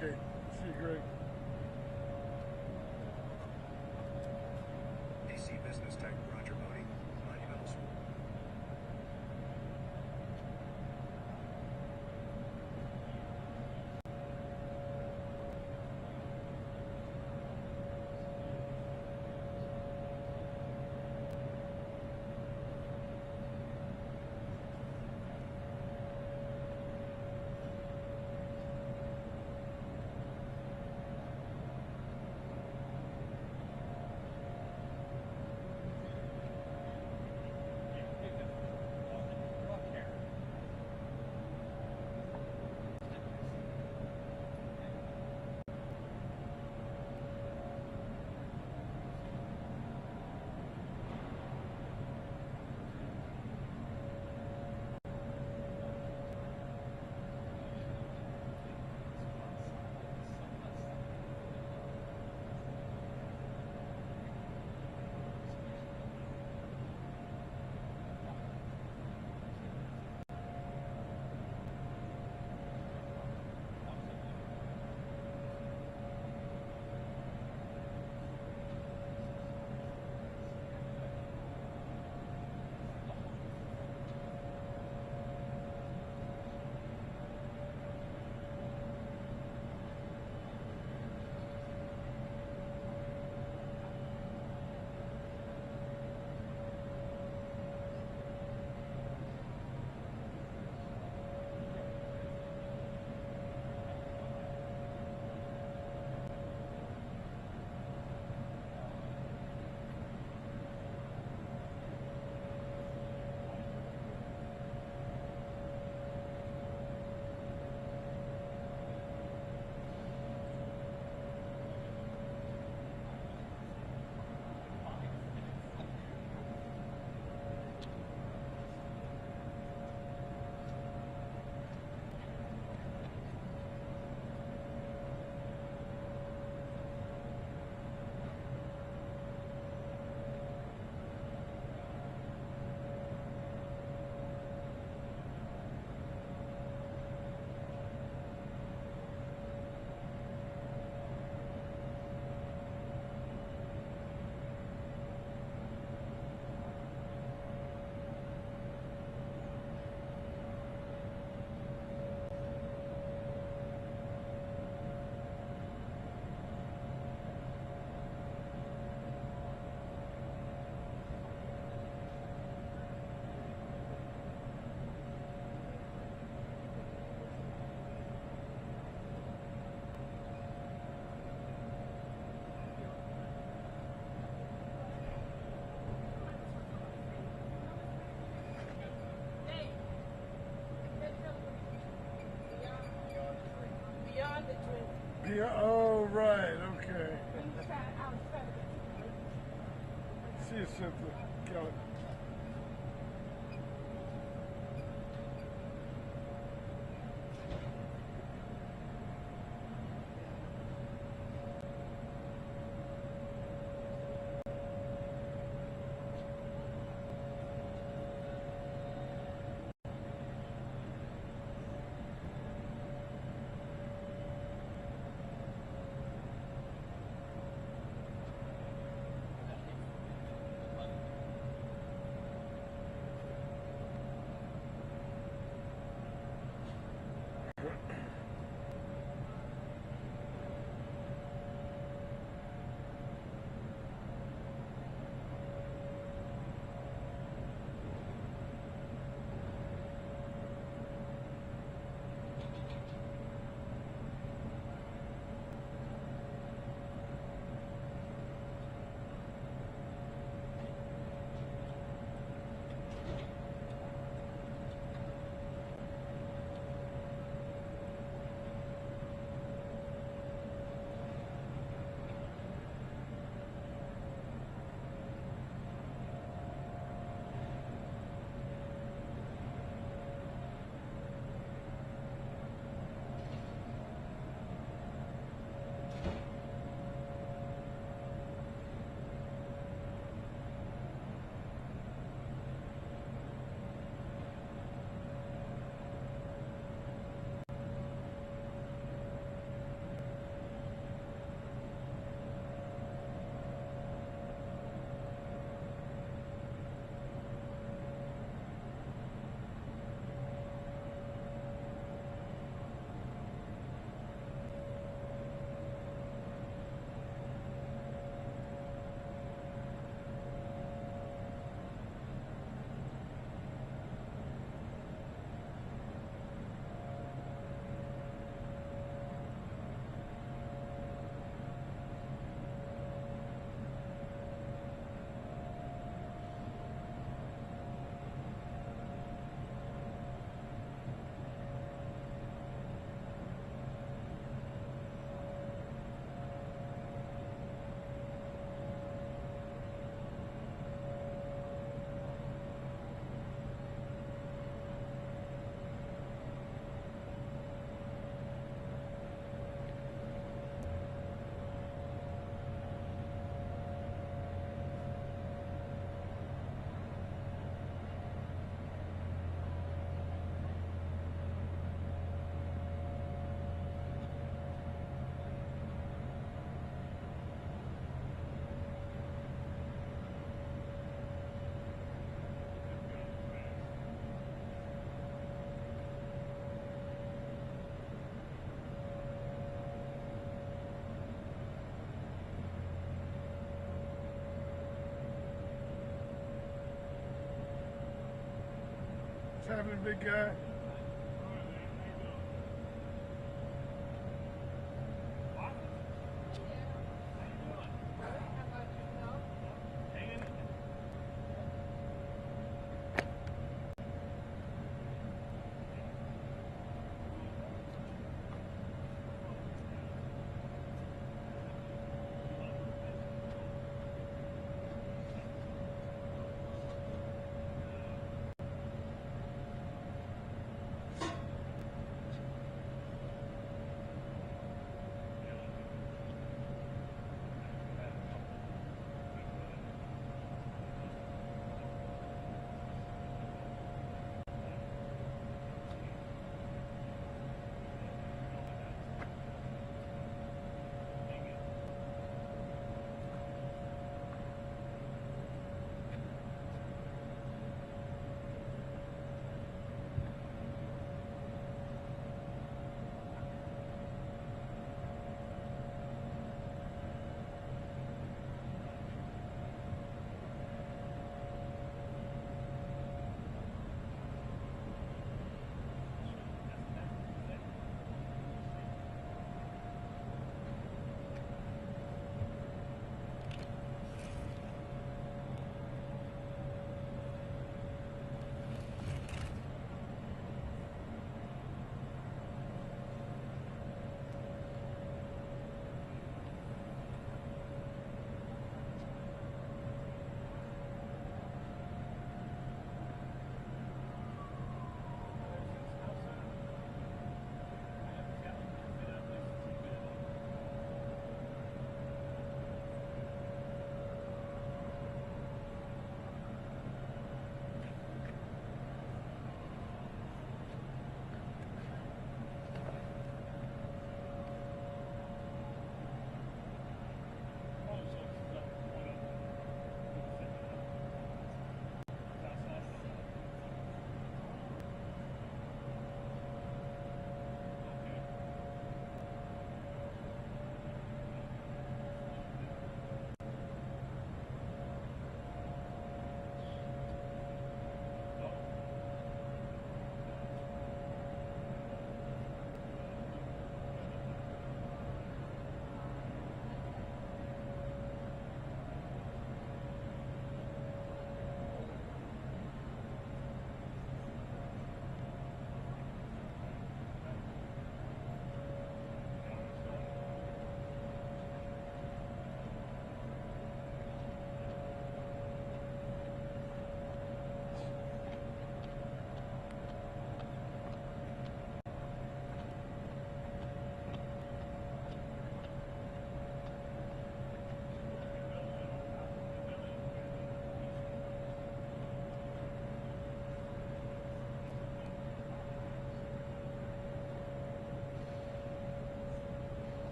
Okay. See you, Greg. DC business tech Roger Modi, Monumental School. Yeah, oh, right, okay. See you, Cynthia. Kelly. happening, big guy?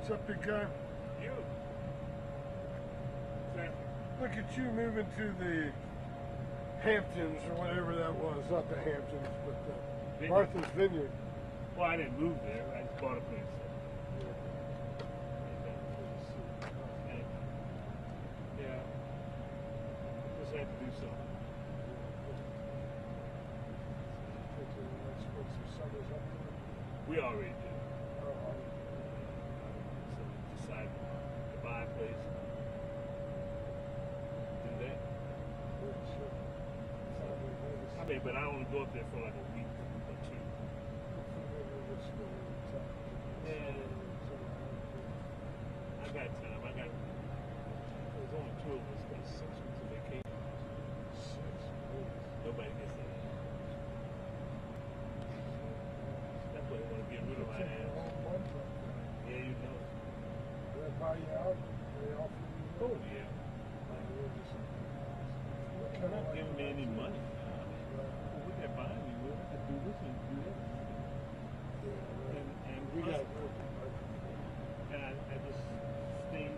What's up, big guy? You. Look at you moving to the Hamptons or whatever that was. Not the Hamptons, but Martha's Vineyard. Well, I didn't move there. I just bought a place. Yeah. Just had to do something. We already did. So decided to buy a place. Do that. I mean, but I only go up there for like a week or two. And I got time. There's only two of us me any money. We got buying me. We have to do this and do that. And we got. And I just stayed.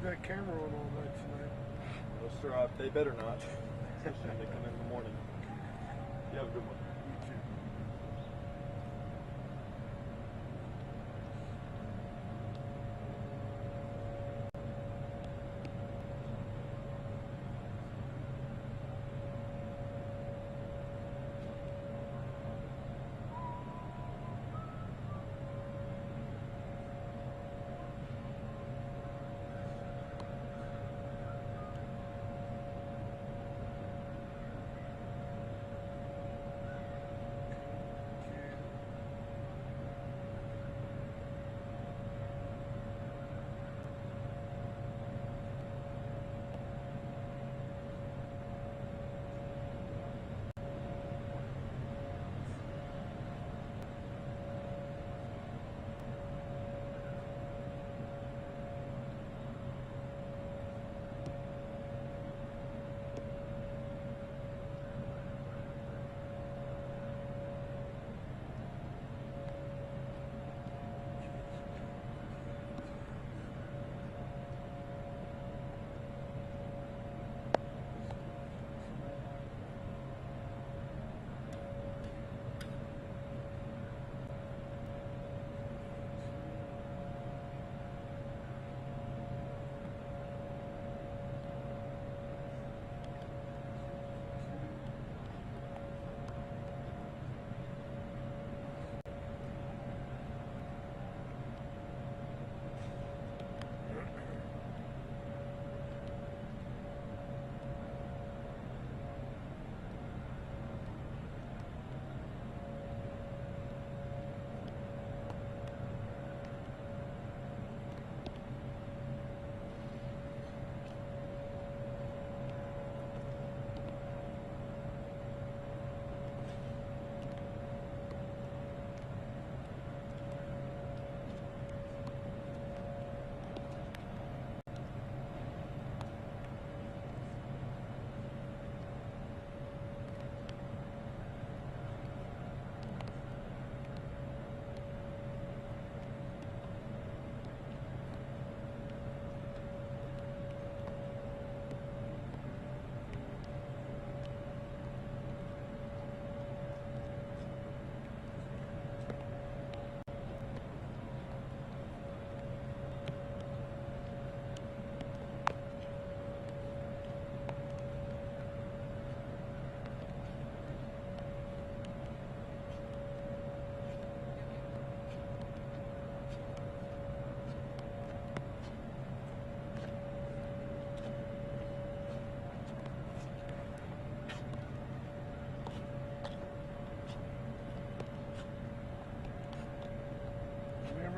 that camera on all night tonight. No, sir, they better not. Especially when they come in the morning. You have a good one. You too.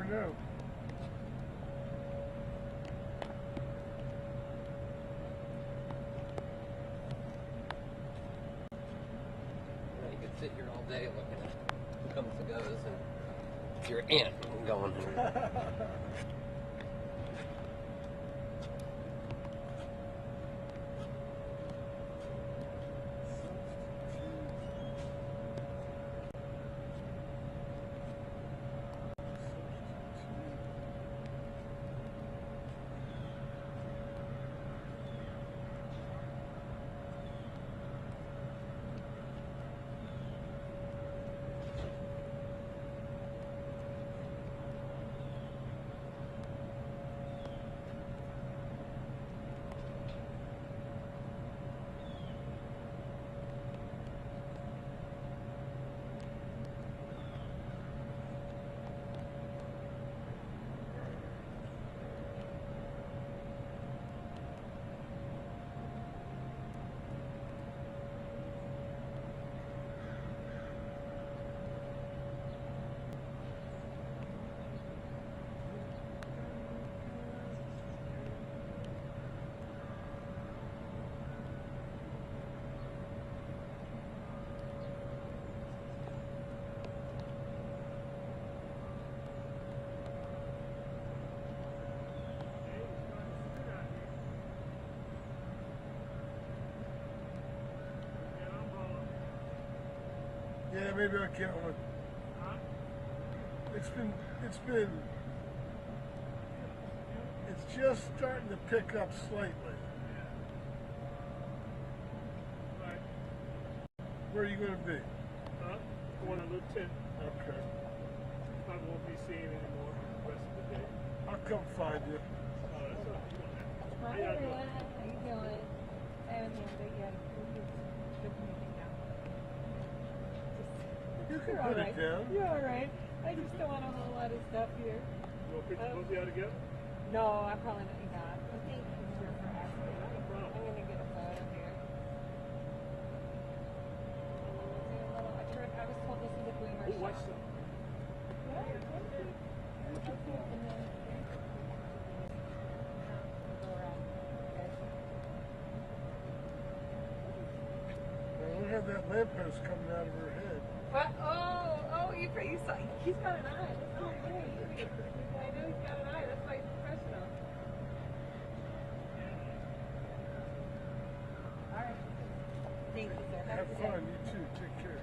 No. You could sit here all day looking at who comes and goes, and your aunt going. Yeah, maybe I can't. It's just starting to pick up slightly. Right. Where are you going to be? Going to a little tent. Okay. I won't be seeing anymore the rest of the day. I'll come find you. That's all. Hi everyone, how you doing? I haven't handed it yet. You can You're put alright. it down. You're alright. I just don't want a whole lot of stuff here. You want to put both of you together? No, I'm probably not. But thank you for asking. I'm going to get a photo here. I was told this is a boomer shot. Watch some. Yeah, okay. And then go around. Okay. Now, look at that lamppost coming out of her head. What? Oh, you saw, he's got an eye. That's not great. I know he's got an eye. That's why he's professional. All right. Thank you, sir. Have fun. You too. Take care.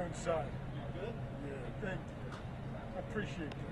coincide. Good? Yeah, thank you. I appreciate that.